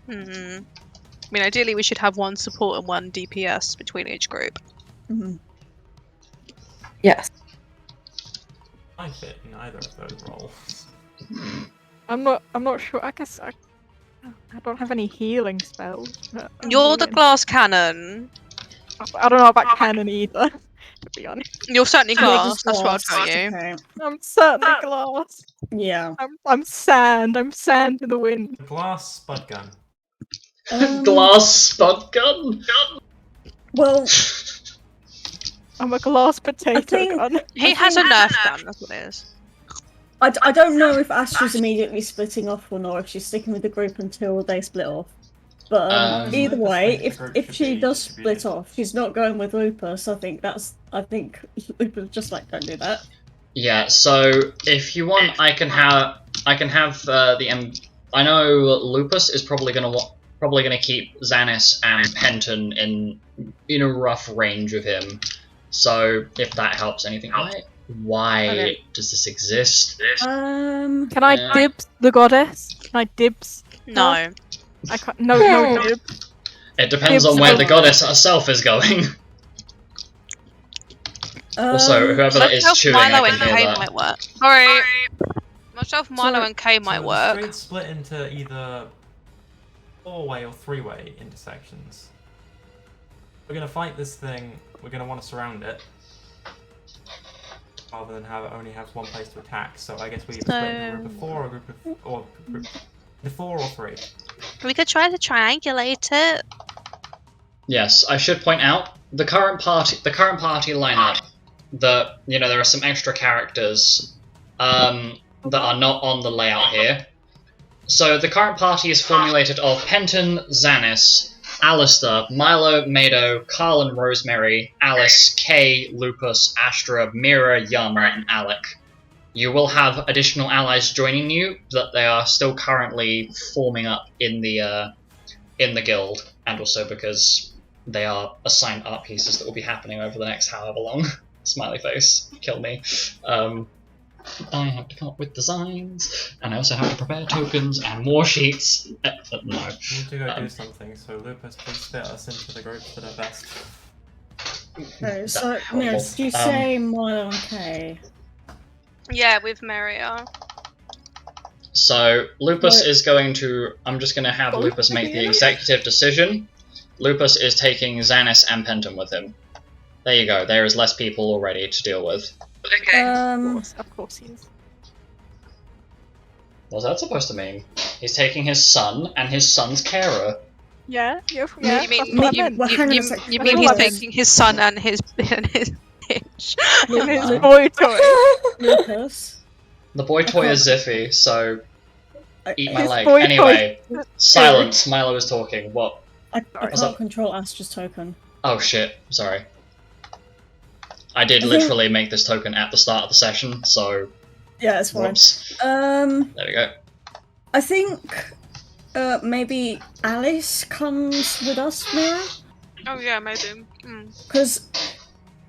I mean, ideally we should have 1 support and 1 DPS between each group. Yes. I fit in either of those roles. I'm not sure. I guess I don't have any healing spells. You're the glass cannon. I don't know about cannon either, to be honest. You're certainly glass, that's what I'll tell you. Okay. I'm certainly glass. Yeah. I'm sand. I'm sand in the wind. Glass spud gun. Glass spud gun? Well, I'm a glass potato gun. He has a Nerf gun, that's what it is. I don't know if Astra's immediately splitting off or not, if she's sticking with the group until they split off. But either way, if she does split off, she's not going with Lupus. I think Lupus just like, don't do that. Yeah, so if you want, I can have I know Lupus is probably gonna keep Xanis and Penton in a rough range of him. So if that helps anything, why does this exist? Can I dibs the goddess? Can I dibs? No. I can't. No dibs. It depends on where the goddess herself is going. Also, whoever that is chewing, Milo I and can K hear that. might work. Sorry. Myself, Milo and K might work. Straight split into either 4-way or 3-way intersections. We're gonna fight this thing. We're gonna want to surround it, rather than only have 1 place to attack. So I guess we split into a group of 4 or a group of 4 or 3. We could try to triangulate it. Yes, I should point out the current party lineup. There are some extra characters that are not on the layout here. So the current party is formulated of Penton, Xanis, Alistor, Milo, Mado, Karl and Rosemary, Alice, Kay, Lupus, Astra, Mira, Yama, and Alec. you will have additional allies joining you, but they are still currently forming up in the guild, and also because they are assigned art pieces that will be happening over the next however long. Smiley face, kill me. I have to come up with designs, and I also have to prepare tokens and more sheets. No. We need to go do something, so Lupus, please split us into the groups that are best. Okay, so, Mira, did you say Milo and Kay? Yeah, with Maria. So, Lupus is going to... I'm just going to have Lupus make the executive decision. Lupus is taking Xanis and Penton with him. There you go, there is less people already to deal with. Okay. Of course he is. What's that supposed to mean? He's taking his son and his son's carer. Yeah. You mean he's taking his son and his bitch? And his boy toy. Lucas. The boy toy is Ziffy, so eat my His leg. boy Anyway, toy. silence. Milo is talking. What? I What's can't up? control Astra's token. Oh shit, sorry. I did literally make this token at the start of the session, so... Yeah, it's fine. Whoops. There we go. I think maybe Alice comes with us, Mira? Oh yeah, maybe. Because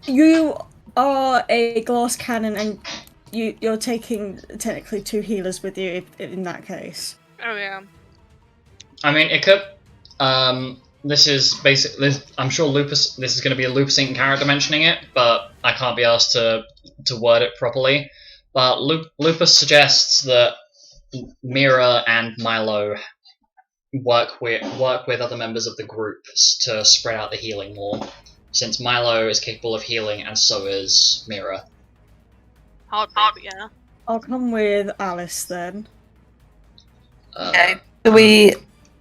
you are a glass cannon and you're taking technically 2 healers with you in that case. Oh yeah. I mean, it could... this is basically... I'm sure Lupus... This is going to be a Lupus Inc. character mentioning it, but I can't be asked to word it properly. But Lupus suggests that Mira and Milo work with other members of the group to spread out the healing more, since Milo is capable of healing and so is Mira. Yeah. I'll come with Alice then. Okay. Do we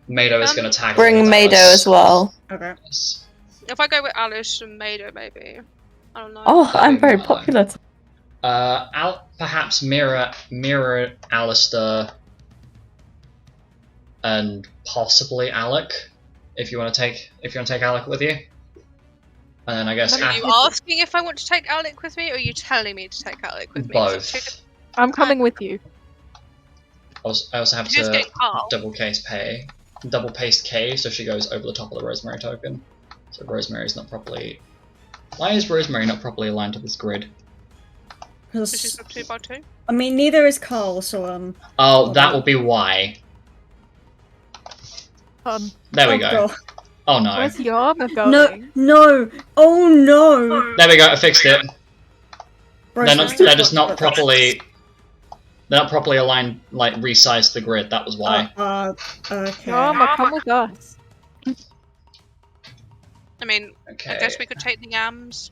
Mado is going to tag bring along with Mado Alice. as well? Okay. Yes. If I go with Alice and Mado, maybe. I don't know. Oh, I'm very Milo. popular. Perhaps Mira, Alistor, and possibly Alec, if you want to take Alec with you. And then I guess Are you asking if I want to take Alec with me, or are you telling me to take Alec with me? both. I'm coming with you. I also have Who's to getting Karl? double paste K, so she goes over the top of the Rosemary token. So Rosemary's not properly... Why is Rosemary not properly aligned to this grid? Because she's not 2x2? I mean, neither is Karl, so Oh, that will be why. There we go. God. Oh no. Where's your armor going? No! Oh no! There we go, I fixed it. They're Rosemary. just not properly... They're not properly aligned, like, resized the grid, that was why. Okay. Your armor, come with us. I mean, Okay. I guess we could take the yams.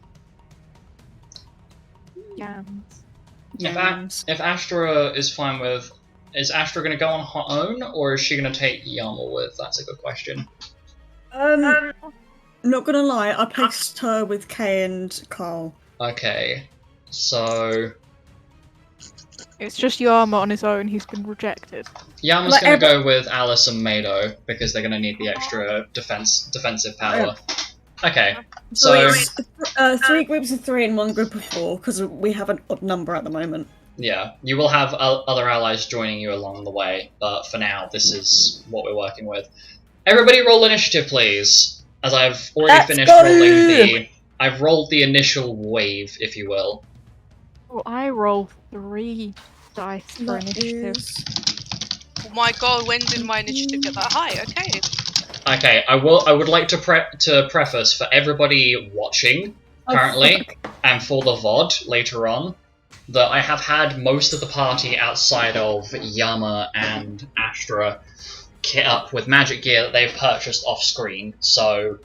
Yams. If Astra is fine with... Is Astra going to go on her own, or is she going to take Yama with? That's a good question. Not gonna lie, I placed her with Kay and Karl. Okay. So... It's just Yama on his own, he's been rejected. Yama's Like, going to go with Alice and Mado, because they're going to need the extra defensive power. Okay, so... it's 3 groups of 3 and 1 group of 4, because we have an odd number at the moment. Yeah, you will have other allies joining you along the way, but for now, this is what we're working with. Everybody roll initiative, please, as I've already finished rolling the... I've rolled the initial wave, if you will. Oh, I roll 3 dice for initiative. Oh my god, when did my initiative get that high? Okay. Okay, I would like to preface for everybody watching currently, and for the VOD later on, that I have had most of the party outside of Yama and Astra kit up with magic gear that they've purchased off screen, so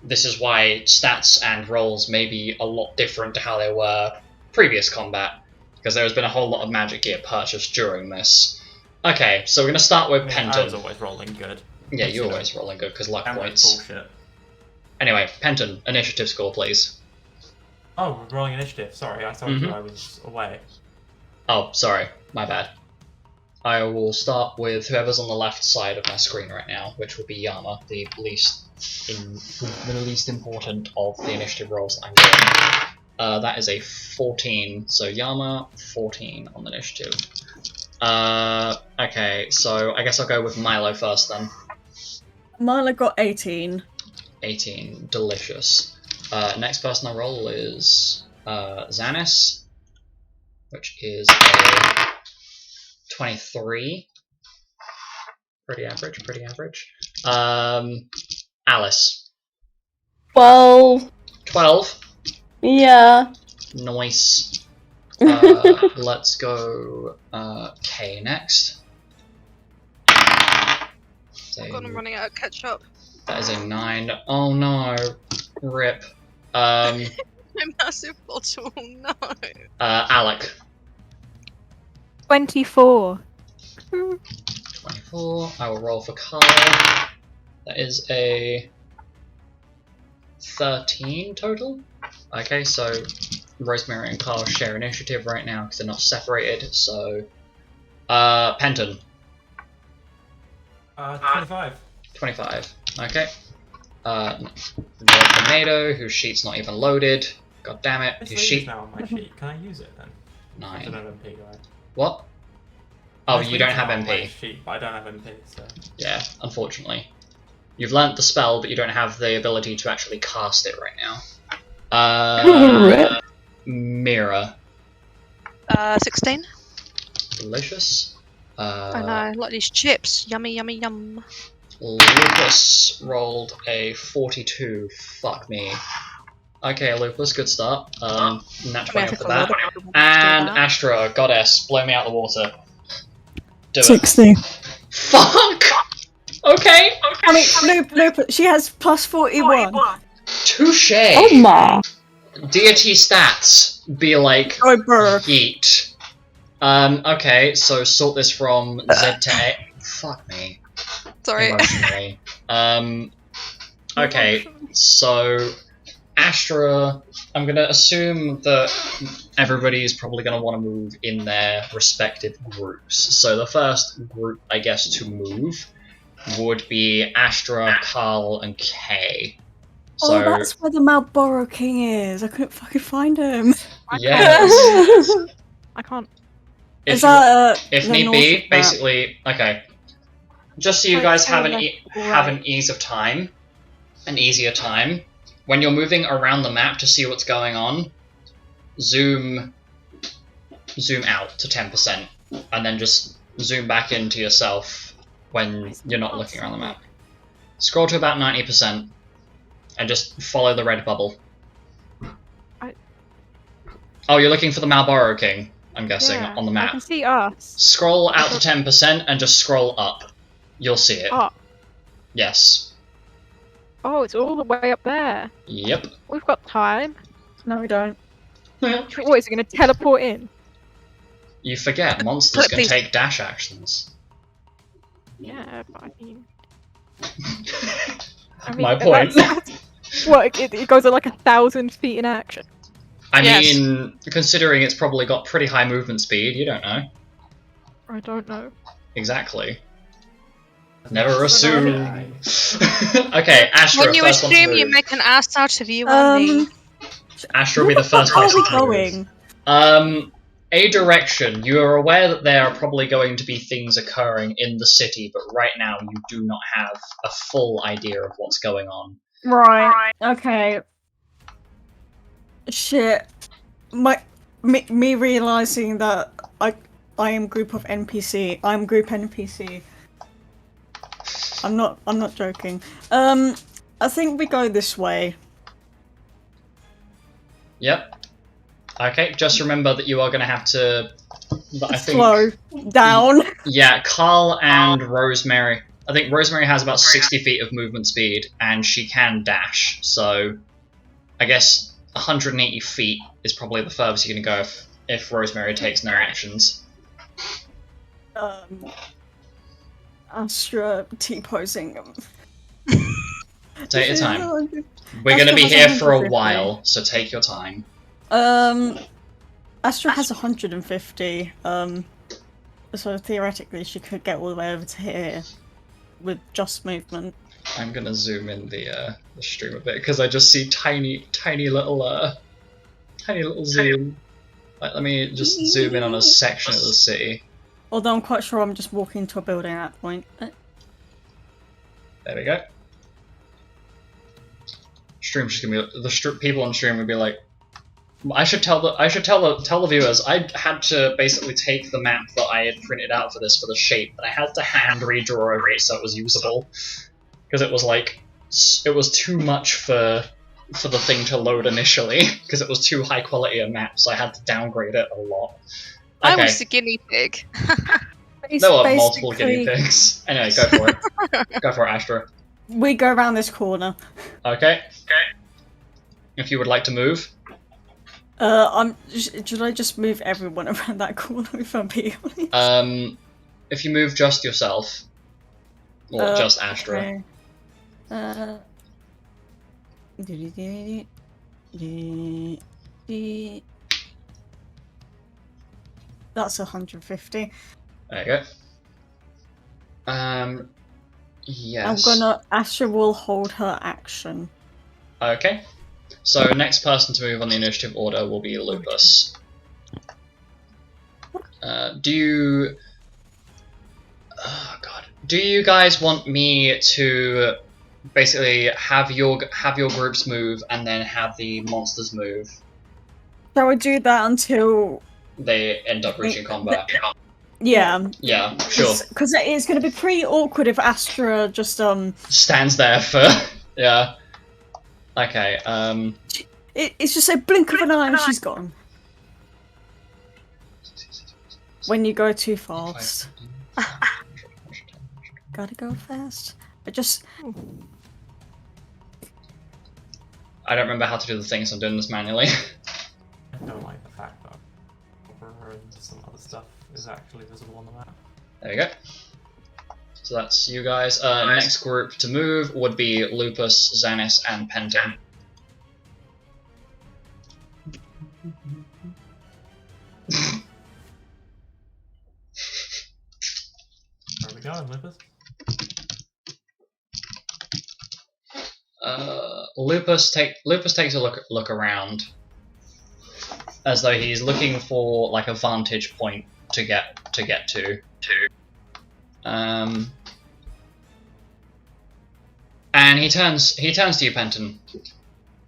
this is why stats and rolls may be a lot different to how they were previous combat, because there has been a whole lot of magic gear purchased during this. Okay, so we're going to start with Penton. I was always rolling good. Yeah, you're always rolling good, because luck points. Bullshit. Anyway, Penton, initiative score, please. Oh, we're rolling initiative. Sorry, I told you I was away. Oh, sorry, my bad. I will start with whoever's on the left side of my screen right now, which will be Yama, the least important of the initiative rolls that I'm doing. That is a 14. So Yama, 14 on the initiative. Okay, so I guess I'll go with Milo first then. Milo got 18. 18, delicious. Next person I roll is Xanis, which is a 23. Pretty average, pretty average. Alice. 12. 12. Yeah. Nice. Let's go K next. God, I'm running out of ketchup. That is a 9. Oh no. Rip. My massive bottle, no. Alec. 24. 24. I will roll for Karl. That is a 13 total. Okay, so Rosemary and Karl share initiative right now because they're not separated. So, Penton. 25. 25. Okay. Tornado, whose sheet's not even loaded. God damn it. It's His sheet. now on my sheet. Can I use it then? I 9. don't have MP, do I? What? Oh, It's you don't have now on my MP. sheet, but I don't have MP, so. Yeah, unfortunately. You've learnt the spell, but you don't have the ability to actually cast it right now. Mira. 16. Delicious. I know, like these chips. Yummy, yummy, yum. Lupus rolled a 42. Fuck me. Okay, Lupus, good start. Nat 20 off the bat. And Astra, goddess, blow me out the water. Do it. 60. Fuck! Okay. I mean, Lupus, she has plus 41. Touche! Oh my. Deity stats be like Oh, brr. yeet. Okay, so sort this from Z to A. Fuck me. Sorry. Emotionally. Okay, so Astra, I'm gonna assume that everybody is probably gonna want to move in their respective groups. So the first group, I guess, to move would be Astra, Karl, and Kay. So, Oh, that's where the Malboro King is. I couldn't fucking find him. yes. I can't. If, if the need north be, of that? basically, okay. Just so you guys have an Right. ease of time, an easier time. When you're moving around the map to see what's going on, zoom out to 10%, and then just zoom back into yourself when you're not looking around the map. Scroll to about 90%, and just follow the red bubble. Oh, you're looking for the Malboro King, I'm guessing, Yeah, on the I map. can see us. Scroll out to 10% and just scroll up. You'll see it. Up. Yes. Oh, it's all the way up there. Yep. We've got time. No, we don't. What, is it going to teleport in? You forget, monsters can Please. take dash actions. Yeah, but I mean... My point. What, it goes at like 1,000 feet in action. I Yes. mean, considering it's probably got pretty high movement speed, you don't know. I don't know. Exactly. Never assume. Right. Okay, Astra, When you first one to assume, you move. make an ass out of you and me. Astra will be the first Where person are we to move. going? A direction. You are aware that there are probably going to be things occurring in the city, but right now you do not have a full idea of what's going on. Right. Okay. Shit. Me realizing that I am group of NPC. I'm group NPC. I'm not joking. I think we go this way. Yep. Okay, just remember that you are going to have to... I think, Slow down. yeah, Karl and Rosemary. I think Rosemary has about 60 feet of movement speed, and she can dash, so I guess 180 feet is probably the furthest you're going to go if Rosemary takes no actions. Astra T-posing. Take your time. We're going to be here for a while, so take your time. Astra has 150. So theoretically she could get all the way over to here with just movement. I'm going to zoom in the stream a bit, because I just see tiny little tiny little zoom. Like, let me just zoom in on a section of the city. Although I'm quite sure I'm just walking into a building at that point. There we go. Stream's just gonna be the people on stream would be like, I should tell the viewers. I had to basically take the map that I had printed out for this for the shape, and I had to hand redraw over it so it was usable, because it was like it was too much for the thing to load initially, because it was too high quality a map, so I had to downgrade it a lot. Okay. I was the guinea pig. There were multiple guinea pigs. Anyway, go for it. Go for it, Astra. We go around this corner. Okay. If you would like to move. Should I just move everyone around that corner if I'm being honest? If you move just yourself, or just Astra. Okay. That's 150. There you go. Yes. Astra will hold her action. Okay. So next person to move on the initiative order will be Lupus. Do you guys want me to basically have your groups move and then have the monsters move? Shall we do that until they end up reaching combat? Yeah. Yeah, sure. Because it's going to be pretty awkward if Astra just stands there for yeah. Okay. It's just a blink of an eye and she's gone. When you go too fast. Gotta go fast. I don't remember how to do the thing, so I'm doing this manually. I don't like the fact that cover and some other stuff is actually visible on the map. There we go. So that's you guys. Next group to move would be Lupus, Xanis, and Penton. Where are we going, Lupus? Lupus takes a look around, as though he's looking for like a vantage point to get to. And he turns to you, Penton.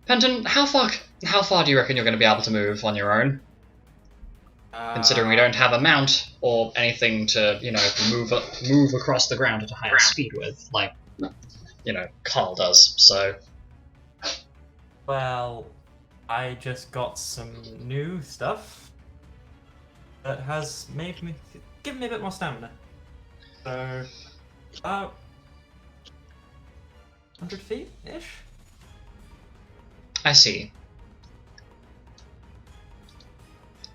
Penton, how far do you reckon you're going to be able to move on your own? Considering we don't have a mount or anything to, move across the ground at a higher speed with, like, Karl does. So. Well, I just got some new stuff that has given me a bit more stamina. So, about 100 feet-ish? I see.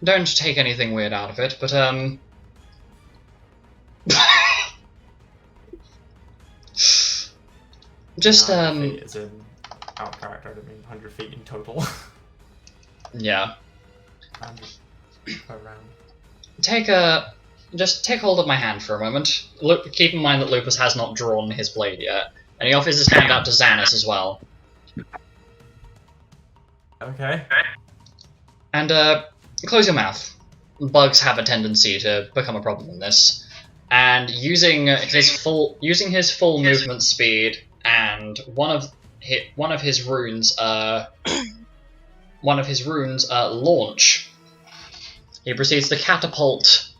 Don't take anything weird out of it, but just 100 feet is in out character, I don't mean 100 feet in total. Yeah. Around. Just take hold of my hand for a moment. Keep in mind that Lupus has not drawn his blade yet, and he offers his hand out to Xanis as well. Okay. And close your mouth. Bugs have a tendency to become a problem in this. And using his full movement speed and one of his runes, launch, he proceeds to catapult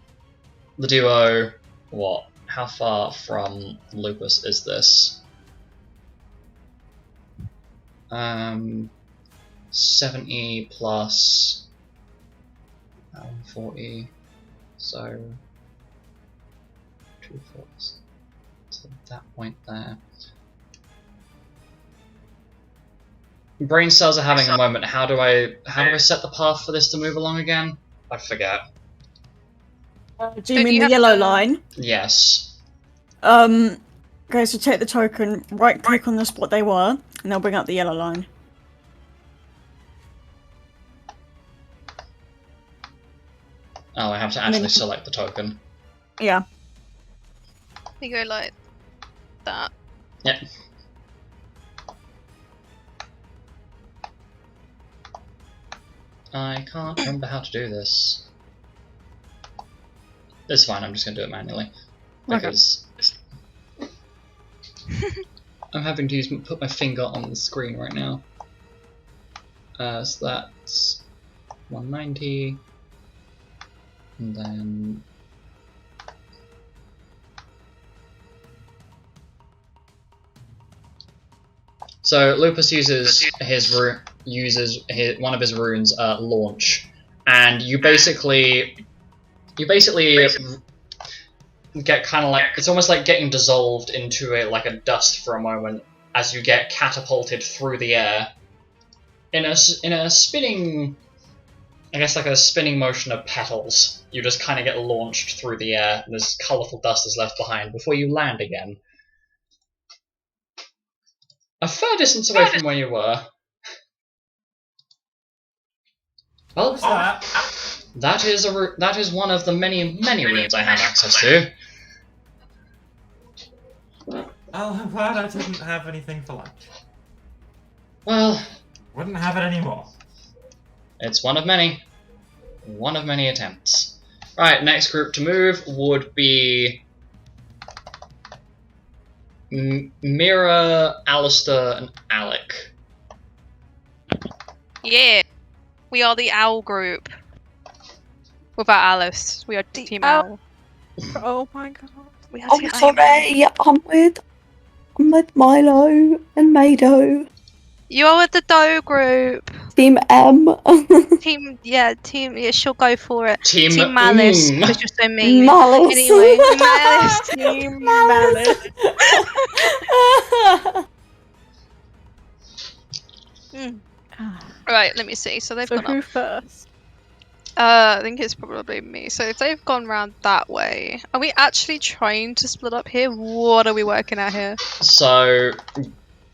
the duo. What? How far from Lupus is this? 70 plus 40, so 2 fours. So that point there. Brain cells are having a moment. How do I set the path for this to move along again? I forget. Do you mean the yellow line? Yes. Okay, so take the token, right click on the spot they were, and they'll bring up the yellow line. Oh, I have to actually select the token. Yeah. You go like that. Yeah. I can't remember how to do this. It's fine, I'm just going to do it manually. Because I'm having to put my finger on the screen right now. So that's 190. And then... So Lupus uses one of his runes, launch, and you basically get kind of like, it's almost like getting dissolved into like a dust for a moment as you get catapulted through the air in a spinning, I guess like a spinning motion of petals. You just kind of get launched through the air, and this colourful dust is left behind before you land again. A fair distance away from where you were. Well, that is one of the many runes I have access to. Well, I'm glad I didn't have anything for lunch. Well, Wouldn't have it anymore. it's one of many attempts. Right, next group to move would be Mira, Alistor, and Alec. Yeah. We are the owl group. Without Alice, we are Team Owl. Oh my god. We are Oh, Team Owl. sorry. I'm with Milo and Mado. You are with the Doe group. Team M. Team, she'll go for it. Team Malice, because you're so mean. Malice. Anyway, Malice. Team Malice. Right, let me see. So they've So gone who up. first? I think it's probably me. So if they've gone round that way, are we actually trying to split up here? What are we working at here? So,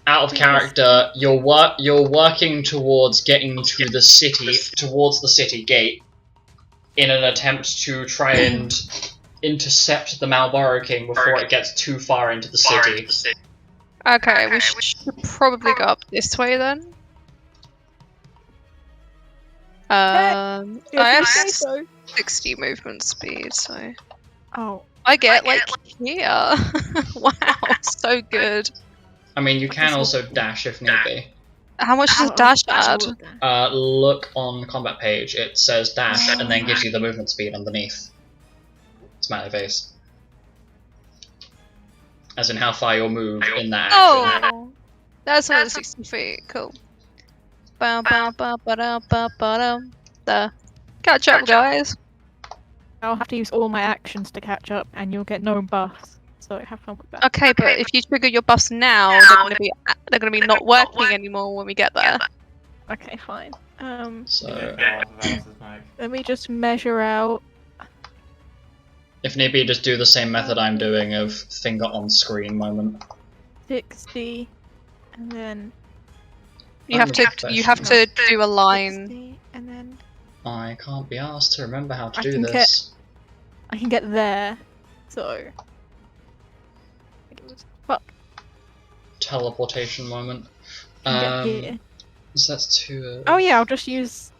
out of character, you're working towards getting to the city, towards the city gate, in an attempt to try and intercept the Malboro King before it gets too far into the city. Okay, we should probably go up this way then. I have 60 movement speed, so Oh. I get like here. Wow, so good. I mean, you can also dash if need be. How much does dash add? Look on the combat page. It says dash and then gives you the movement speed underneath. Smiley face. As in how far you'll move in that action. Oh, that's only 60 feet. Cool. Catch up, guys. I'll have to use all my actions to catch up, and you'll get no buffs. So have fun with that. Okay, but if you trigger your buffs now, they're gonna be not working anymore when we get there. Okay, fine. So, Let me just measure out. if need be, just do the same method I'm doing of finger on screen moment. 60, and then You have to do a line. 60, and then I can't be asked to remember how to do this. I can get there. So fuck. Teleportation moment. I can get here. So that's two. Oh yeah, I'll just use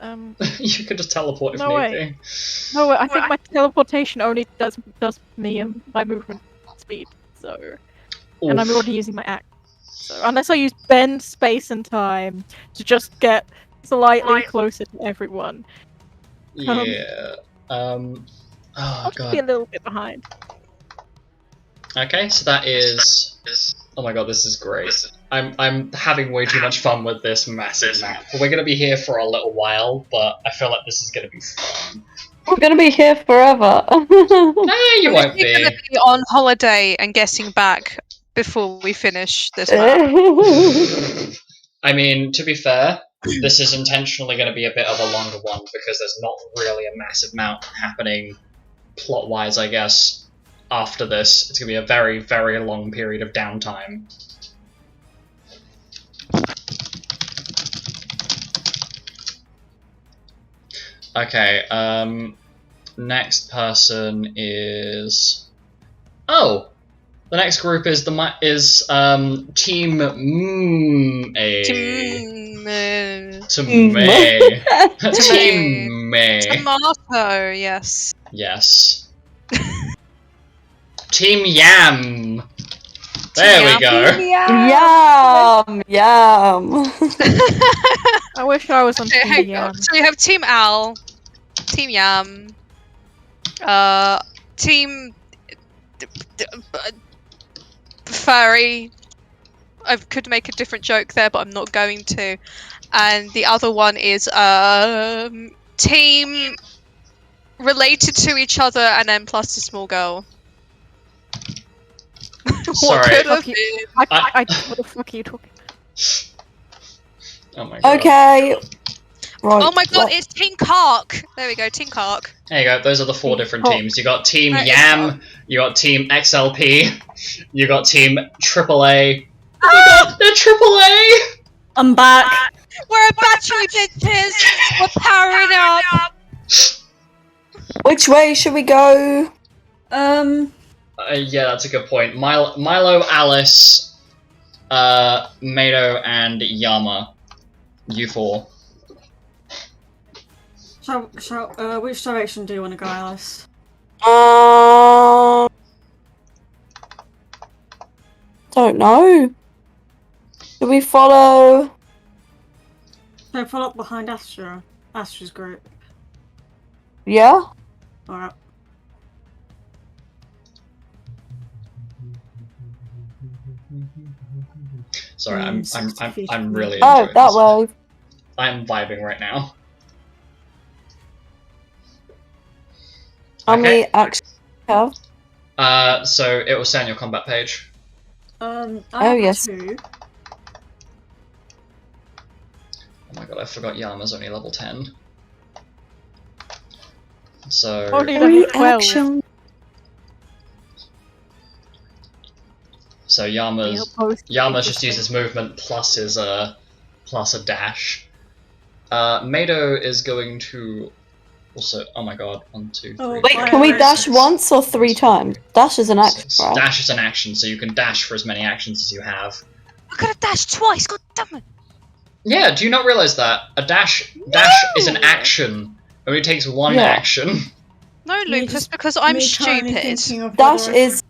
You could just teleport if No need way. be. No, I think my teleportation only does me my movement speed. So, and I'm Oof. already using my act. So unless I use bend, space, and time to just get slightly closer to everyone, Yeah. Oh I'll just be a god. little bit behind. Okay, so that is. Oh my god, this is great. I'm having way too much fun with this massive map. We're gonna be here for a little while, but I feel like this is gonna be fun. We're gonna be here forever. No, you won't We're gonna be. be on holiday and getting back before we finish this map. I mean, to be fair, this is intentionally going to be a bit of a longer one because there's not really a massive amount happening plot-wise, I guess, after this. It's going to be a very, very long period of downtime. Okay, next person is... Oh! The next group is Team A. Team May. Tomato, yes. Yes. Team Yam. There we go. Yum, yum. I wish I was on Team Yam. So we have Team Al, Team Yam, Team Furry. I could make a different joke there, but I'm not going to. And the other one is Team related to each other, and then plus a small girl. Sorry. What could have Okay. been? What the fuck are you talking? Oh my god. Okay. Right. Oh my god, it's Team Kark! There we go, Team Kark. There you go, those are the 4 different Kark. teams. You got Team That is Yam, you got Team XLP, you got Team AAA. Oh my god, they're AAA! I'm back. We're a battery bitches! We're powering up! Which way should we go? Yeah, that's a good point. Milo, Alice, Mado, and Yama. You 4. Which direction do you want to go, Alice? Don't know. Do we follow? So follow up behind Astra. Astra's group. Yeah. Alright. Sorry, I'm really Oh, enjoying that this. way. I'm vibing right now. How Okay. many actually have? So it will say on your combat page. I Oh, have yes. 2. Oh my god, I forgot Yama's only level 10. So Only level 12. Action. so Yama's just uses movement plus his plus a dash. Mado is going to also. Oh my god! 1, 2, 3. Wait, can we dash once or 3 times? Dash is an action, Six. right? Dash is an action, so you can dash for as many actions as you have. I could have dashed twice, god damn it! Yeah, do you not realize that a dash is an action? It only takes 1 Yeah. action. No, Me Lupus, just- because I'm me currently stupid. thinking of Dash whether I is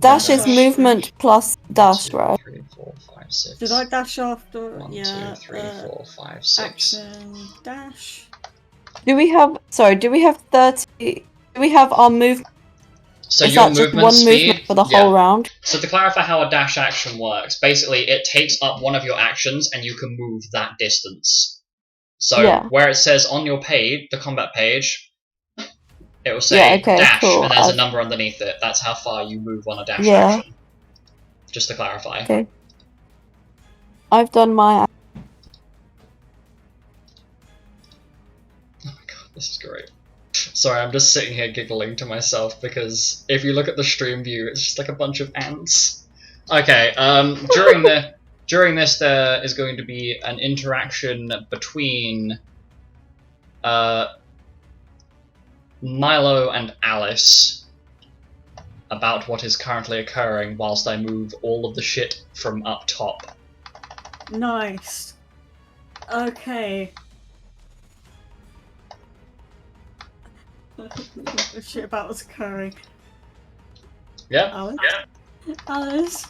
dash is Dash. movement plus dash, 2, right? 3, 4, 5, 6. Did I dash after? 1, Yeah. 2, 3, 4, 5, 6. Action dash. Do we have 30? Do we have our move? So Is your that just movement one speed movement for the whole round? So to clarify how a dash action works, basically it takes up one of your actions and you can move that distance. So Yeah. where it says on your page, the combat page, it will say Yeah, okay, dash cool. and there's a number underneath it. That's how far you move on a dash Yeah. action. Just to clarify. Okay. I've done my. Oh my god, this is great. Sorry, I'm just sitting here giggling to myself because if you look at the stream view, it's just like a bunch of ants. Okay, during this there is going to be an interaction between Milo and Alice about what is currently occurring whilst I move all of the shit from up top. Nice. Okay. Shit about what's occurring. Yeah? Alice? Alice?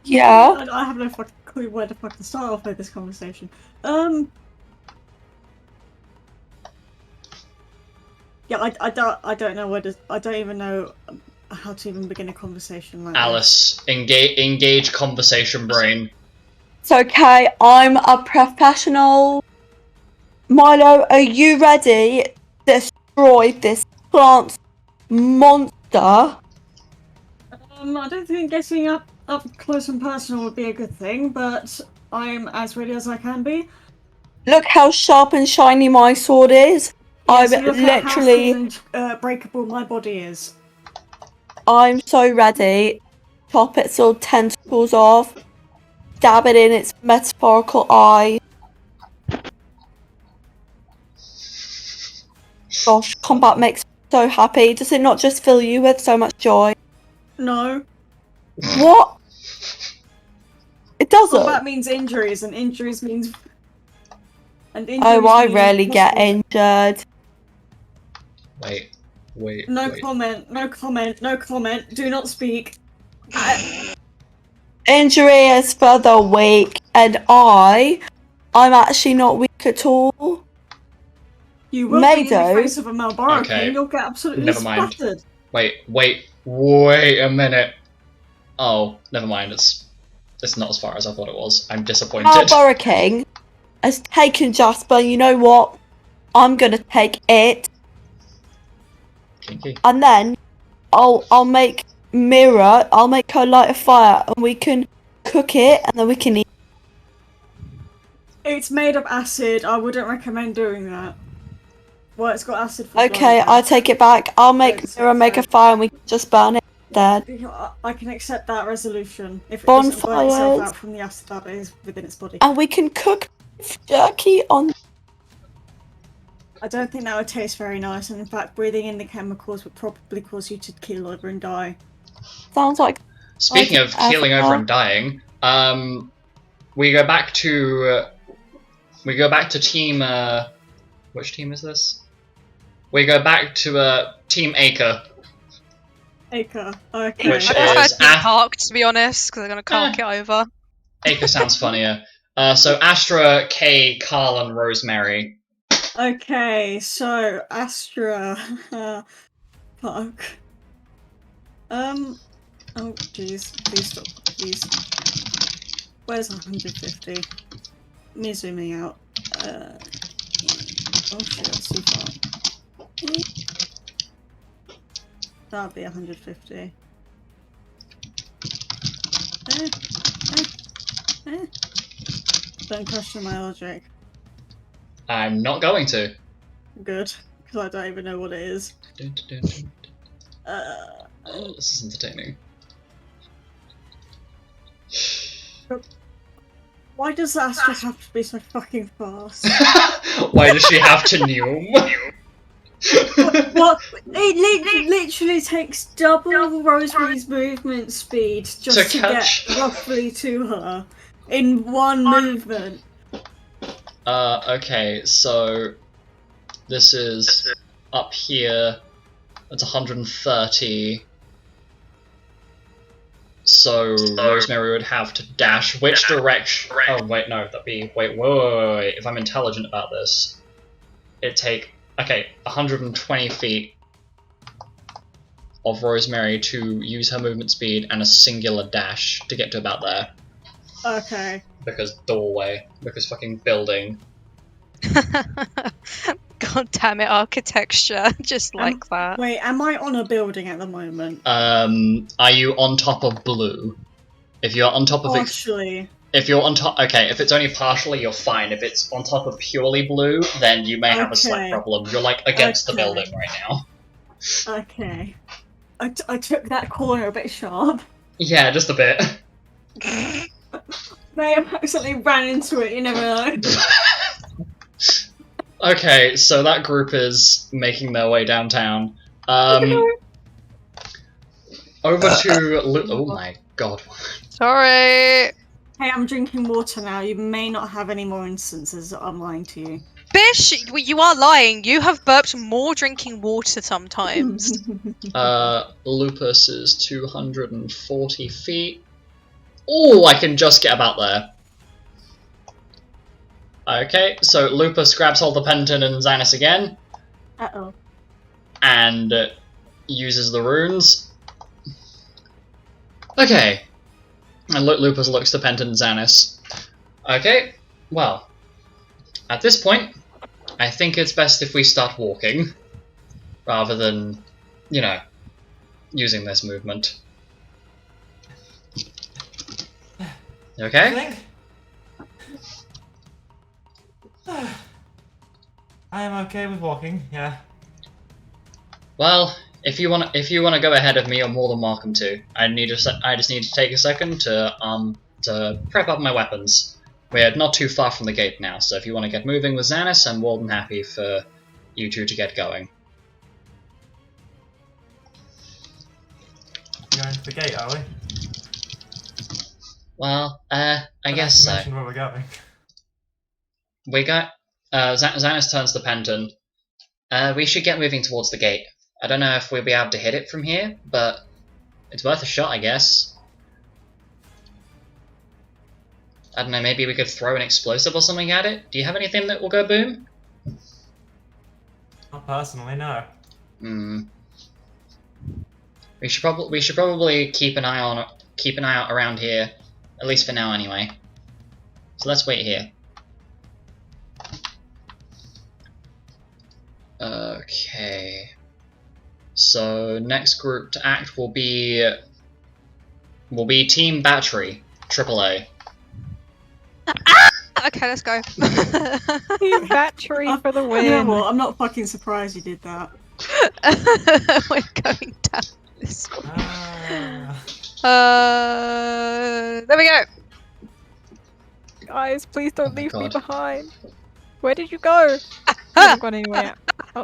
Yeah. I have no fucking clue where the fuck to start off with this conversation. Yeah, I don't know where to. I don't even know how to even begin a conversation like Alice, engage conversation brain. It's okay. I'm a professional. Milo, are you ready to destroy this plant monster? I don't think getting up close and personal would be a good thing, but I'm as ready as I can be. Look how sharp and shiny my sword is. Yes, I'm look at how literally. strong and breakable my body is. I'm so ready. Chop its little tentacles off. Stab it in its metaphorical eye. Gosh, combat makes me so happy. Does it not just fill you with so much joy? No. What? It doesn't. Combat means injuries, and injuries means. Oh, I rarely get injured. Wait. No comment. Do not speak. Injury is for the weak, and I'm actually not weak at all. You will be in the face of a Malboro King. You'll get absolutely splattered. Wait a minute. Oh, never mind. It's not as far as I thought it was. I'm disappointed. Malboro King has taken Jasper. You know what? I'm gonna take it, Kinky. and then I'll make Mira. I'll make her light a fire, and we can cook it, and then we can eat. It's made of acid. I wouldn't recommend doing that. Well, it's got acid. For Okay, I'll take it back. I'll make Mira make a fire, and we can just burn it dead. I can accept that resolution. If it doesn't burn itself out from the acid that is within its body. And we can cook jerky on. I don't think that would taste very nice, and in fact, breathing in the chemicals would probably cause you to keel over and die. Sounds like. Speaking of keeling over and dying, we go back to team. Which team is this? We go back to Team Acre. Acre, okay. Which I is prefer Park, to be honest, because they're gonna cark it over. Acre sounds funnier. So Astra, Kay, Karl, and Rosemary. Okay, so Astra, fuck. Oh jeez, please stop, please. Where's 150? Me zooming out. Oh shit, that's too far. That'd be 150. Don't question my logic. I'm not going to. Good, because I don't even know what it is. Oh, this is entertaining. Why does Astra have to be so fucking fast? Why does she have to Neum? What? It literally takes double Rosemary's movement speed just to get roughly to her in one movement. Okay, so this is up here. That's 130. So Rosemary would have to dash. Which direction? Oh wait, no, that'd be wait. If I'm intelligent about this, it'd take 120 feet of Rosemary to use her movement speed and a singular dash to get to about there. Okay. Because doorway. Because fucking building. God damn it, architecture. Just like that. Wait, am I on a building at the moment? Are you on top of blue? If you're on top of it. Partially. If you're on top. Okay, if it's only partially, you're fine. If it's on top of purely blue, then you may have a slight problem. You're like against the building right now. Okay. I took that corner a bit sharp. Yeah, just a bit. May have accidentally ran into it, you never know. Okay, so that group is making their way downtown. Over to oh my god. Sorry. Hey, I'm drinking water now. You may not have any more instances that I'm lying to you. Bish, you are lying. You have burped more drinking water sometimes. Lupus is 240 feet. Oh, I can just get about there. Okay, so Lupus grabs hold of Penton and Xanis again. Uh-oh. And uses the runes. Okay. And Lupus looks to Penton and Xanis. Okay, well, at this point, I think it's best if we start walking, rather than, you know, using this movement. Okay? I am okay with walking, yeah. Well, if you want to go ahead of me, you're more than welcome to. I just need to take a second to prep up my weapons. We're not too far from the gate now, so if you want to get moving with Xanis, I'm more than happy for you two to get going. We're going to the gate, are we? Well, I guess so. Mention where we're going. We got. Xanos turns to Penton. We should get moving towards the gate. I don't know if we'll be able to hit it from here, but it's worth a shot, I guess. I don't know, maybe we could throw an explosive or something at it? Do you have anything that will go boom? Not personally, no. We should probably keep an eye out around here, at least for now anyway. So let's wait here. Okay. So next group to act will be Team Battery, AAA. Okay, let's go. Team Battery for the win. You know what? I'm not fucking surprised you did that. We're going down this way. There we go. Guys, please don't leave me God. behind. Where did you go? I haven't gone anywhere. Oh,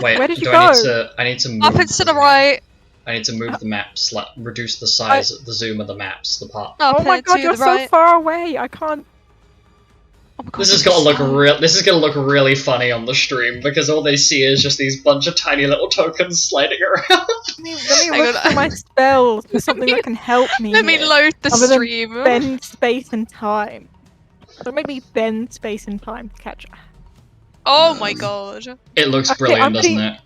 Wait, where did you do go? I need to move Up and to the right. I need to move the maps, like reduce the size, the zoom of the maps, the part. Up Oh my and god, to you're the so right. far away. I can't. Oh my God, This is gonna look really funny on the stream because all they see is just these bunch of tiny little tokens sliding around. Let me Hang look on. for my spells for something that can help me. Let me here, load the other than stream. bend space and time. Don't make me bend space and time to catch. Oh my god. It looks Okay, brilliant, I'm doesn't gonna-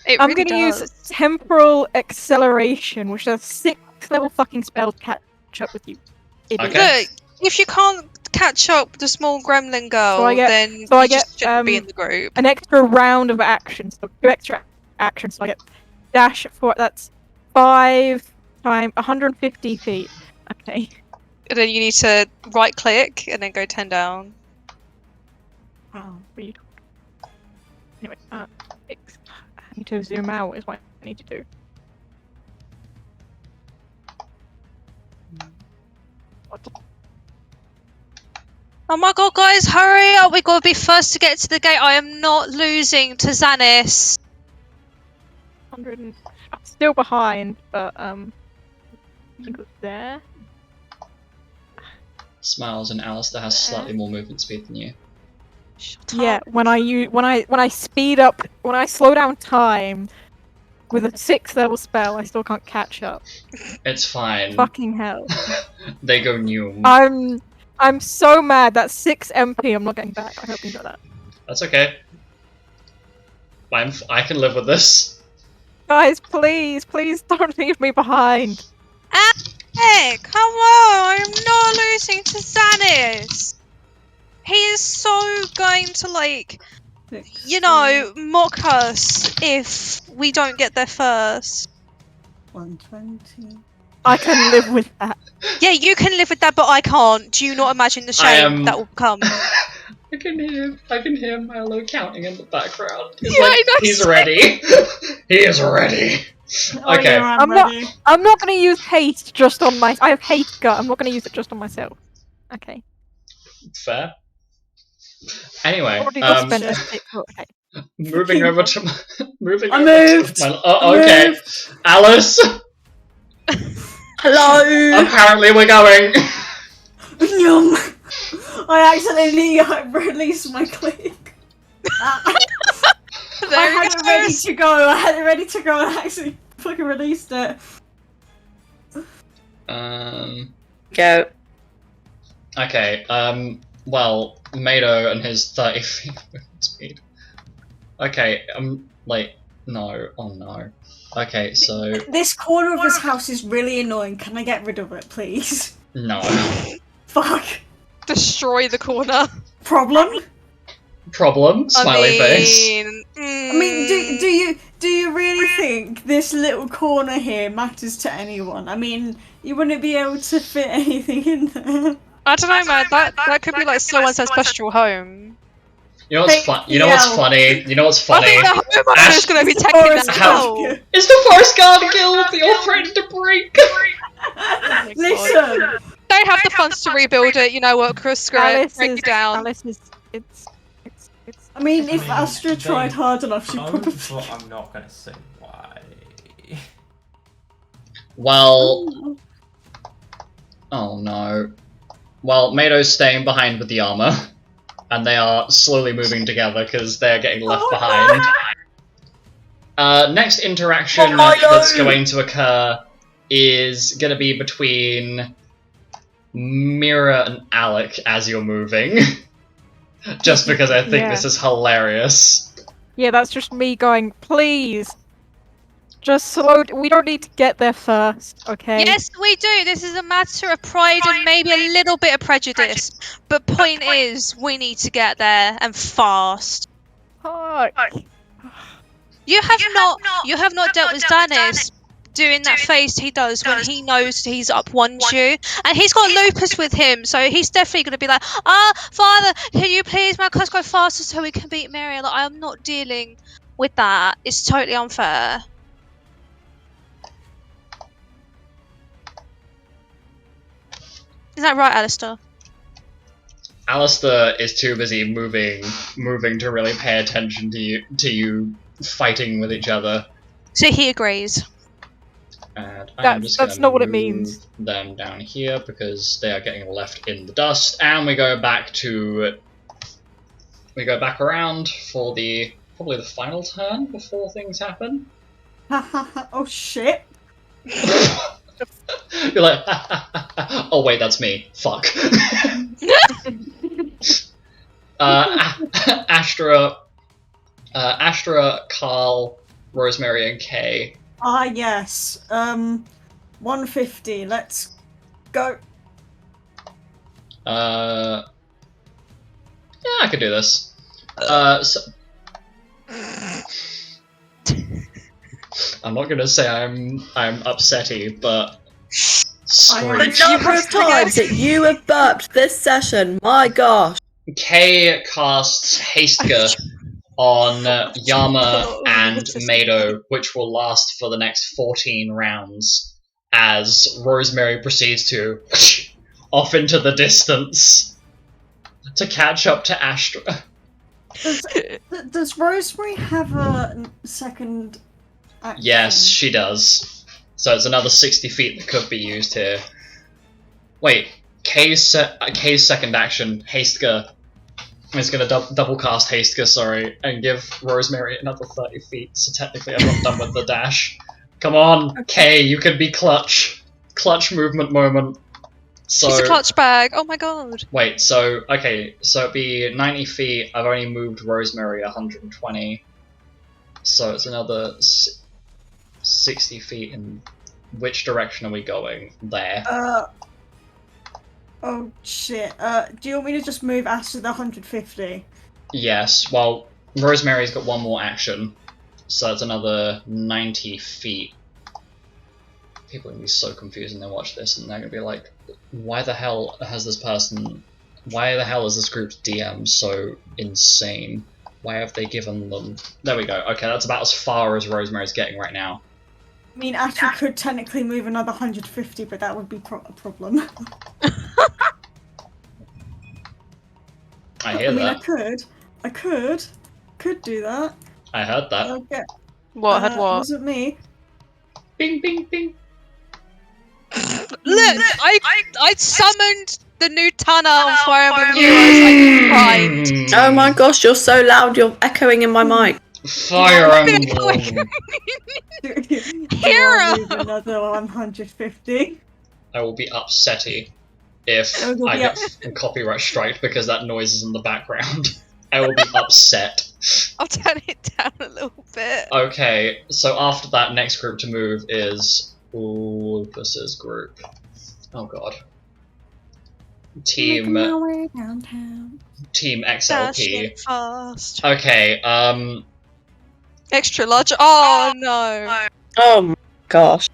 it? It I'm really gonna does. use temporal acceleration, which is a 6th level fucking spell to catch up with you. Idiot. Okay. Look, if you can't catch up with the small gremlin girl, So I get- then so I you just get, shouldn't be in the group. An extra round of actions, so 2 extra actions. So I get dash for that's 5 times 150 feet. Okay. And then you need to right click and then go 10 down. Oh, read. Anyway, I need to zoom out is what I need to do. What? Oh my god, guys, hurry up! We gotta be first to get to the gate. I am not losing to Xanis. 100 and... I'm still behind, but I think it's there. Smiles and Alistor has slightly more movement speed than you. Shut Yeah, up. when I speed up, when I slow down time with a 6th level spell, I still can't catch up. It's fine. Fucking hell! They go new. I'm so mad. That's 6 MP. I'm not getting back. I hope you know that. That's okay. I can live with this. Guys, please don't leave me behind. Hey, come on! I'm not losing to Xanis! He is so going to, like, you know, mock us if we don't get there first. 120. I can live with that. Yeah, you can live with that, but I can't. Do you not imagine the shame that will come? I can hear Milo counting in the background. He's Yeah, I know. he's ready. He is ready. Oh, Okay. yeah, I'm I'm ready. I'm not gonna use haste just on my. I have haste gut. I'm not gonna use it just on myself. Okay. Fair. Anyway, Already just spent a 6. Okay. moving over to I moved. okay, Moved. Alice. Hello. Apparently, we're going. Yum. I accidentally released my click. I There had he it ready goes. to go. I had it ready to go and I actually fucking released it. Go. Okay. Well, Mado and his 30 feet movement speed. Okay. No. Oh no. Okay. So This corner of his house is really annoying. Can I get rid of it, please? no. Fuck. Destroy the corner. Problem? Problem. Smiley face. I mean, do you really think this little corner here matters to anyone? I mean, you wouldn't be able to fit anything in there. I don't know, man. That could be like someone's ancestral home. You know what's fun? You know what's funny? You know what's I funny? think the homeowner is going to be taking Forest that Guard. out. It's the Forest Guard Guild that you're threatening to break. Listen, They have the funds to rebuild it. You know what, Chris? Screw it. Break it down. Alice is. It's. I mean, if mean, Astra they tried hard enough, she'd don't, probably. but I'm not gonna say why. Well, Oh no. Well, Mado's staying behind with the armor, and they are slowly moving together because they're getting left behind. Next interaction that's going to occur is going to be between Mira and Alec as you're moving. Just because I think this is hilarious. Yeah, that's just me going, please. Just slow. We don't need to get there first, okay? Yes, we do. This is a matter of pride and maybe a little bit of prejudice. But point is, we need to get there and fast. Fuck. You have not dealt with Danis doing that face he does when he knows he's up one you, and he's got Lupus with him, so he's definitely going to be like, Father, can you please make us go faster so we can beat Mary? Like, I'm not dealing with that. It's totally unfair. Is that right, Alistor? Alistor is too busy moving to really pay attention to you fighting with each other. So he agrees. And I'm just that's not what it means. Them down here because they are getting left in the dust, and we go back around for probably the final turn before things happen. Oh shit! You're like, oh wait, that's me. Fuck. Astra, Karl, Rosemary, and Kay. Ah, yes. 150. Let's go. Yeah, I could do this. So... I'm not gonna say I'm upsetty, but the number of times that you have burped this session, my gosh. Kay casts Hastegar on Yama and Mado, which will last for the next 14 rounds, as Rosemary proceeds to off into the distance to catch up to Astra. Does Rosemary have a second action? Yes, she does. So it's another 60 feet that could be used here. Wait, Kay's second action, Hastegar, is going to double cast Hastegar, sorry, and give Rosemary another 30 feet, so technically I'm not done with the dash. Come on, Kay, you can be clutch. Clutch movement moment. So, she's a clutch bag, oh my god. Wait, so it'd be 90 feet, I've only moved Rosemary 120, so it's another 60 feet in which direction are we going? There. Oh shit. Do you want me to just move Astra the 150? Yes, well, Rosemary's got one more action, so it's another 90 feet. People are going to be so confused when they watch this, and they're going to be like, why the hell is this group's DM so insane? Why have they given them... There we go. Okay, that's about as far as Rosemary's getting right now. I mean, Astra could technically move another 150, but that would be a problem. I hear that. I could do that. I heard that. Okay. What? Had what? It wasn't me. Bing, bing, bing. Look, I summoned the new Tana on Fire Emblem Heroes. I cried. Oh my gosh, you're so loud, you're echoing in my mic. Fire Emblem. Hero. Move another 150. I will be upsetty if I get copyright striked because that noise is in the background. I will be upset. I'll turn it down a little bit. Okay, so after that, next group to move is Lupus's group. Oh god. Team XLP. Dashing fast. Okay, Extra large. Oh no. Oh my gosh.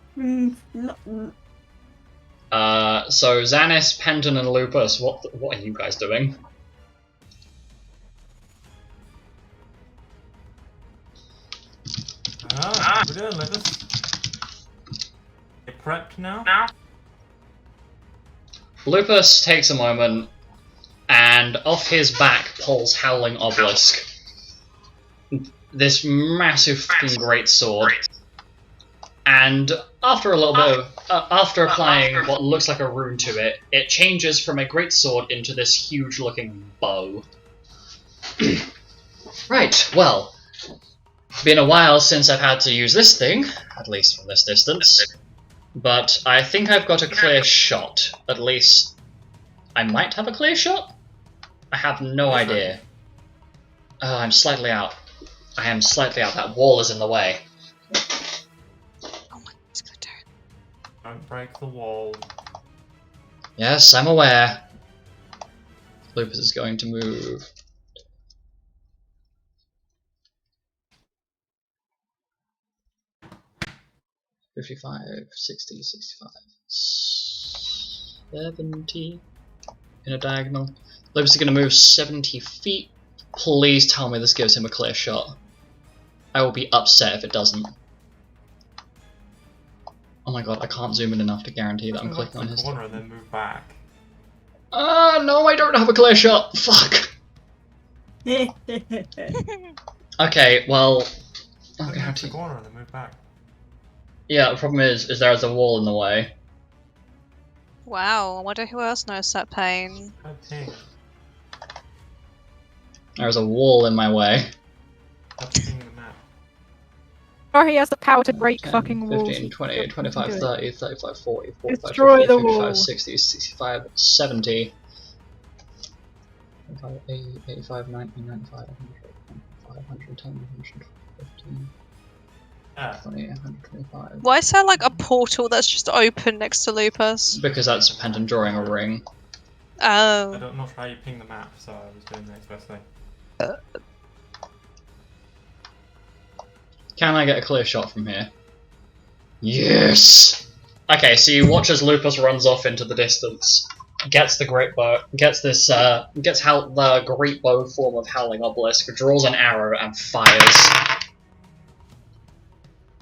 So Xanis, Penton, and Lupus, what are you guys doing? We're doing Lupus. Get prepped now? Lupus takes a moment, and off his back pulls Howling Obelisk. This massive fucking great sword. and after a little bit of, after applying what looks like a rune to it, it changes from a greatsword into this huge-looking bow. Right, well, been a while since I've had to use this thing, at least from this distance, but I think I've got a clear shot. At least, I might have a clear shot? I have no idea. Oh, I'm slightly out. I am slightly out. That wall is in the way. Oh my, it's gonna turn. Don't break the wall. Yes, I'm aware. Lupus is going to move. $55, $60, $65, $70 in a diagonal. Lupus is going to move 70 feet. Please tell me this gives him a clear shot. I will be upset if it doesn't. Oh my god, I can't zoom in enough to guarantee that I'm clicking on his corner and then move back. No, I don't have a clear shot. Fuck. Okay, well, I'll Move guarantee. to the corner and then move back. Yeah, the problem is there's a wall in the way. Wow, I wonder who else knows that pain. Go ping. There's a wall in my way. Go ping the map. Or he has the power to break 10, fucking walls. 15, 20, 25, do it. 30, 35, 40, 45, Destroy 50, the 55, wall. 60, 65, 70. 80, 85, 90, 95, 100, 110, 115, Yeah. 20, 125. Why is there like a portal that's just open next to Lupus? Because that's Pendant drawing a ring. Oh. I'm not sure how you ping the map, so I was doing the next best thing. Can I get a clear shot from here? Yes! Okay, so you watch as Lupus runs off into the distance, gets the great bow, gets the great bow form of Howling Obelisk, draws an arrow and fires.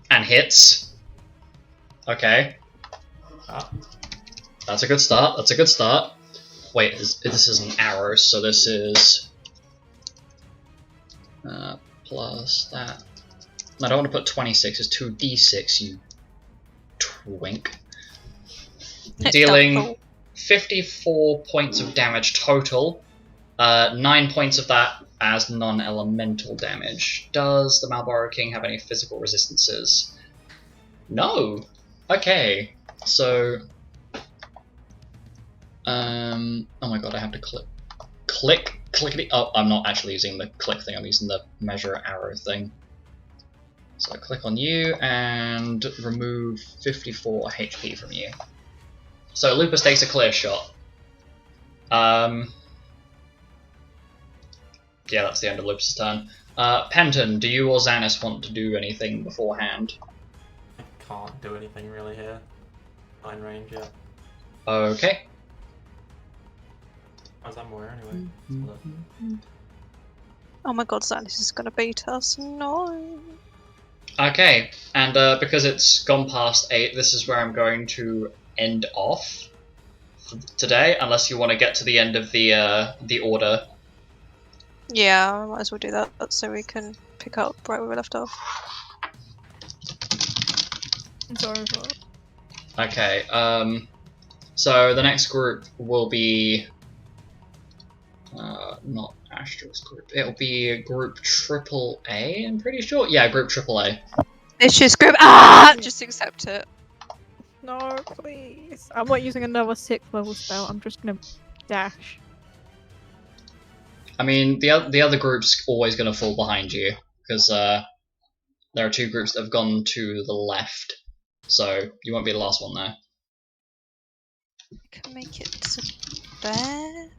And hits. Okay. That's a good start, that's a good start. Wait, this is an arrow, so this is... plus that. I don't want to put 26, it's 2d6, you twink. Dealing 54 points of damage total, 9 points of that as non-elemental damage. Does the Malboro King have any physical resistances? No! Okay, so... oh my god, I have to clickety. Oh, I'm not actually using the click thing, I'm using the measure arrow thing. So I click on you and remove 54 HP from you. So Lupus takes a clear shot. Yeah, that's the end of Lupus' turn. Penton, do you or Xanis want to do anything beforehand? I can't do anything really here. Line range, yeah. Okay. As I'm aware, anyway. Look. Oh my god, Xanis is gonna beat us. No. Okay, and because it's gone past 8, this is where I'm going to end off for today, unless you want to get to the end of the order. Yeah, might as well do that so we can pick up right where we left off. Sorry. Okay, so the next group will be not Astra's group. It'll be group AAA, I'm pretty sure. Yeah, group AAA. It's just group. Ah! Just accept it. No, please. I'm not using another 6th level spell. I'm just gonna dash. I mean, the other group's always going to fall behind you, because there are 2 groups that have gone to the left, so you won't be the last one there. I can make it to there.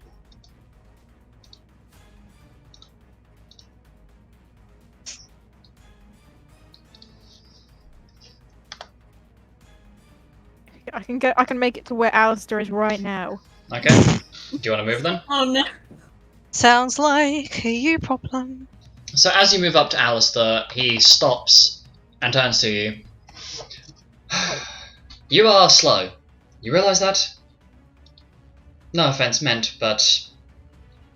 I can make it to where Alistor is right now. Okay. Do you want to move then? Oh no. Sounds like a you problem. So as you move up to Alistor, he stops and turns to you. You are slow. You realise that? No offence meant, but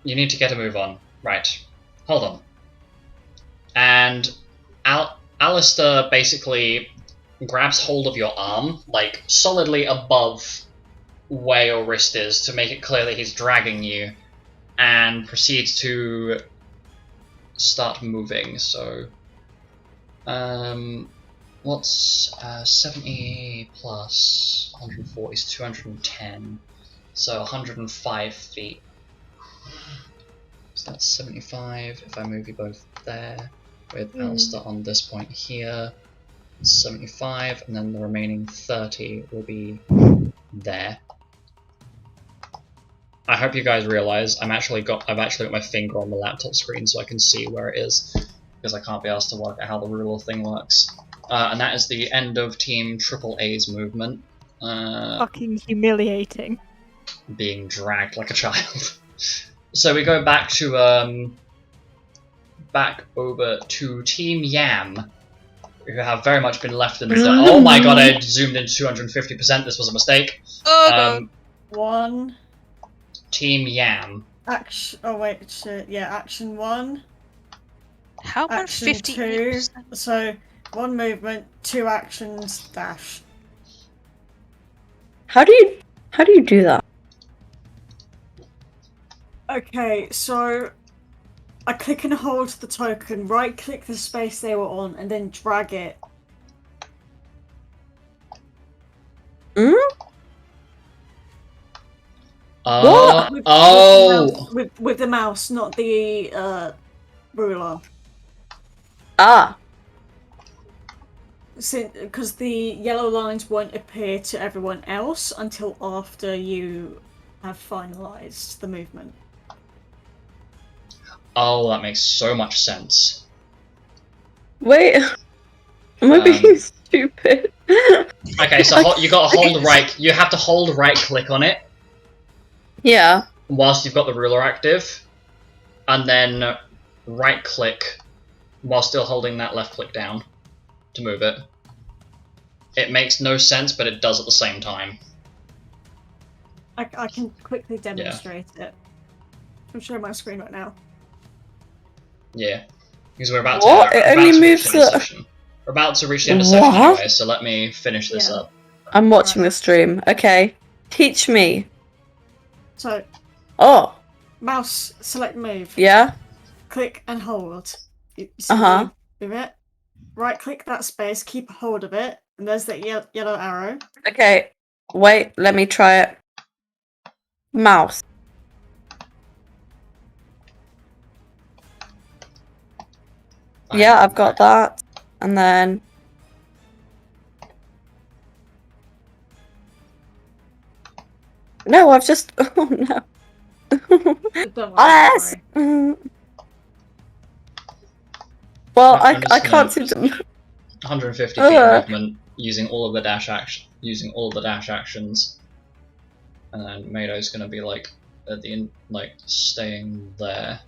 you need to get a move on. Right. Hold on. And Alistor basically grabs hold of your arm, like solidly above where your wrist is, to make it clear that he's dragging you, and proceeds to start moving. So, what's 70 plus 140 is 210, so 105 feet. So that's 75. If I move you both there, with Alistor on this point here, 75, and then the remaining 30 will be there. I hope you guys realize I've actually got my finger on the laptop screen so I can see where it is, because I can't be asked to work out how the ruler thing works. And that is the end of Team AAA's movement. Fucking humiliating. Being dragged like a child. So we go back to back over to Team Yam, who have very much been left in the dark. Oh my god, I zoomed in 250%. This was a mistake. One. Team Yam. Action. Oh wait, shit. Yeah, action 1. How about Action 50? 2. So 1 movement, 2 actions, dash. How do you do that? Okay, so I click and hold the token, right click the space they were on, and then drag it. What? With the mouse, not the ruler. Ah. Because the yellow lines won't appear to everyone else until after you have finalized the movement. Oh, that makes so much sense. Wait. Am I being stupid? Okay, so you got to hold right. You have to hold right click on it. Yeah. Whilst you've got the ruler active, and then right click while still holding that left click down to move it. It makes no sense, but it does at the same time. I can quickly demonstrate it. I'm showing my screen right now. Yeah, because we're about What? to. It only moves the session. We're about to reach the end of the session anyway, so let me finish this up. I'm watching the stream. Okay, teach me. So. Oh. Mouse, select move. Yeah. Click and hold. Move it. Right click that space, keep a hold of it, and there's that yellow arrow. Okay, wait, let me try it. Mouse. Yeah, I've got that. And then... No, I've just... Oh no. Yes! Well, I can't seem to... 150 feet of movement using all of the dash actions, and then Mado's gonna be like at the end, like staying there.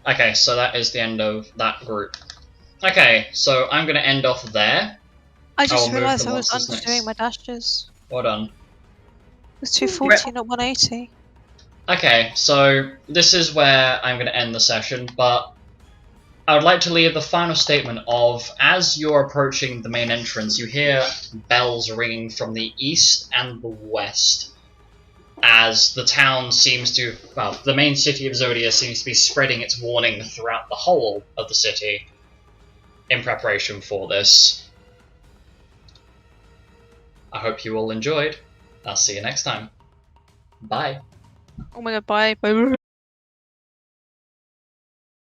Okay, so that is the end of that group. Okay, so I'm gonna end off there. I just realised I was underdoing my dashes. Well done. It was 240, not 180. Okay, so this is where I'm gonna end the session, but I would like to leave the final statement of, as you're approaching the main entrance, you hear bells ringing from the east and the west, as the town seems to, well, the main city of Zodia seems to be spreading its warning throughout the whole of the city in preparation for this. I hope you all enjoyed. I'll see you next time. Bye. Oh my god, bye. Bye.